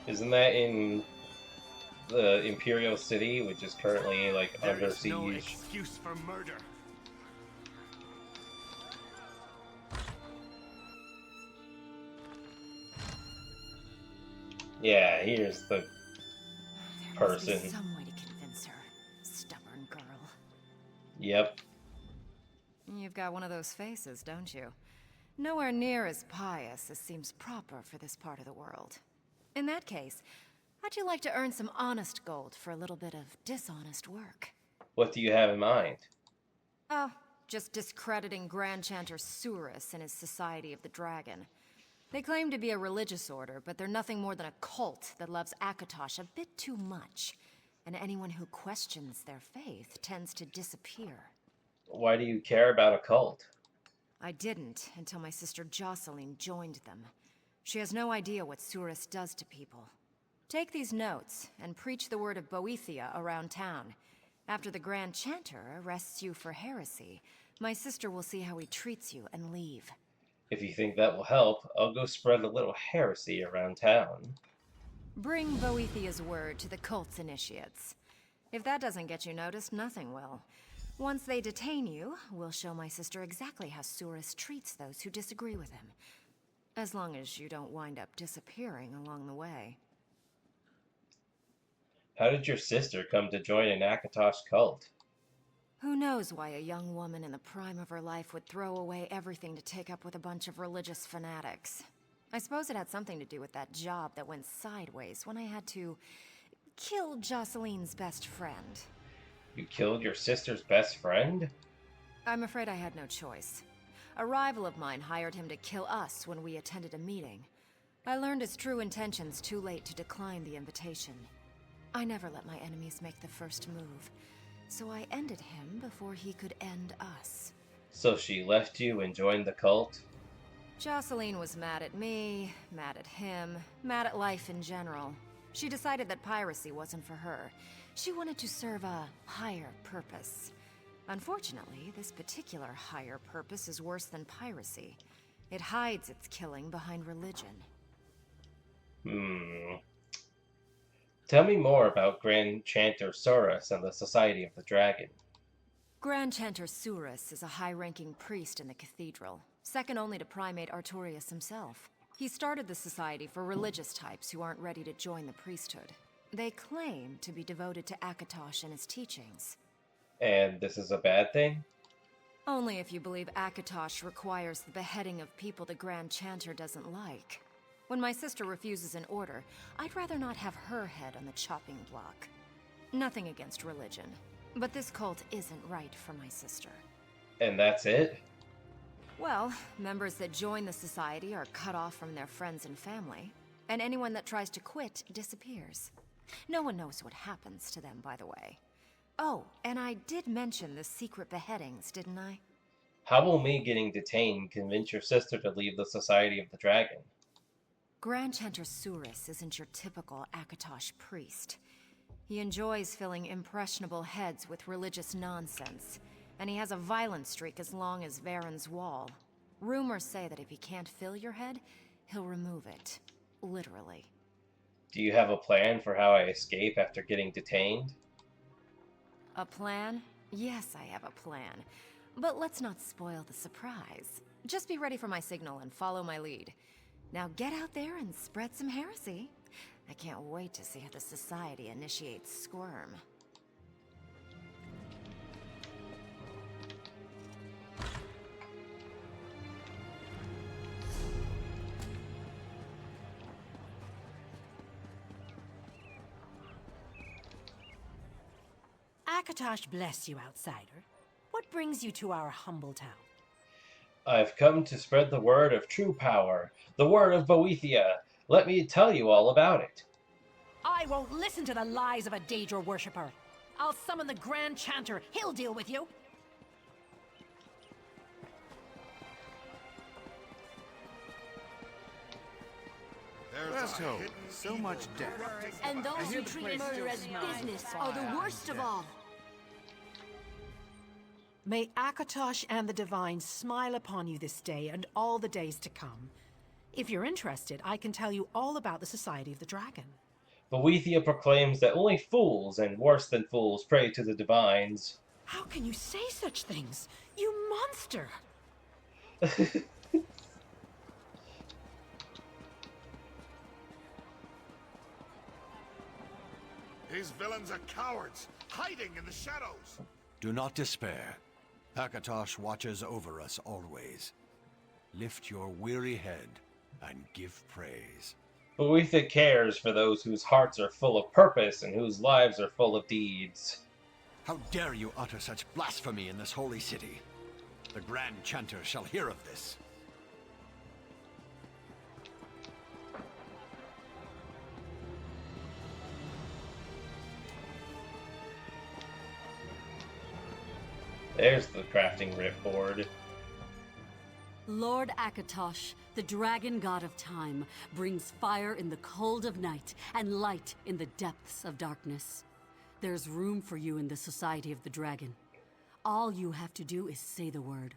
Isn't that in the Imperial City, which is currently like under siege? No excuse for murder. Yeah, here's the person. There must be some way to convince her. Stubborn girl. Yep. You've got one of those faces, don't you? Nowhere near as pious as seems proper for this part of the world. In that case, how'd you like to earn some honest gold for a little bit of dishonest work? What do you have in mind? Oh, just discrediting Grand Chanter Surus and his Society of the Dragon. They claim to be a religious order, but they're nothing more than a cult that loves Akatosh a bit too much. And anyone who questions their faith tends to disappear. Why do you care about a cult? I didn't until my sister Jocelyn joined them. She has no idea what Surus does to people. Take these notes and preach the word of Boethia around town. After the Grand Chanter arrests you for heresy, my sister will see how he treats you and leave. If you think that will help, I'll go spread a little heresy around town. Bring Boethia's word to the cult's initiates. If that doesn't get you noticed, nothing will. Once they detain you, we'll show my sister exactly how Surus treats those who disagree with him. As long as you don't wind up disappearing along the way. How did your sister come to join an Akatosh cult? Who knows why a young woman in the prime of her life would throw away everything to take up with a bunch of religious fanatics. I suppose it had something to do with that job that went sideways when I had to kill Jocelyn's best friend. You killed your sister's best friend? I'm afraid I had no choice. A rival of mine hired him to kill us when we attended a meeting. I learned his true intentions too late to decline the invitation. I never let my enemies make the first move, so I ended him before he could end us. So she left you and joined the cult? Jocelyn was mad at me, mad at him, mad at life in general. She decided that piracy wasn't for her. She wanted to serve a higher purpose. Unfortunately, this particular higher purpose is worse than piracy. It hides its killing behind religion. Tell me more about Grand Chanter Saurus and the Society of the Dragon. Grand Chanter Saurus is a high-ranking priest in the cathedral, second only to Primate Artorius himself. He started the society for religious types who aren't ready to join the priesthood. They claim to be devoted to Akatosh and his teachings. And this is a bad thing? Only if you believe Akatosh requires the beheading of people the Grand Chanter doesn't like. When my sister refuses an order, I'd rather not have her head on the chopping block. Nothing against religion, but this cult isn't right for my sister. And that's it? Well, members that join the society are cut off from their friends and family, and anyone that tries to quit disappears. No one knows what happens to them, by the way. Oh, and I did mention the secret beheadings, didn't I? How will me getting detained convince your sister to leave the Society of the Dragon? Grand Chanter Saurus isn't your typical Akatosh priest. He enjoys filling impressionable heads with religious nonsense, and he has a violent streak as long as Varen's Wall. Rumors say that if he can't fill your head, he'll remove it. Literally. Do you have a plan for how I escape after getting detained? A plan? Yes, I have a plan. But let's not spoil the surprise. Just be ready for my signal and follow my lead. Now get out there and spread some heresy. I can't wait to see how the society initiates Squirm. Akatosh bless you, outsider. What brings you to our humble town? I've come to spread the word of true power, the word of Boethia. Let me tell you all about it. I won't listen to the lies of a Daedra worshipper. I'll summon the Grand Chanter. He'll deal with you. There's hope. So much death. And those who treat murder as business are the worst of all. May Akatosh and the Divine smile upon you this day and all the days to come. If you're interested, I can tell you all about the Society of the Dragon. Boethia proclaims that only fools and worse than fools pray to the divines. How can you say such things? You monster! These villains are cowards, hiding in the shadows. Do not despair. Akatosh watches over us always. Lift your weary head and give praise. Boethia cares for those whose hearts are full of purpose and whose lives are full of deeds. How dare you utter such blasphemy in this holy city? The Grand Chanter shall hear of this. There's the crafting ripboard. Lord Akatosh, the dragon god of time, brings fire in the cold of night and light in the depths of darkness. There's room for you in the Society of the Dragon. All you have to do is say the word.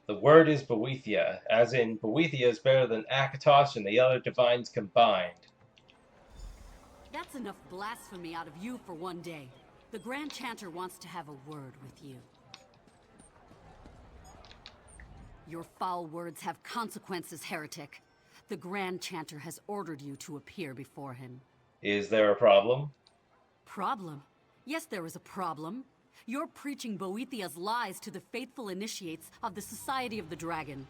The word is Boethia, as in Boethia is better than Akatosh and the other divines combined. That's enough blasphemy out of you for one day. The Grand Chanter wants to have a word with you. Your foul words have consequences, heretic. The Grand Chanter has ordered you to appear before him. Is there a problem? Problem? Yes, there is a problem. You're preaching Boethia's lies to the faithful initiates of the Society of the Dragon.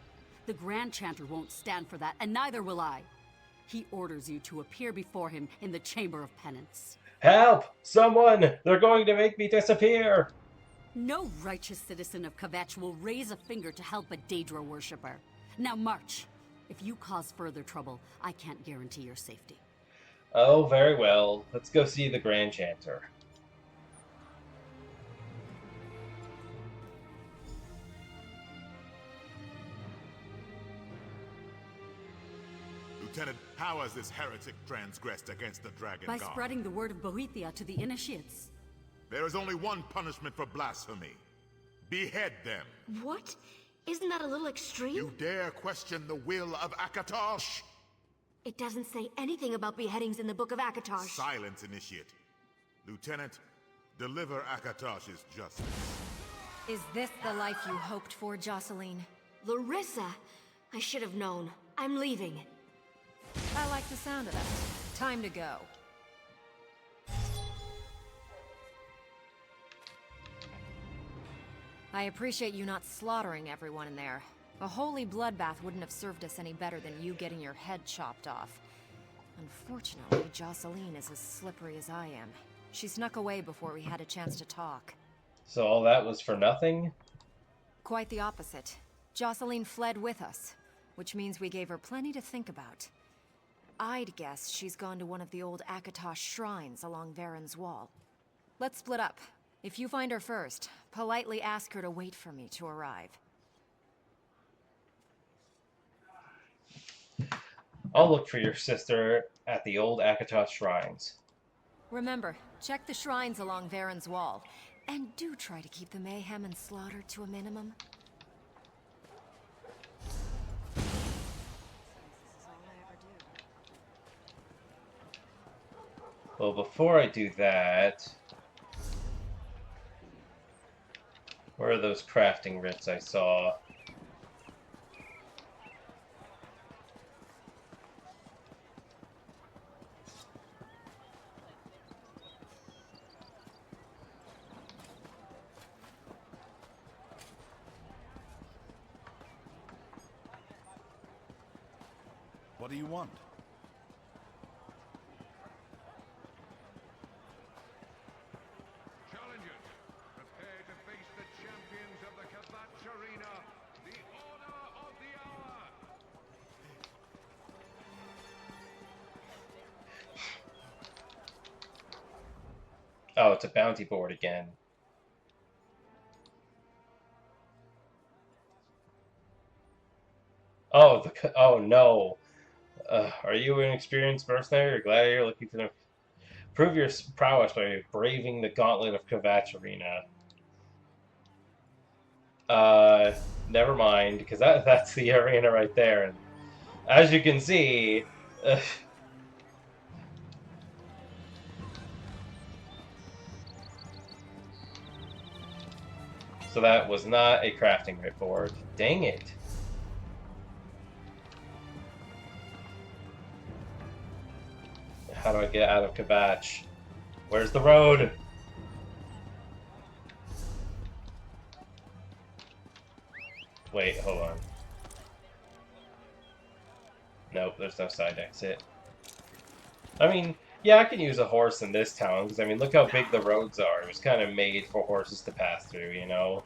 The Grand Chanter won't stand for that, and neither will I. He orders you to appear before him in the Chamber of Penance. Help! Someone! They're going to make me disappear! No righteous citizen of Kvetch will raise a finger to help a Daedra worshipper. Now march. If you cause further trouble, I can't guarantee your safety. Oh, very well. Let's go see the Grand Chanter. Lieutenant, how has this heretic transgressed against the Dragon By God? spreading the word of Boethia to the initiates. There is only one punishment for blasphemy. Behead them. What? Isn't that a little extreme? You dare question the will of Akatosh? It doesn't say anything about beheadings in the Book of Akatosh. Silence, Initiate. Lieutenant, deliver Akatosh's justice. Is this the life you hoped for, Jocelyn? Larissa! I should have known. I'm leaving. I like the sound of that. Time to go. I appreciate you not slaughtering everyone in there. A holy bloodbath wouldn't have served us any better than you getting your head chopped off. Unfortunately, Jocelyn is as slippery as I am. She snuck away before we had a chance to talk. So all that was for nothing? Quite the opposite. Jocelyn fled with us, which means we gave her plenty to think about. I'd guess she's gone to one of the old Akatosh shrines along Varen's wall. Let's split up. If you find her first, politely ask her to wait for me to arrive. I'll look for your sister at the old Akatosh shrines. Remember, check the shrines along Varen's wall, and do try to keep the mayhem and slaughter to a minimum. Well, before I do that... Where are those crafting writs I saw? What do you want? Oh, it's a bounty board again. Oh, oh no. Are you an experienced mercenary or gladiator looking to prove your prowess by braving the gauntlet of Kvetch Arena? Never mind, because that's the arena right there. And as you can see... So that was not a crafting writ board. Dang it. How do I get out of Kvetch? Where's the road? Wait, hold on. Nope, there's no side exit. I mean, yeah, I can use a horse in this town, because, I mean, look how big the roads are. It was kind of made for horses to pass through, you know?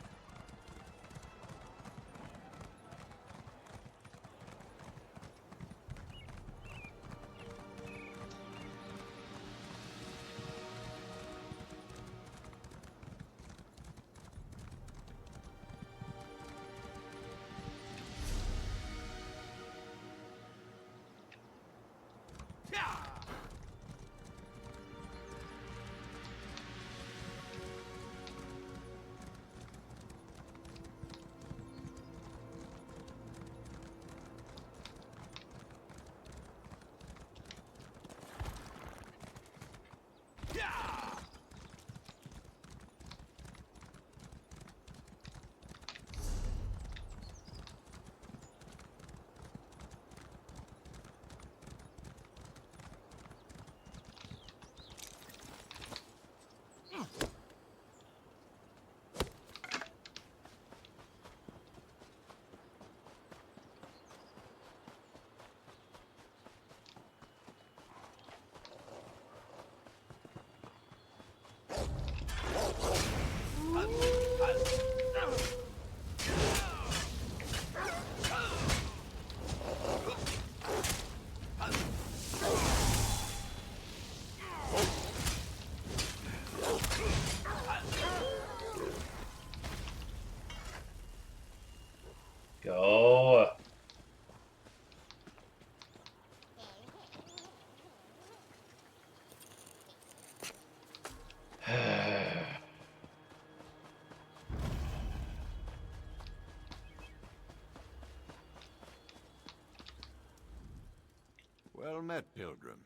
Well met, Pilgrim.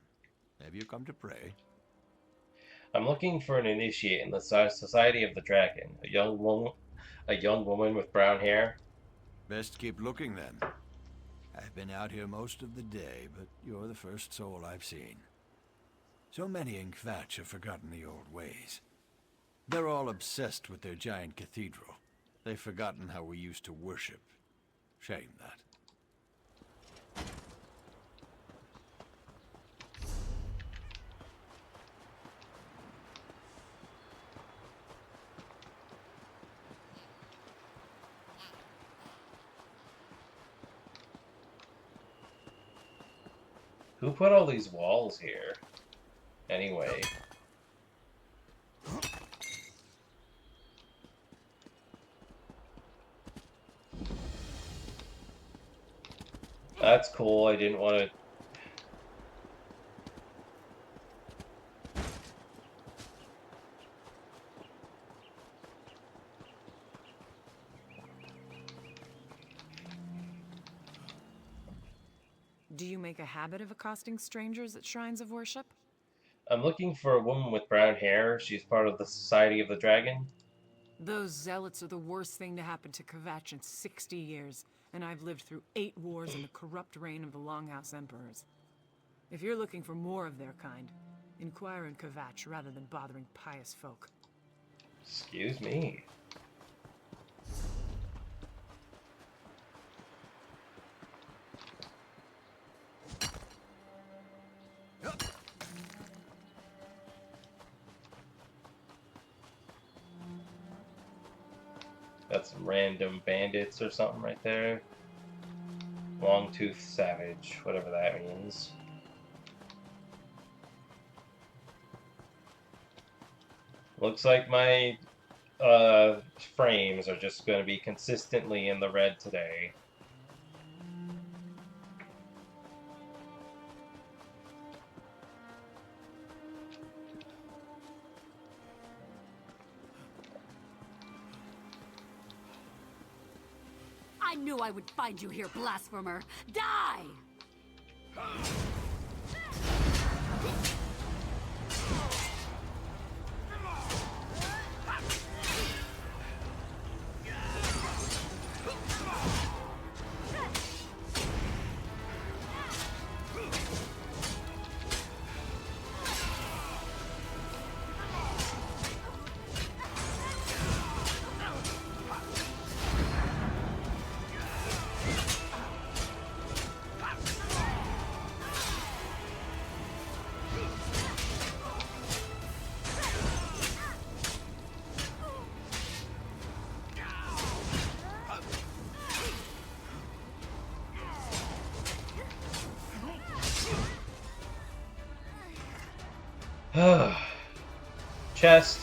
Have you come to pray? I'm looking for an initiate in the Society of the Dragon. A young woman with brown hair. Best keep looking then. I've been out here most of the day, but you're the first soul I've seen. So many in Kvatch have forgotten the old ways. They're all obsessed with their giant cathedral. They've forgotten how we used to worship. Shame that. Who put all these walls here? Anyway. That's cool. I didn't want to... Do you make a habit of accosting strangers at shrines of worship? I'm looking for a woman with brown hair. She's part of the Society of the Dragon. Those zealots are the worst thing to happen to Kvatch in 60 years, and I've lived through 8 wars and the corrupt reign of the Longhouse Emperors. If you're looking for more of their kind, inquire in Kvatch rather than bothering pious folk. Excuse me. Got some random bandits or something right there. Longtooth Savage, whatever that means. Looks like my frames are just going to be consistently in the red today. I knew I would find you here, blasphemer! Die! Chest.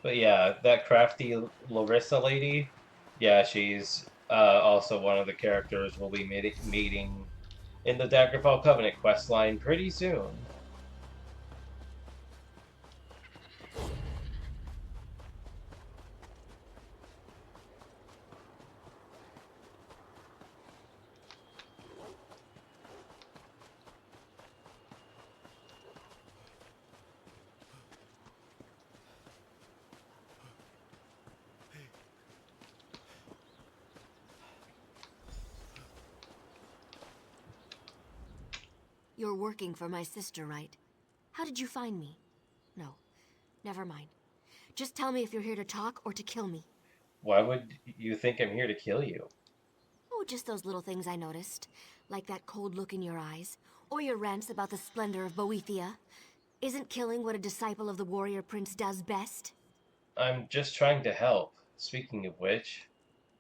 But yeah, that crafty Larissa lady, yeah, she's also one of the characters we'll be meeting in the Daggerfall Covenant questline pretty soon. You're working for my sister, right? How did you find me? No, never mind. Just tell me if you're here to talk or to kill me. Why would you think I'm here to kill you? Oh, just those little things I noticed. Like that cold look in your eyes. Or your rants about the splendor of Boethia. Isn't killing what a disciple of the warrior prince does best? I'm just trying to help. Speaking of which...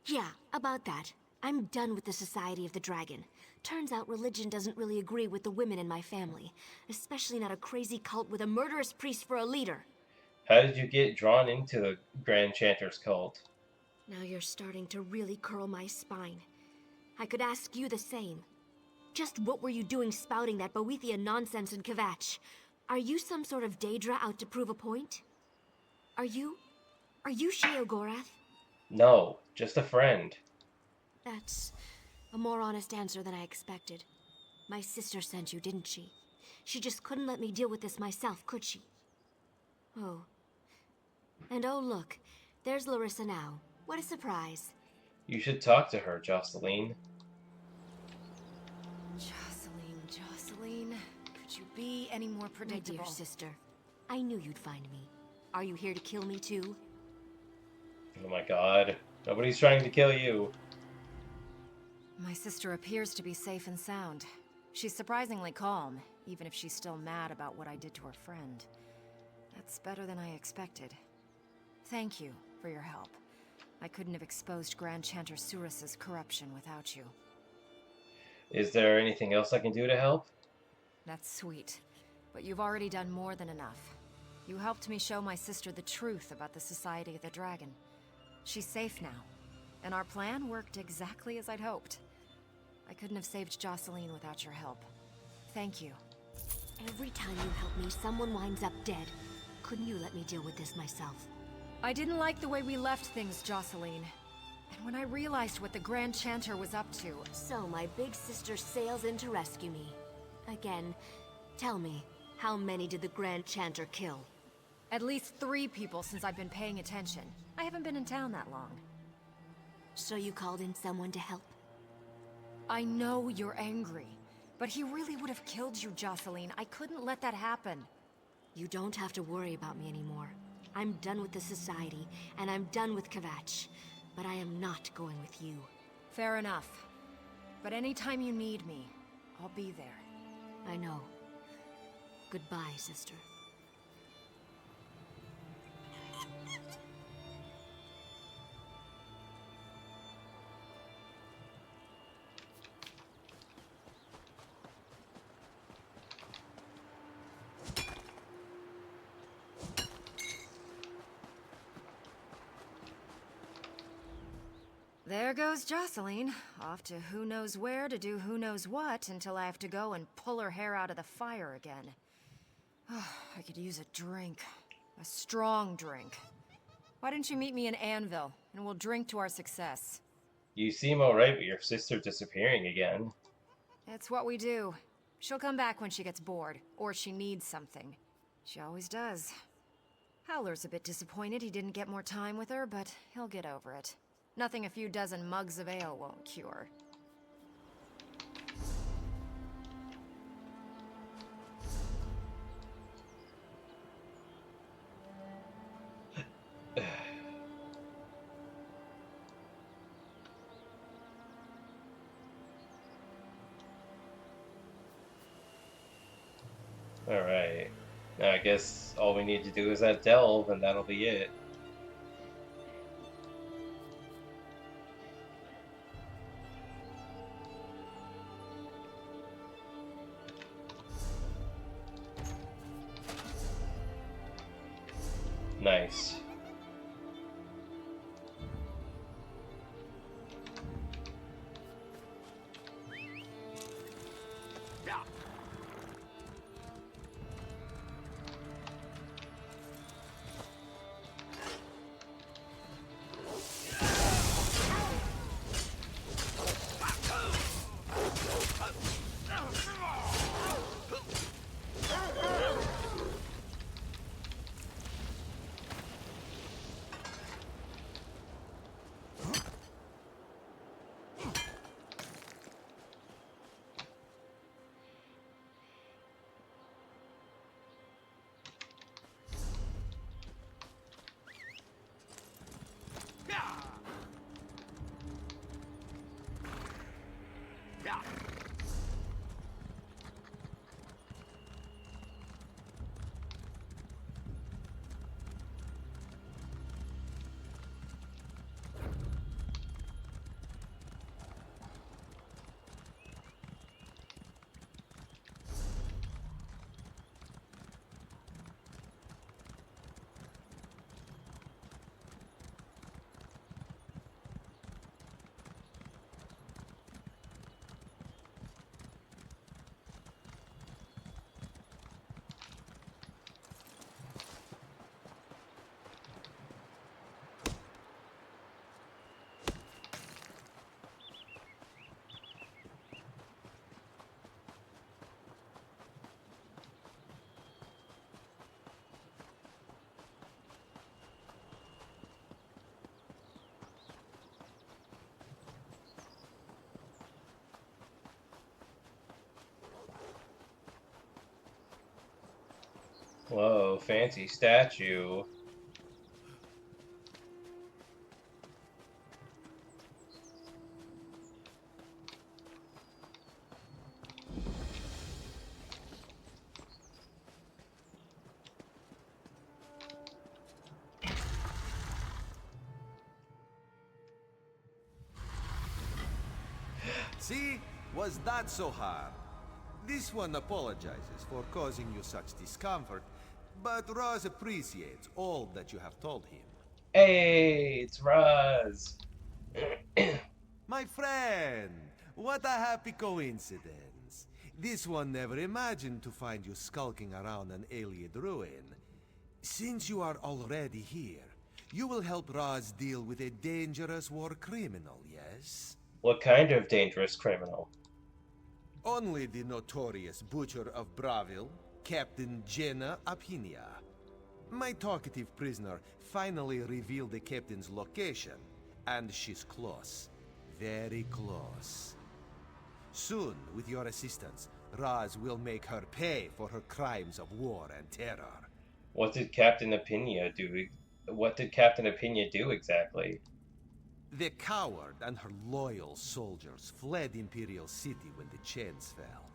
Yeah, about that. I'm done with the Society of the Dragon. Turns out religion doesn't really agree with the women in my family. Especially not a crazy cult with a murderous priest for a leader. How did you get drawn into the Grand Chanter's cult? Now you're starting to really curl my spine. I could ask you the same. Just what were you doing spouting that Boethian nonsense in Kvatch? Are you some sort of Daedra out to prove a point? Are you Sheogorath? No, just a friend. That's a more honest answer than I expected. My sister sent you, didn't she? She just couldn't let me deal with this myself, could she? Oh. And oh look, there's Larissa now. What a surprise. You should talk to her, Jocelyn. Jocelyn, could you be any more predictable? My dear sister, I knew you'd find me. Are you here to kill me too? Oh my god. Nobody's trying to kill you. My sister appears to be safe and sound. She's surprisingly calm, even if she's still mad about what I did to her friend. That's better than I expected. Thank you for your help. I couldn't have exposed Grand Chanter Surus's corruption without you. Is there anything else I can do to help? That's sweet, but you've already done more than enough. You helped me show my sister the truth about the Society of the Dragon. She's safe now, and our plan worked exactly as I'd hoped. I couldn't have saved Jocelyn without your help. Thank you. Every time you help me, someone winds up dead. Couldn't you let me deal with this myself? I didn't like the way we left things, Jocelyn. And when I realized what the Grand Chanter was up to... So my big sister sails in to rescue me. Again, tell me, how many did the Grand Chanter kill? At least 3 people since I've been paying attention. I haven't been in town that long. So you called in someone to help? I know you're angry, but he really would have killed you, Jocelyn. I couldn't let that happen. You don't have to worry about me anymore. I'm done with the Society, and I'm done with Kvatch. But I am not going with you. Fair enough. But anytime you need me, I'll be there. I know. Goodbye, sister. There goes Jocelyn, off to who knows where to do who knows what until I have to go and pull her hair out of the fire again. Oh, I could use a drink. A strong drink. Why don't you meet me in Anvil, and we'll drink to our success? You seem alright, but your sister disappearing again. It's what we do. She'll come back when she gets bored, or she needs something. She always does. Howler's a bit disappointed he didn't get more time with her, but he'll get over it. Nothing a few dozen mugs of ale won't cure. Alright. Now I guess all we need to do is that delve, and that'll be it. Nice. Whoa, fancy statue. See? Was that so hard? This one apologizes for causing you such discomfort, but Roz appreciates all that you have told him. Hey, it's Roz. My friend, what a happy coincidence. This one never imagined to find you skulking around an Ayleid ruin. Since you are already here, you will help Roz deal with a dangerous war criminal, yes? What kind of dangerous criminal? Only the notorious Butcher of Bravil, Captain Jenna Apinia. My talkative prisoner finally revealed the captain's location, and she's close. Very close. Soon, with your assistance, Roz will make her pay for her crimes of war and terror. What did Captain Apinia do? What did Captain Apinia do exactly? The coward and her loyal soldiers fled Imperial City when the chains fell.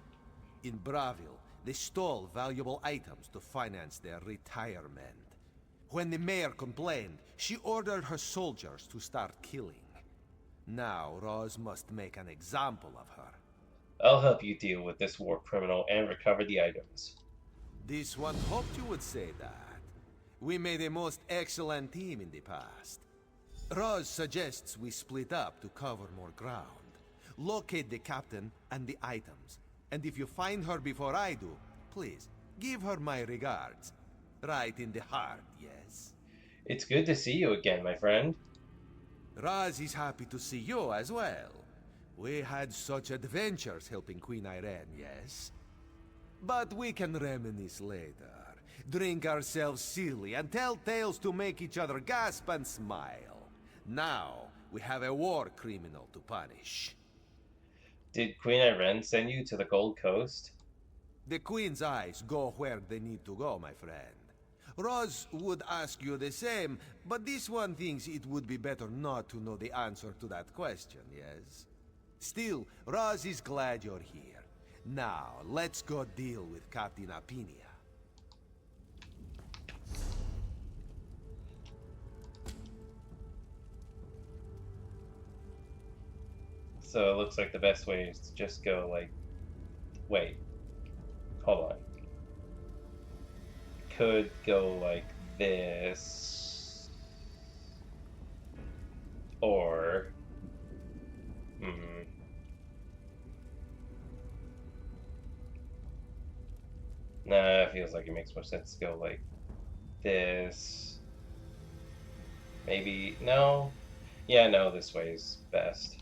In Bravil, they stole valuable items to finance their retirement. When the mayor complained, she ordered her soldiers to start killing. Now, Roz must make an example of her. I'll help you deal with this war criminal and recover the items. This one hoped you would say that. We made a most excellent team in the past. Roz suggests we split up to cover more ground. Locate the captain and the items. And if you find her before I do, please, give her my regards. Right in the heart, yes? It's good to see you again, my friend. Roz is happy to see you as well. We had such adventures helping Queen Ayrenn, yes? But we can reminisce later. Drink ourselves silly and tell tales to make each other gasp and smile. Now, we have a war criminal to punish. Did Queen Ayrenn send you to the Gold Coast? The Queen's eyes go where they need to go, my friend. Roz would ask you the same, but this one thinks it would be better not to know the answer to that question, yes? Still, Roz is glad you're here. Now, let's go deal with Captain Apinia. So it looks like the best way is to just go like... Wait. Hold on. Could go like this. Or... Nah, it feels like it makes more sense to go like this. Maybe... No? Yeah, no, this way is best.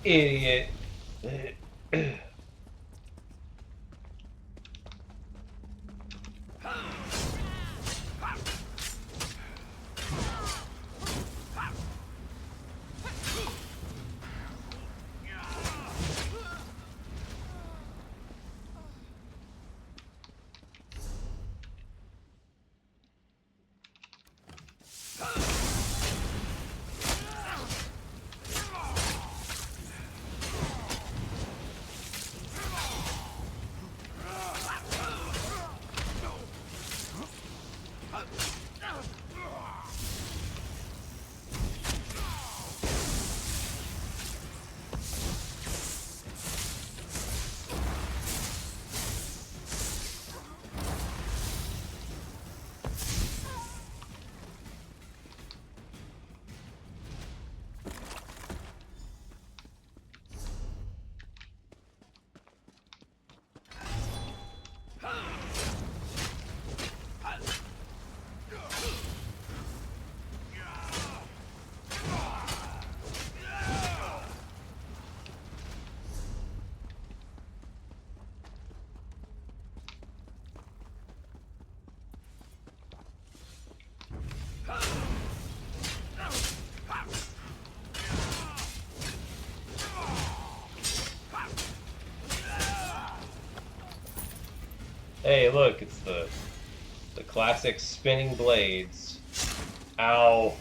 Idiot. Hey, look, it's the classic spinning blades. Ow.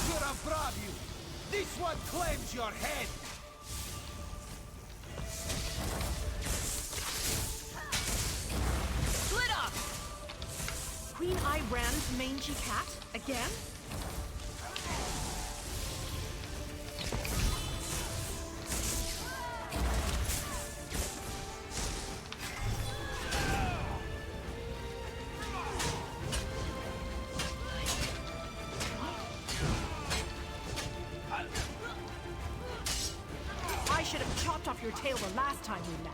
Butcher of Bravil! one claims your head! Split up! Queen Iran's mangy cat? Again? I should have chopped off your tail the last time we met.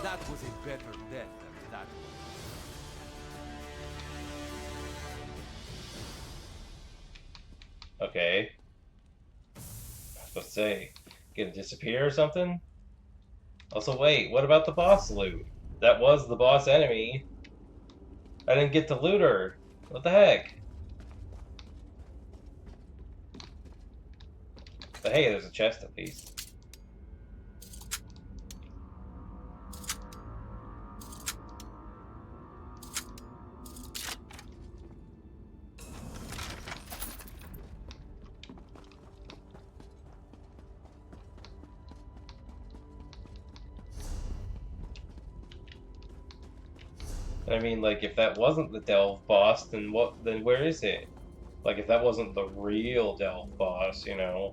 That was a better death than that one. Okay. I was supposed to say, gonna disappear or something? Also, wait, what about the boss loot? That was the boss enemy. I didn't get to loot her. What the heck? But hey, there's a chest at least. I mean, like, if that wasn't the Delve boss, then what? Then where is it? Like, if that wasn't the real Delve boss, you know?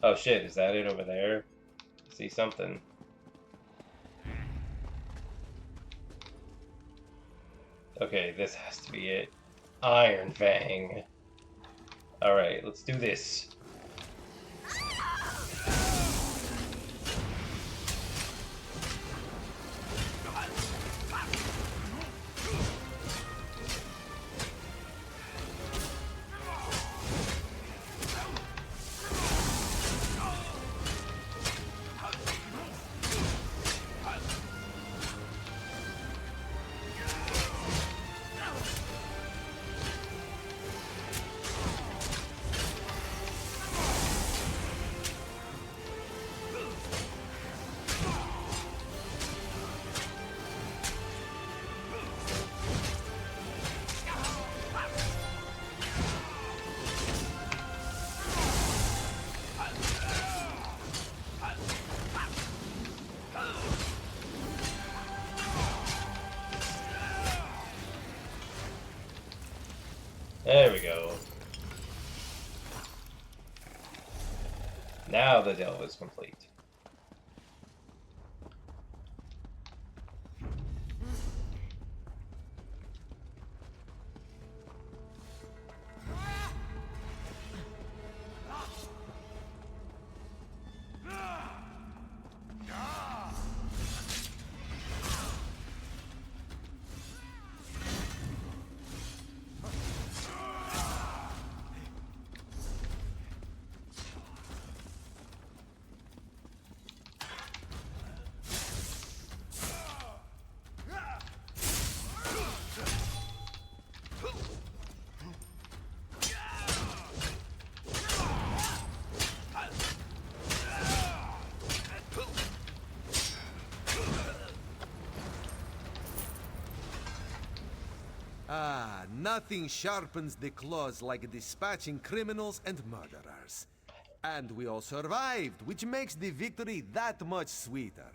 Oh shit, is that it over there? I see something. Okay, this has to be it. Iron Fang. Alright, let's do this. There we go. Now the delve is complete. Ah, nothing sharpens the claws like dispatching criminals and murderers. And we all survived, which makes the victory that much sweeter.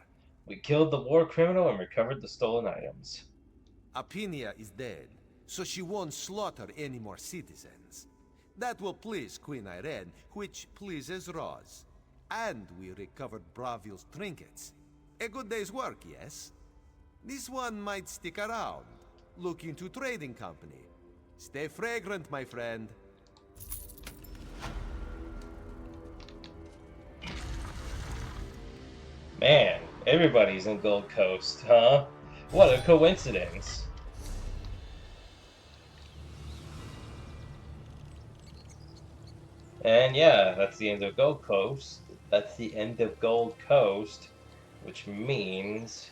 We killed the war criminal and recovered the stolen items. Apinia is dead, so she won't slaughter any more citizens. That will please Queen Irene, which pleases Roz. And we recovered Bravil's trinkets. A good day's work, yes? This one might stick around. Look into trading company. Stay fragrant, my friend. Man, everybody's in Gold Coast, huh? What a coincidence. And yeah, that's the end of Gold Coast. That's the end of Gold Coast, which means...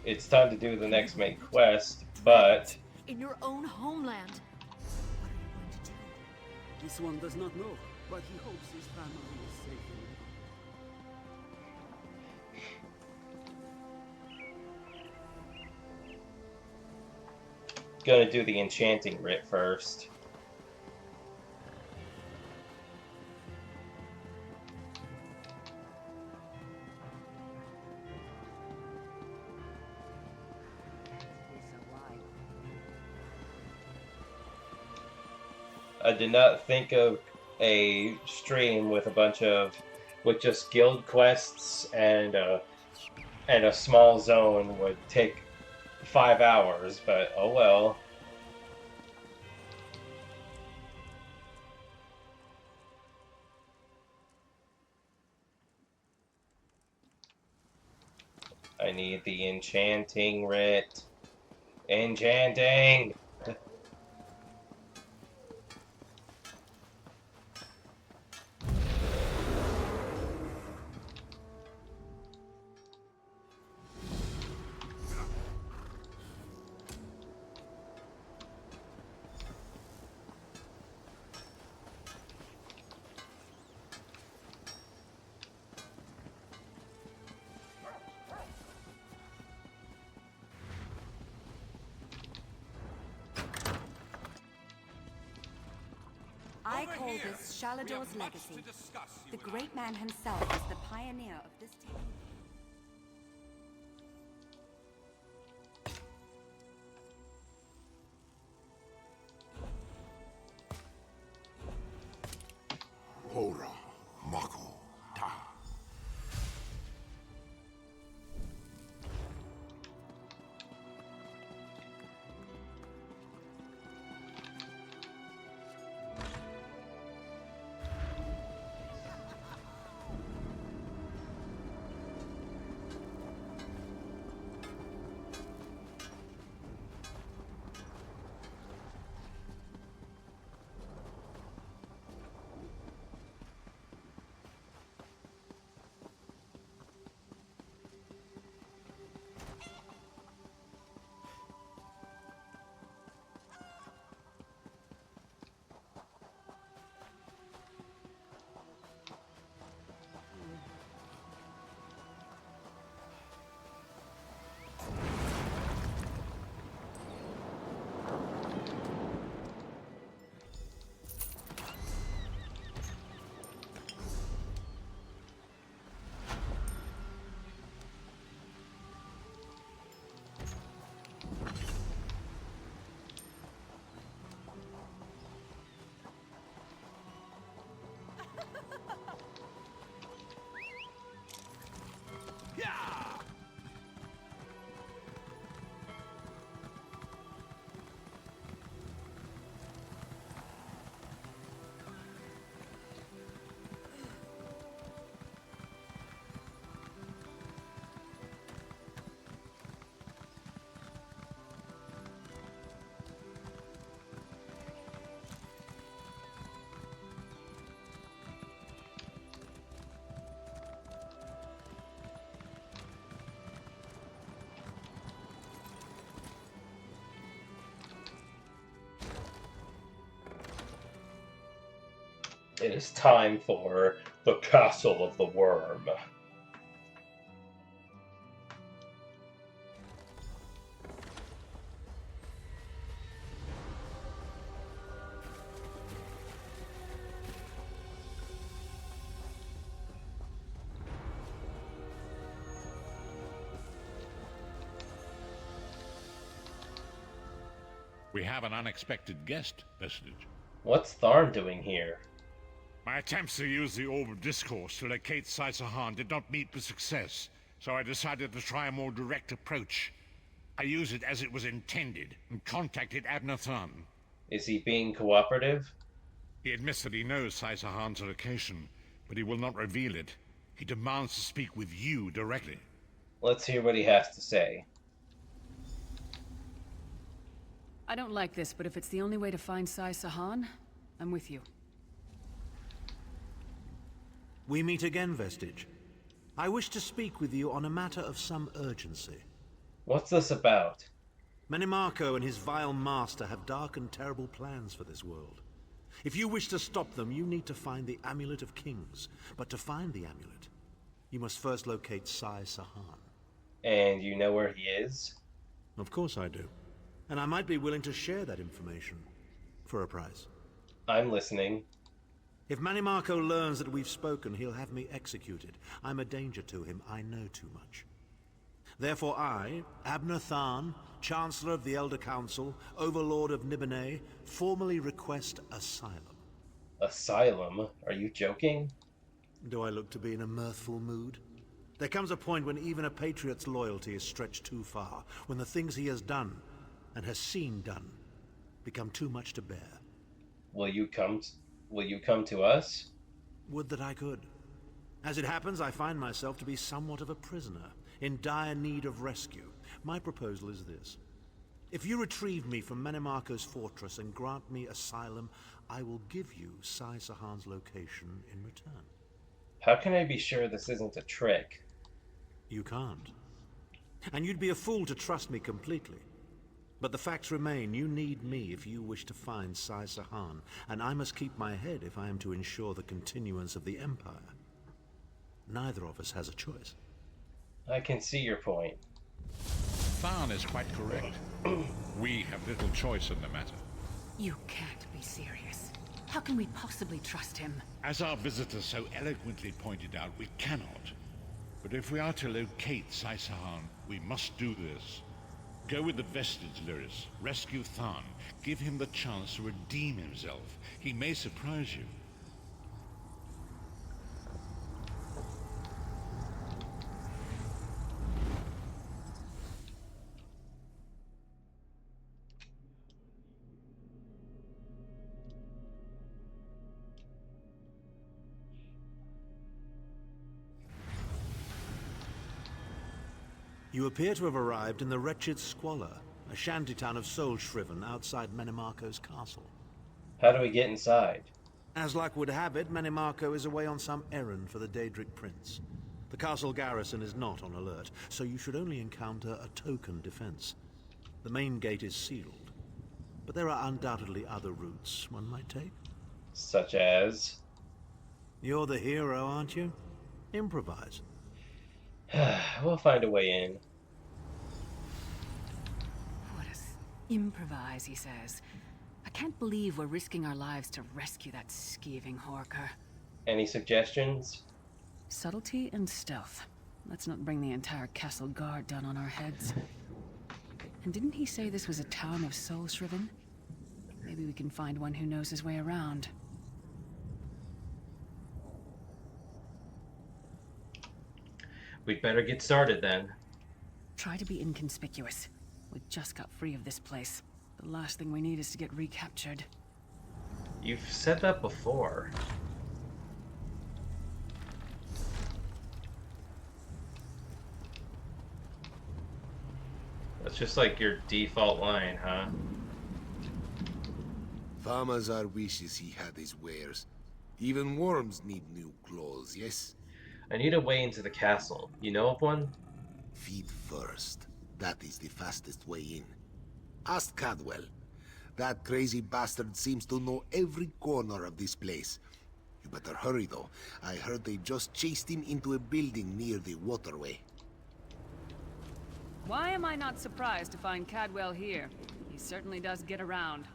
it's time to do the next main quest, but In your own homeland. This one does not know, but he hopes his family is safe and gonna do the enchanting writ first. I did not think of a stream with a bunch of, with just guild quests and a small zone would take 5 hours, but oh well. I need the enchanting writ. Enchanting! I call this Shalador's legacy. The great man himself is the pioneer of this technique. Hora, Mako, Ta. It is time for the Castle of the Worm. We have an unexpected guest, Vestige. What's Tharn doing here? My attempts to use the Orb of Discourse to locate Saisahan did not meet with success, so I decided to try a more direct approach. I used it as it was intended, and contacted Adnathan. Is he being cooperative? He admits that he knows Saisahan's location, but he will not reveal it. He demands to speak with you directly. Let's hear what he has to say. I don't like this, but if it's the only way to find Saisahan, I'm with you. We meet again, Vestige. I wish to speak with you on a matter of some urgency. What's this about? Manimarco and his vile master have dark and terrible plans for this world. If you wish to stop them, you need to find the Amulet of Kings. But to find the amulet, you must first locate Sai Sahan. And you know where he is? Of course I do. And I might be willing to share that information. For a price. I'm listening. If Manimarco learns that we've spoken, he'll have me executed. I'm a danger to him. I know too much. Therefore I, Abner Tharn, Chancellor of the Elder Council, Overlord of Nibene, formally request asylum. Asylum? Are you joking? Do I look to be in a mirthful mood? There comes a point when even a patriot's loyalty is stretched too far, when the things he has done, and has seen done, become too much to bear. Will you come to us? Would that I could. As it happens, I find myself to be somewhat of a prisoner, in dire need of rescue. My proposal is this. If you retrieve me from Manimarco's fortress and grant me asylum, I will give you Sai Sahan's location in return. How can I be sure this isn't a trick? You can't. And you'd be a fool to trust me completely. But the facts remain, you need me if you wish to find Sai Sahan, and I must keep my head if I am to ensure the continuance of the Empire. Neither of us has a choice. I can see your point. Tharn is quite correct. We have little choice in the matter. You can't be serious. How can we possibly trust him? As our visitor so eloquently pointed out, we cannot. But if we are to locate Sai Sahan, we must do this. Go with the Vestige, Lyris. Rescue Tharn. Give him the chance to redeem himself. He may surprise you. You appear to have arrived in the wretched Squalor, a shantytown of Soulshriven outside Manimarco's castle. How do we get inside? As luck would have it, Manimarco is away on some errand for the Daedric Prince. The castle garrison is not on alert, so you should only encounter a token defense. The main gate is sealed, but there are undoubtedly other routes one might take. Such as? You're the hero, aren't you? Improvise. We'll find a way in. What is improvise, he says. I can't believe we're risking our lives to rescue that skeeving Horker. Any suggestions? Subtlety and stealth. Let's not bring the entire castle guard down on our heads. And didn't he say this was a town of Soulshriven? Maybe we can find one who knows his way around. We'd better get started then. Try to be inconspicuous. We just got free of this place. The last thing we need is to get recaptured. You've said that before. That's just like your default line, huh? Thamazar wishes he had his wares. Even worms need new clothes, yes? I need a way into the castle. You know of one? Feed first. That is the fastest way in. Ask Cadwell. That crazy bastard seems to know every corner of this place. You better hurry, though. I heard they just chased him into a building near the waterway. Why am I not surprised to find Cadwell here? He certainly does get around.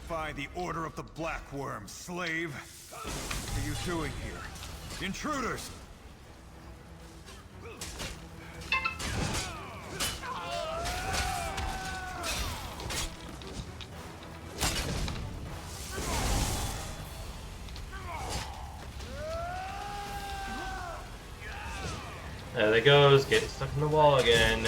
Defy the Order of the Blackworm, slave. What are you doing here? Intruders! There they goes, getting stuck in the wall again.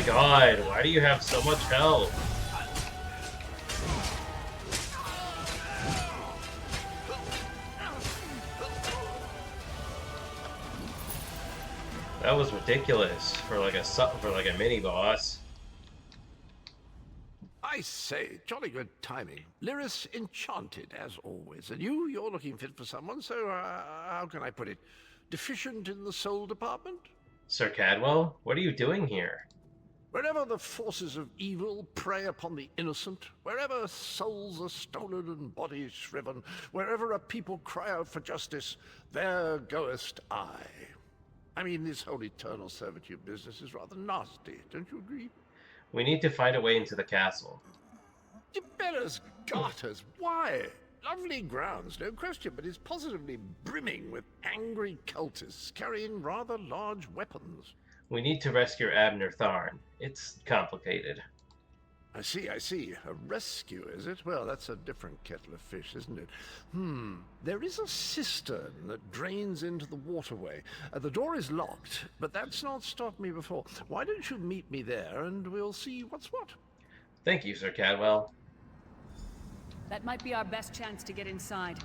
my god, why do you have so much health? That was ridiculous for like a mini boss. I say, jolly good timing. Lyris enchanted, as always. And you're looking fit for someone, so how can I put it? Deficient in the soul department? Sir Cadwell, what are you doing here? Wherever the forces of evil prey upon the innocent, wherever souls are stolen and bodies shriven, wherever a people cry out for justice, there goest I. I mean, this whole eternal servitude business is rather nasty, don't you agree? We need to find a way into the castle. Tiberius Garters, why? Lovely grounds, no question, but it's positively brimming with angry cultists carrying rather large weapons. We need to rescue Abner Tharn. It's complicated. I see. A rescue, is it? Well, that's a different kettle of fish, isn't it? There is a cistern that drains into the waterway. The door is locked, but that's not stopped me before. Why don't you meet me there, and we'll see what's what? Thank you, Sir Cadwell. That might be our best chance to get inside.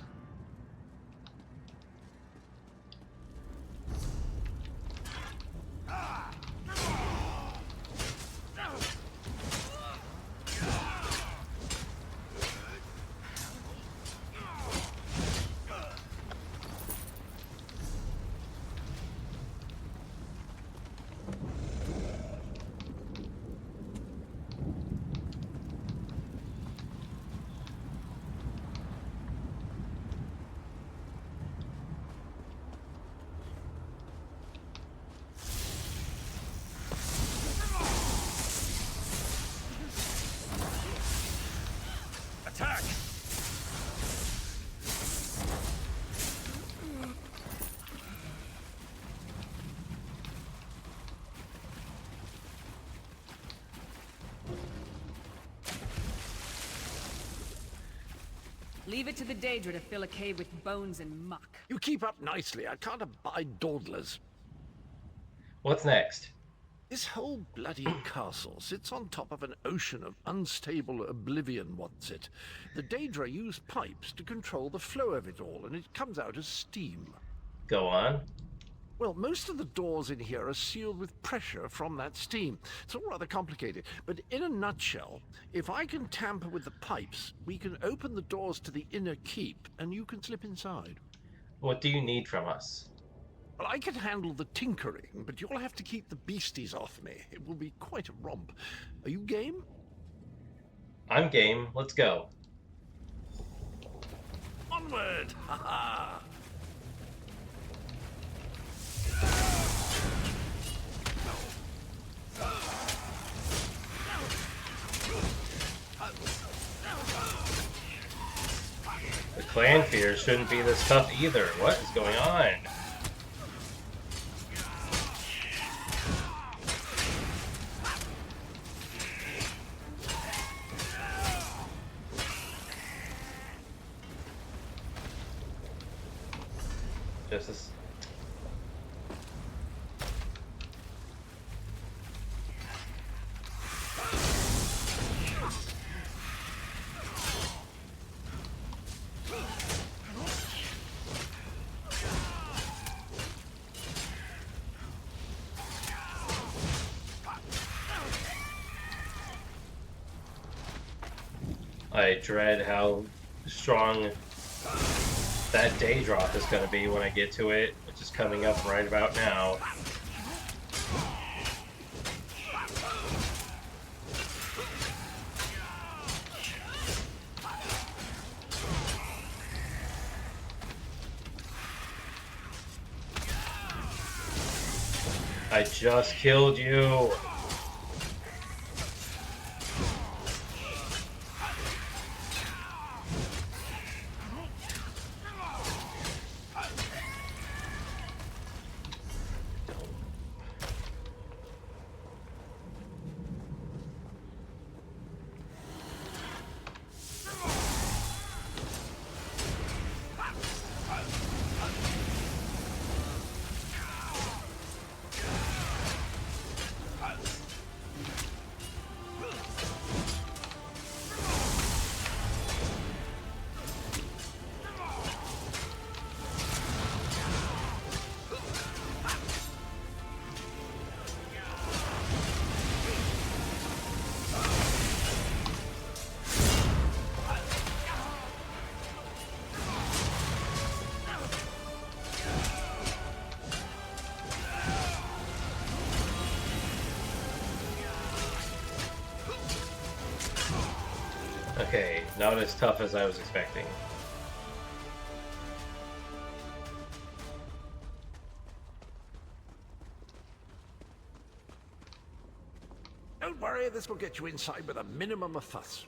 Attack! Leave it to the Daedra to fill a cave with bones and muck. You keep up nicely. I can't abide dawdlers. What's next? This whole bloody castle sits on top of an ocean of unstable oblivion, what's it? The Daedra use pipes to control the flow of it all, and it comes out as steam. Go on. Well, most of the doors in here are sealed with pressure from that steam. It's all rather complicated, but in a nutshell, if I can tamper with the pipes, we can open the doors to the inner keep, and you can slip inside. What do you need from us? Well, I can handle the tinkering, but you'll have to keep the beasties off me. It will be quite a romp. Are you game? I'm game. Let's go. Onward! Ha ha! The clan fears shouldn't be this tough either. What is going on? Justice. I dread how strong that day drop is going to be when I get to it, which is coming up right about now. I just killed you! Okay, not as tough as I was expecting. Don't worry, this will get you inside with a minimum of fuss.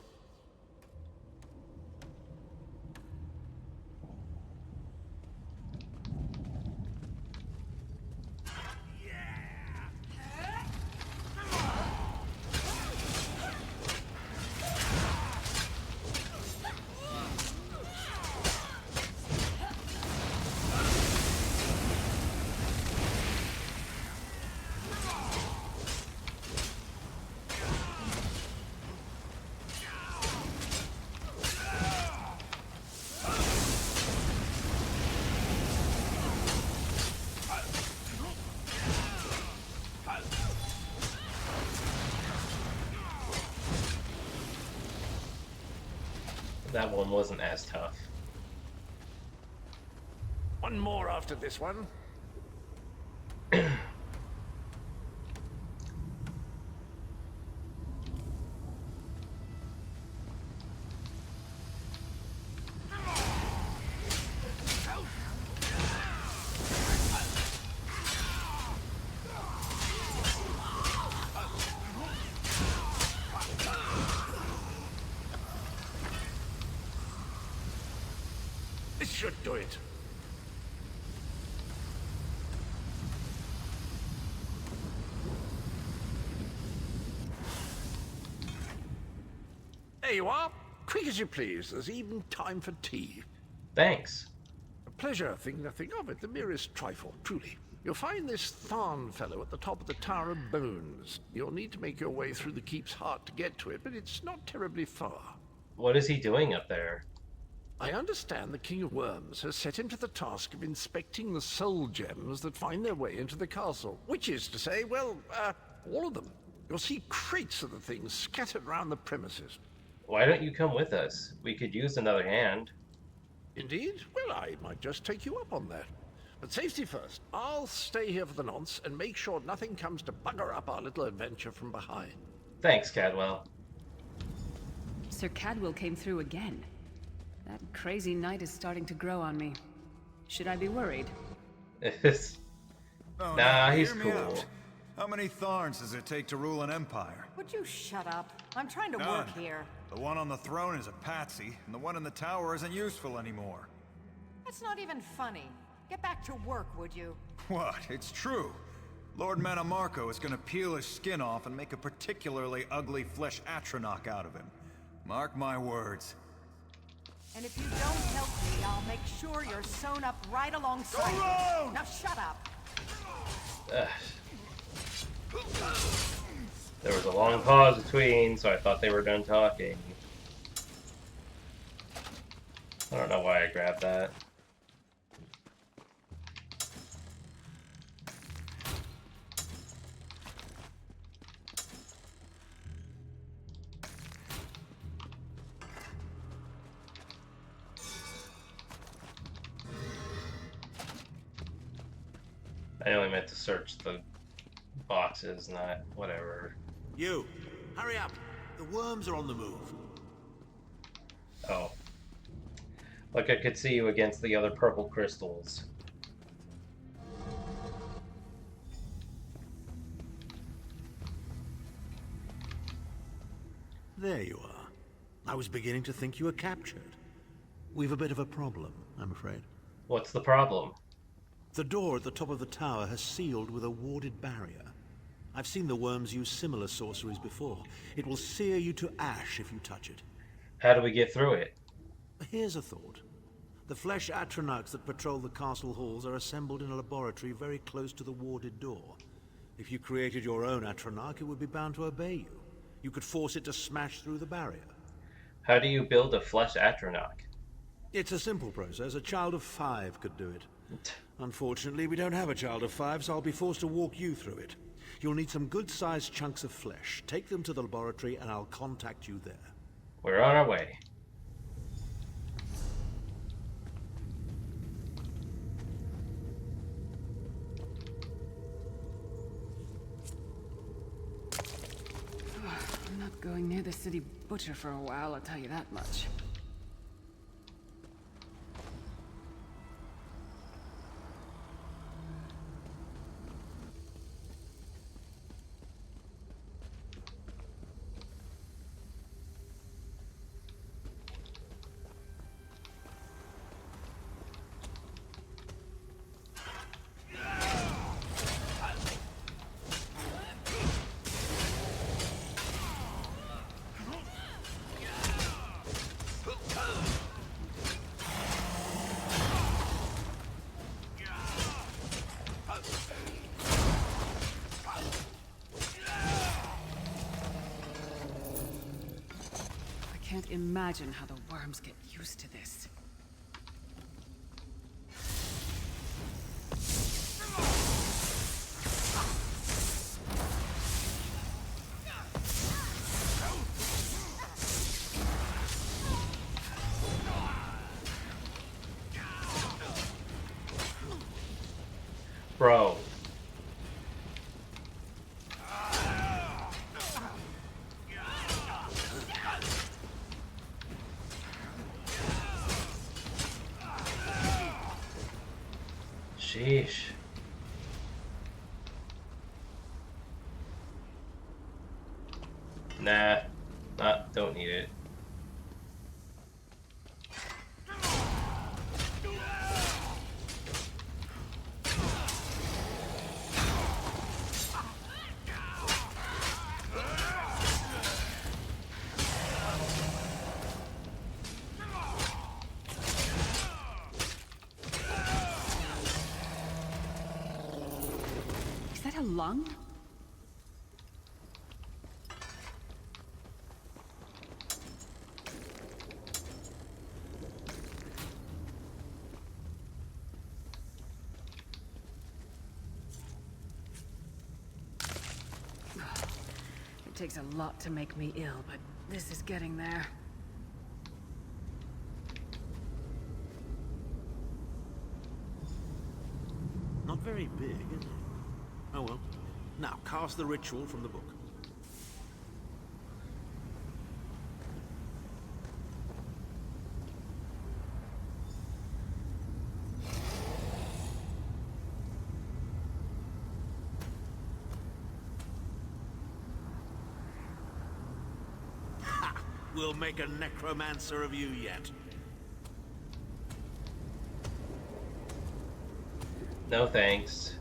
That one wasn't as tough. One more after this one. This should do it. There you are. Quick as you please. There's even time for tea. Thanks. A pleasure, think nothing of it. The merest trifle, truly. You'll find this Tharn fellow at the top of the Tower of Bones. You'll need to make your way through the keep's heart to get to it, but it's not terribly far. What is he doing up there? I understand the King of Worms has set him to the task of inspecting the soul gems that find their way into the castle. Which is to say, well, all of them. You'll see crates of the things scattered around the premises. Why don't you come with us? We could use another hand. Indeed? Well, I might just take you up on that. But safety first. I'll stay here for the nonce and make sure nothing comes to bugger up our little adventure from behind. Thanks, Cadwell. Sir Cadwell came through again. That crazy knight is starting to grow on me. Should I be worried? Oh, nah, no, he's hear me cool. out. How many Tharns does it take to rule an empire? Would you shut up? I'm trying to None. work here. The one on the throne is a patsy, and the one in the tower isn't useful anymore. That's not even funny. Get back to work, would you? What? It's true. Lord Manamarco is gonna peel his skin off and make a particularly ugly flesh Atronach out of him. Mark my words. And if you don't help me, I'll make sure you're sewn up right alongside me. Now shut up. There was a long pause between, so I thought they were done talking. I don't know why I grabbed that. I only meant to search the boxes, not whatever. You, hurry up. The worms are on the move. Oh. Like I could see you against the other purple crystals. There you are. I was beginning to think you were captured. We've a bit of a problem, I'm afraid. What's the problem? The door at the top of the tower has sealed with a warded barrier. I've seen the worms use similar sorceries before. It will sear you to ash if you touch it. How do we get through it? Here's a thought. The flesh Atronachs that patrol the castle halls are assembled in a laboratory very close to the warded door. If you created your own Atronach, it would be bound to obey you. You could force it to smash through the barrier. How do you build a flesh Atronach? It's a simple process. A child of 5 could do it. Unfortunately, we don't have a child of 5, so I'll be forced to walk you through it. You'll need some good-sized chunks of flesh. Take them to the laboratory, and I'll contact you there. We're on our way. I'm not going near the city butcher for a while, I'll tell you that much. I can't imagine how the worms get used to this. Bro. Sheesh. Nah, don't need it. Is that a lung? It takes a lot to make me ill, but this is getting there. Not very big, is it? Oh well. Now, cast the ritual from the book. Ha! We'll make a necromancer of you yet. No thanks.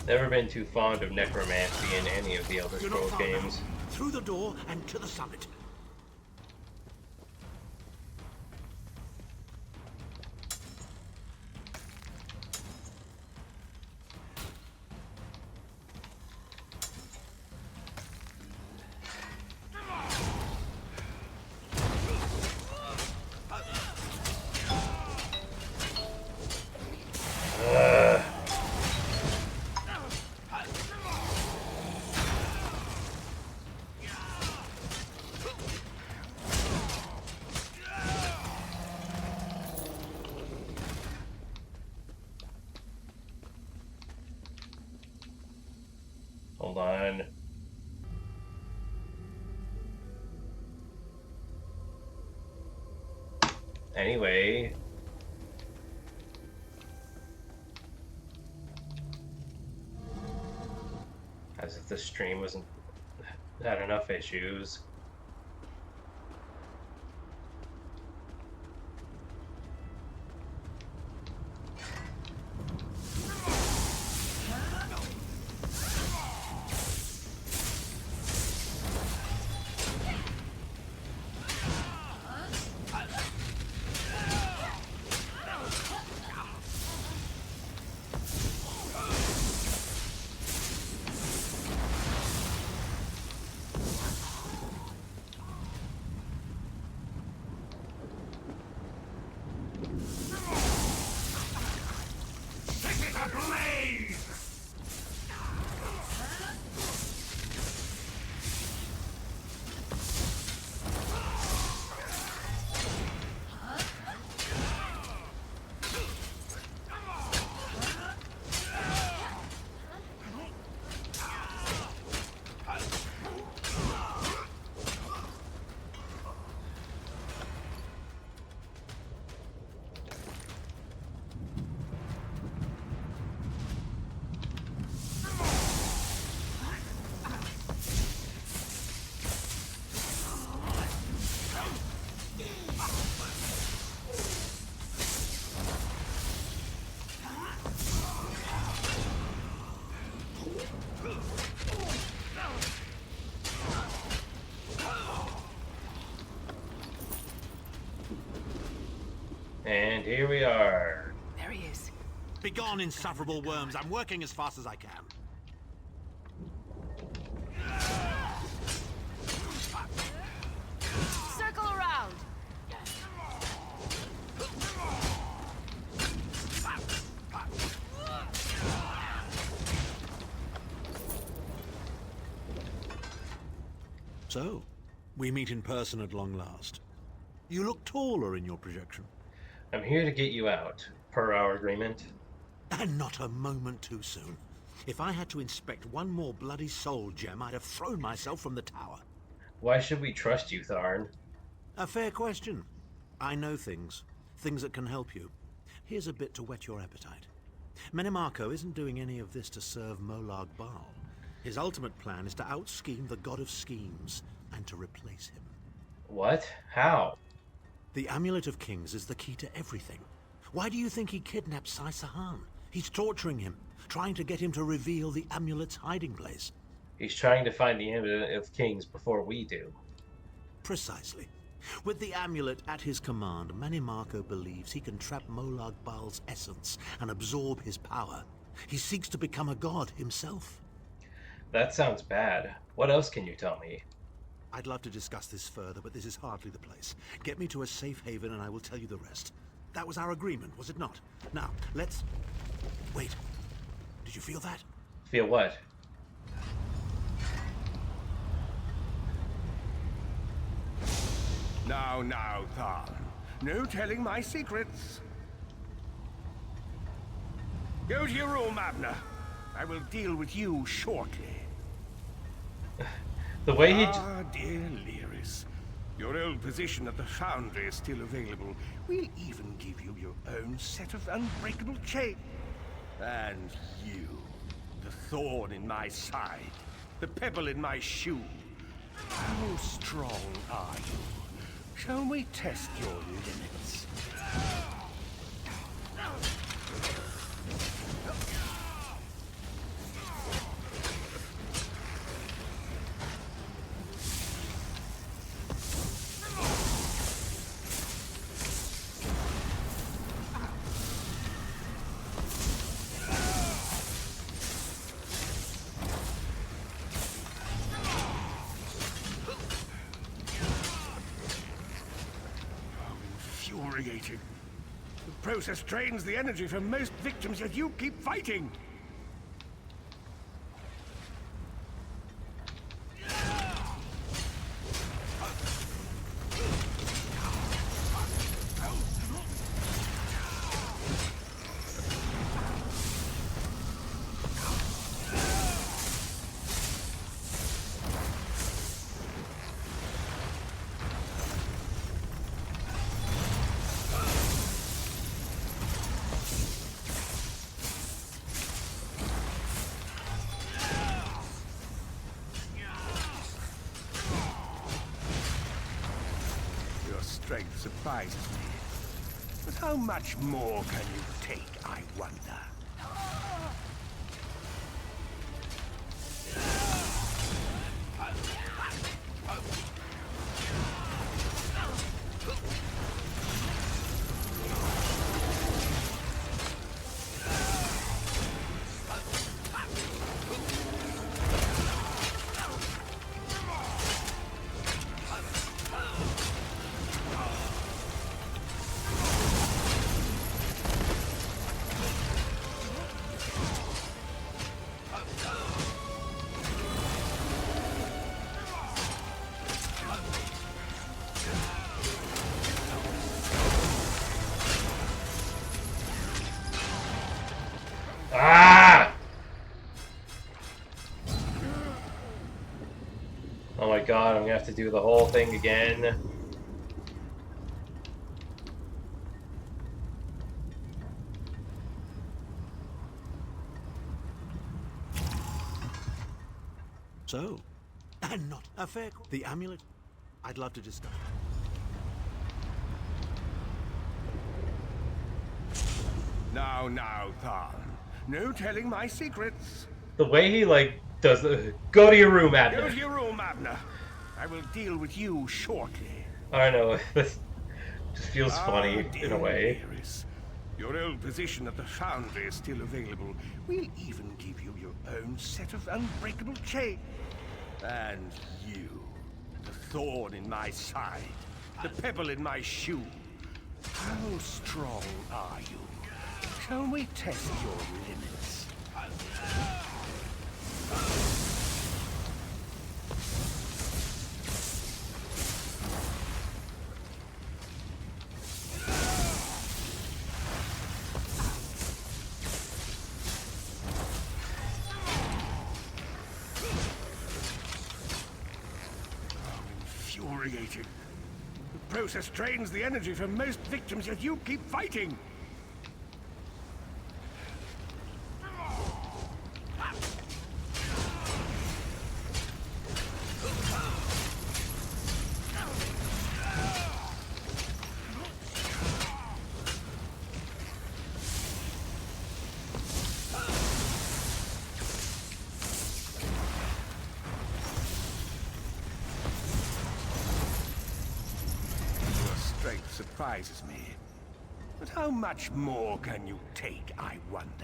Never been too fond of necromancy in any of the Elder You're not Scrolls far now. games. Through the door and to the summit. Hold on. Anyway. As if the stream wasn't had enough issues. here we are. There he is. Begone, insufferable worms. I'm working as fast as I can. Circle around. So, we meet in person at long last. You look taller in your projection. I'm here to get you out, per our agreement. And not a moment too soon. If I had to inspect one more bloody soul gem, I'd have thrown myself from the tower. Why should we trust you, Tharn? A fair question. I know things. Things that can help you. Here's a bit to whet your appetite. Menimarco isn't doing any of this to serve Molag Bal. His ultimate plan is to out-scheme the god of schemes and to replace him. What? How? The Amulet of Kings is the key to everything. Why do you think he kidnapped Sai Sahan? He's torturing him, trying to get him to reveal the amulet's hiding place. He's trying to find the Amulet of Kings before we do. Precisely. With the amulet at his command, Menimarco believes he can trap Molag Bal's essence and absorb his power. He seeks to become a god himself. That sounds bad. What else can you tell me? I'd love to discuss this further, but this is hardly the place. Get me to a safe haven and I will tell you the rest. That was our agreement, was it not? Now, let's... Wait. Did you feel that? Feel what? Now, Tharn. No telling my secrets. Go to your room, Abner. I will deal with you shortly. The way he... Ah, dear Lyris. Your old position at the Foundry is still available. We'll even give you your own set of unbreakable chains. And you, the thorn in my side, the pebble in my shoe. How strong are you? Shall we test your limits? Infuriating. The process drains the energy from most victims, yet you keep fighting. Strength surprises me. But how much more can you take, I wonder? Ah! Oh my god, I'm gonna have to do the whole thing again. So, and not a fair... The amulet? I'd love to discuss. Now, Tharn. No telling my secrets. The way he, like, does the... Go to your room, Go Abner. to your room, Abner. I will deal with you shortly. I know. Feels funny in a way. Dearest, your old position at the Foundry is still available. We'll even give you your own set of unbreakable chain. And you, the thorn in my side, the pebble in my shoe. How strong are you? Shall we test your limits? Infuriating. The process drains the energy from most victims, yet you keep fighting. Surprises me. But how much more can you take, I wonder?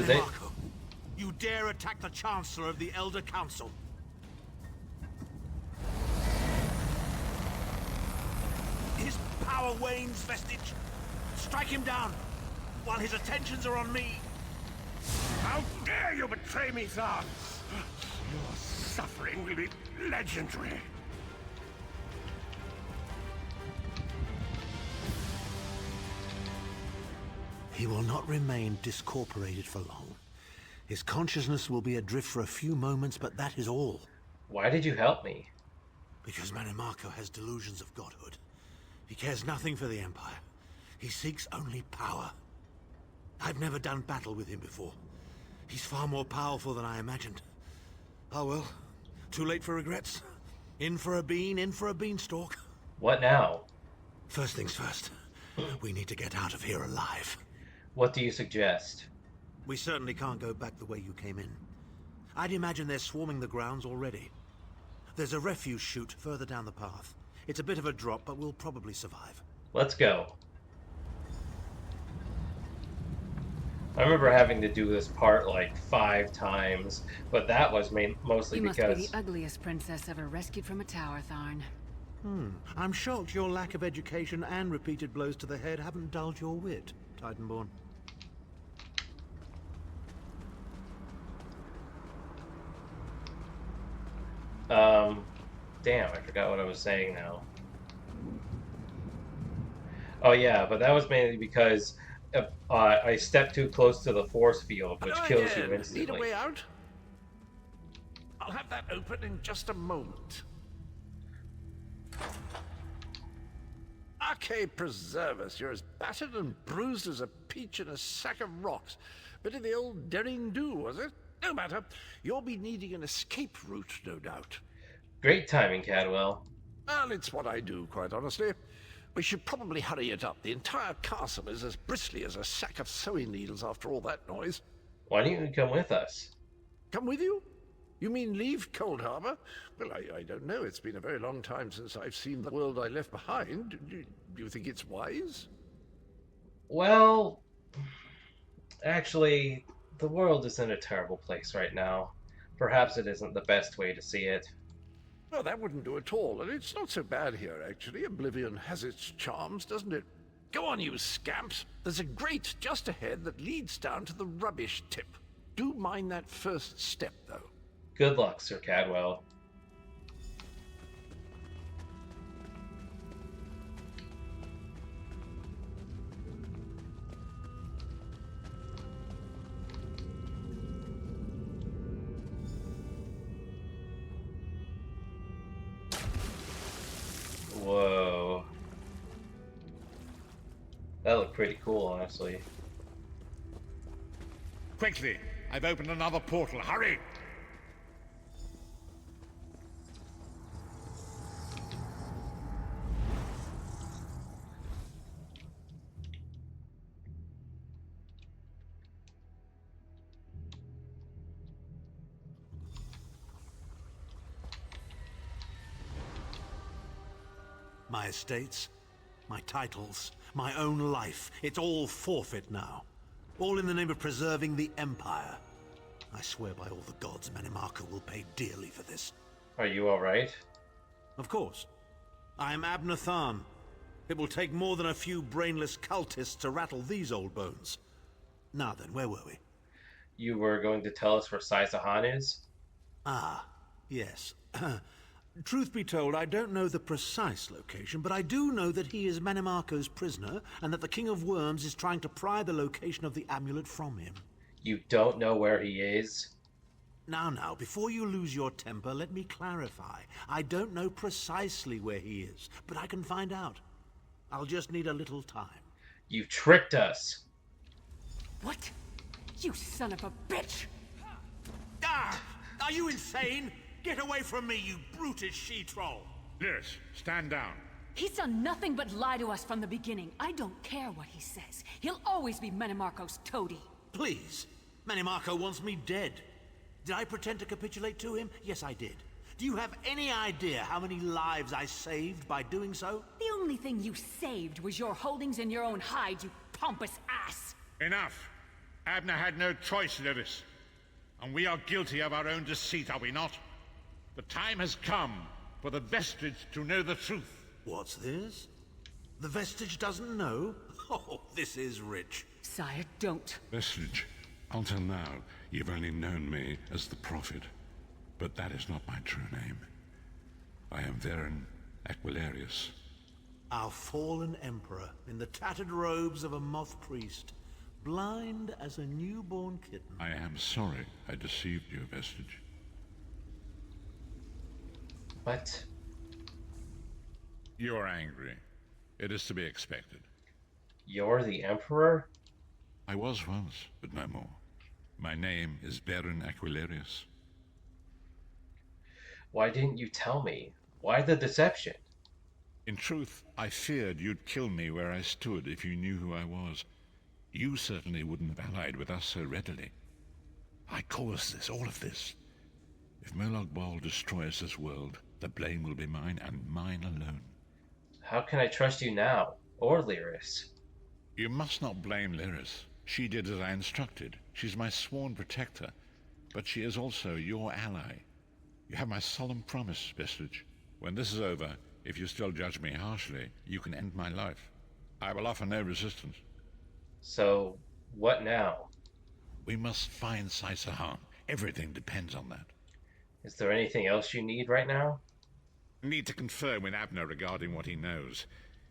Marco, you dare attack the Chancellor of the Elder Council? His power wanes, Vestige. Strike him down, while his attentions are on me. How dare you betray me, Zahn? Your suffering will be legendary. He will not remain discorporated for long. His consciousness will be adrift for a few moments, but that is all. Why did you help me? Because Mannimarco has delusions of godhood. He cares nothing for the Empire. He seeks only power. I've never done battle with him before. He's far more powerful than I imagined. Oh well, too late for regrets. In for a bean, in for a beanstalk. What now? First things first. We need to get out of here alive. What do you suggest? We certainly can't go back the way you came in. I'd imagine they're swarming the grounds already. There's a refuse chute further down the path. It's a bit of a drop, but we'll probably survive. Let's go. I remember having to do this part like 5 times, but that was mostly because... You must be the ugliest princess ever rescued from a tower, Tharn. I'm shocked your lack of education and repeated blows to the head haven't dulled your wit, Titanborn. Damn, I forgot what I was saying now. Oh yeah, but that was mainly because I stepped too close to the force field, which kills you instantly. Need a way out? I'll have that open in just a moment. Arcade preserve us, you're as battered and bruised as a peach in a sack of rocks. Bit of the old derring do, was it? No matter. You'll be needing an escape route, no doubt. Great timing, Cadwell. Well, it's what I do, quite honestly. We should probably hurry it up. The entire castle is as bristly as a sack of sewing needles after all that noise. Why don't you come with us? Come with you? You mean leave Cold Harbor? Well, I don't know. It's been a very long time since I've seen the world I left behind. Do you think it's wise? Well, actually, the world is in a terrible place right now. Perhaps it isn't the best way to see it. Well, that wouldn't do at all, and it's not so bad here, actually. Oblivion has its charms, doesn't it? Go on, you scamps. There's a grate just ahead that leads down to the rubbish tip. Do mind that first step, though. Good luck, Sir Cadwell. That looked pretty cool, honestly. Quickly! I've opened another portal. Hurry! My estates, my titles, my own life, it's all forfeit now. All in the name of preserving the Empire. I swear by all the gods, Manimarco will pay dearly for this. Are you alright? Of course. I am Abner Tharn. It will take more than a few brainless cultists to rattle these old bones. Now then, where were we? You were going to tell us where Saisahan is? Ah, yes. Truth be told, I don't know the precise location, but I do know that he is Manimarco's prisoner, and that the King of Worms is trying to pry the location of the amulet from him. You don't know where he is? Now, before you lose your temper, let me clarify. I don't know precisely where he is, but I can find out. I'll just need a little time. You tricked us! What? You son of a bitch! Ah! Are you insane? Get away from me, you brutish she-troll! Lyris, stand down. He's done nothing but lie to us from the beginning. I don't care what he says. He'll always be Manimarco's toady. Please. Manimarco wants me dead. Did I pretend to capitulate to him? Yes, I did. Do you have any idea how many lives I saved by doing so? The only thing you saved was your holdings in your own hide, you pompous ass! Enough! Abner had no choice, Lyris. And we are guilty of our own deceit, are we not? The time has come for the Vestige to know the truth. What's this? The Vestige doesn't know? Oh, this is rich. Sire, don't. Vestige, until now, you've only known me as the Prophet. But that is not my true name. I am Varen Aquilarius. Our fallen emperor, in the tattered robes of a moth priest, blind as a newborn kitten. I am sorry I deceived you, Vestige. What? You are angry. It is to be expected. You're the Emperor? I was once, but no more. My name is Varen Aquilarius. Why didn't you tell me? Why the deception? In truth, I feared you'd kill me where I stood if you knew who I was. You certainly wouldn't have allied with us so readily. I caused this, all of this. If Molag Bal destroys this world, the blame will be mine and mine alone. How can I trust you now? Or Lyris? You must not blame Lyris. She did as I instructed. She's my sworn protector, but she is also your ally. You have my solemn promise, Vestige. When this is over, if you still judge me harshly, you can end my life. I will offer no resistance. So, what now? We must find Saisahan. Everything depends on that. Is there anything else you need right now? Need to confer with Abner regarding what he knows.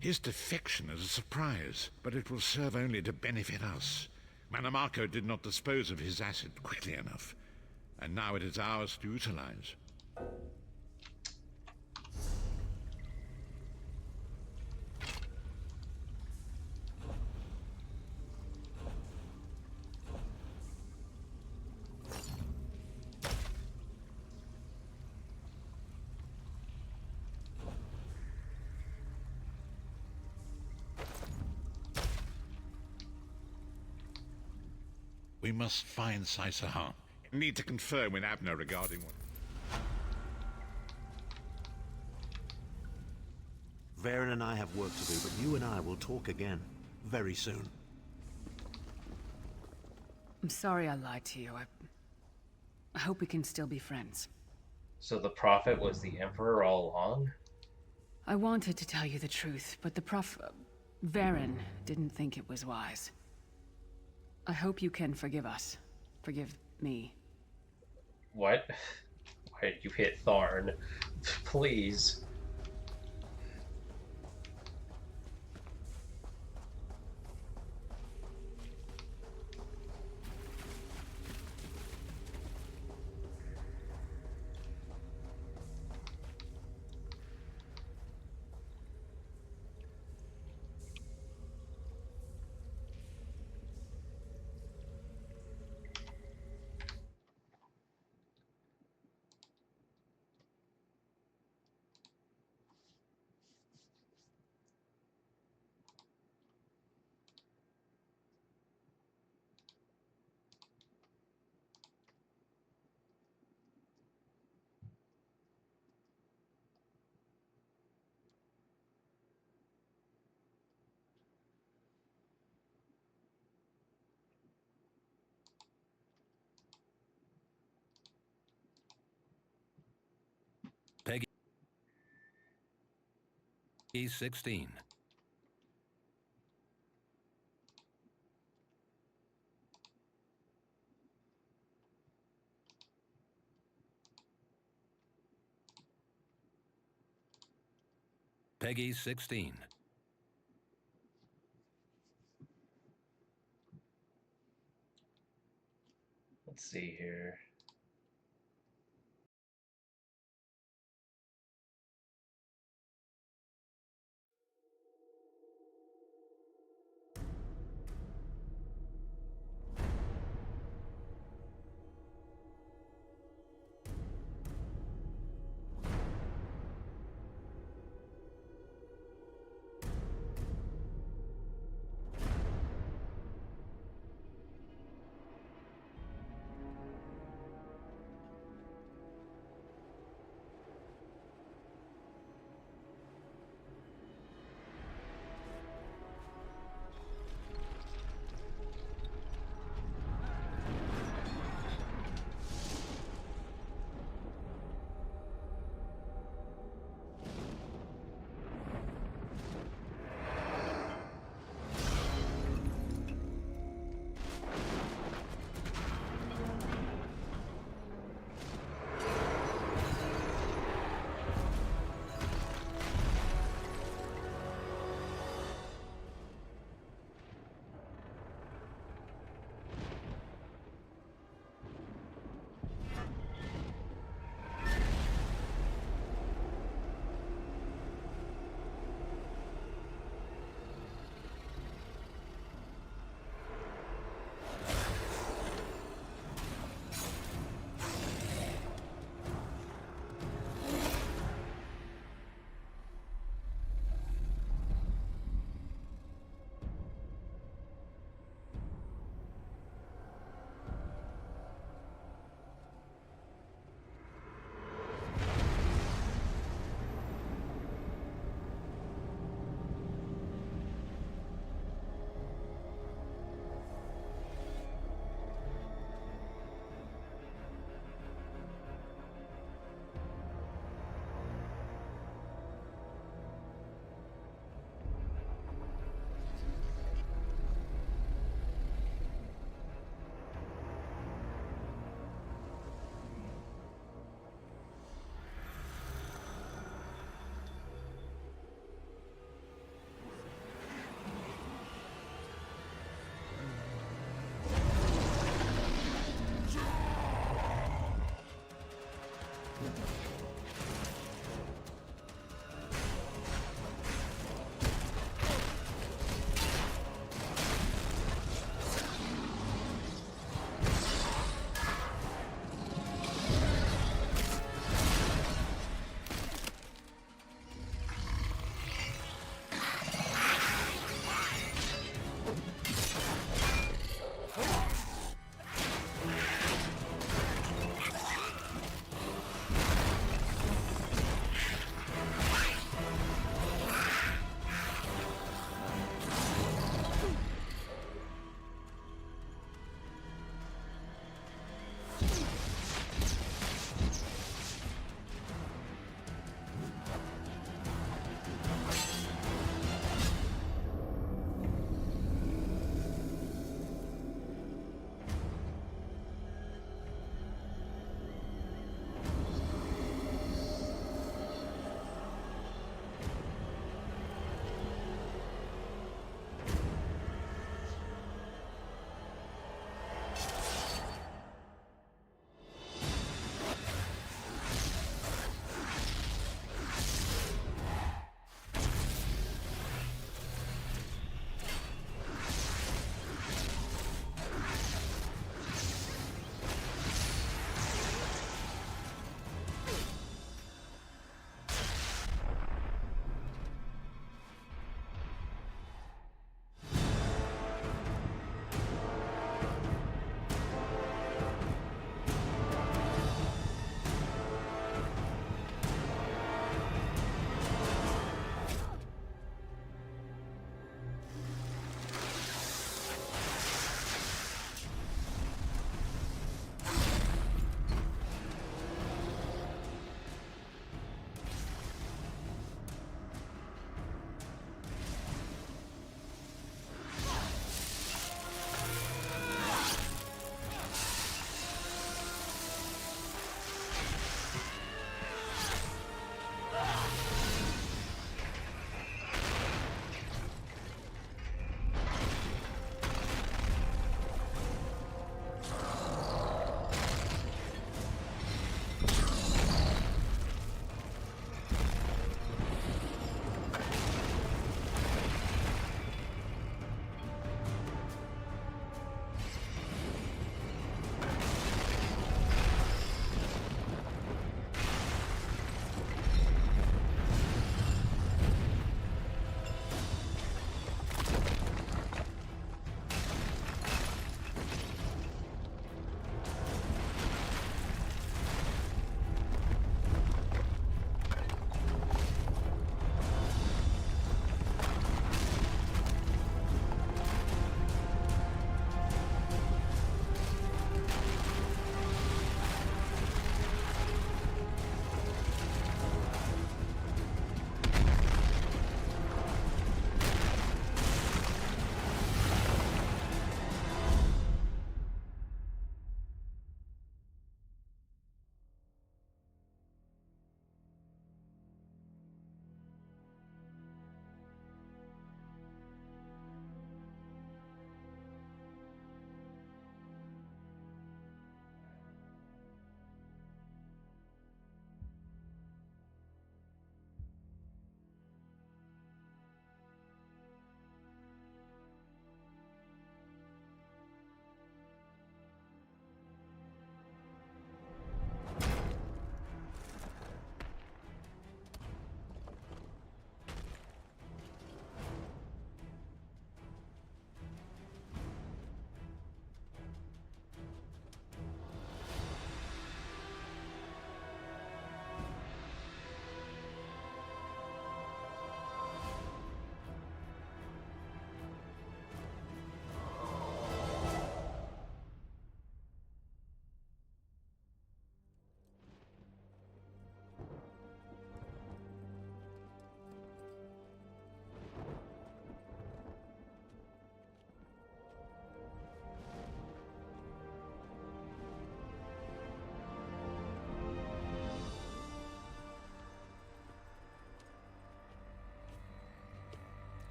His defection is a surprise, but it will serve only to benefit us. Manimarco did not dispose of his asset quickly enough, and now it is ours to utilize. We must find Saisahan. Need to confer with Abner regarding what... Varen and I have work to do, but you and I will talk again. Very soon. I'm sorry I lied to you. I hope we can still be friends. So the Prophet was the Emperor all along? I wanted to tell you the truth, but the Varen didn't think it was wise. I hope you can forgive us. Forgive me. What? Why did you hit Tharn? Please. He's 16. Peggy 16. Let's see here.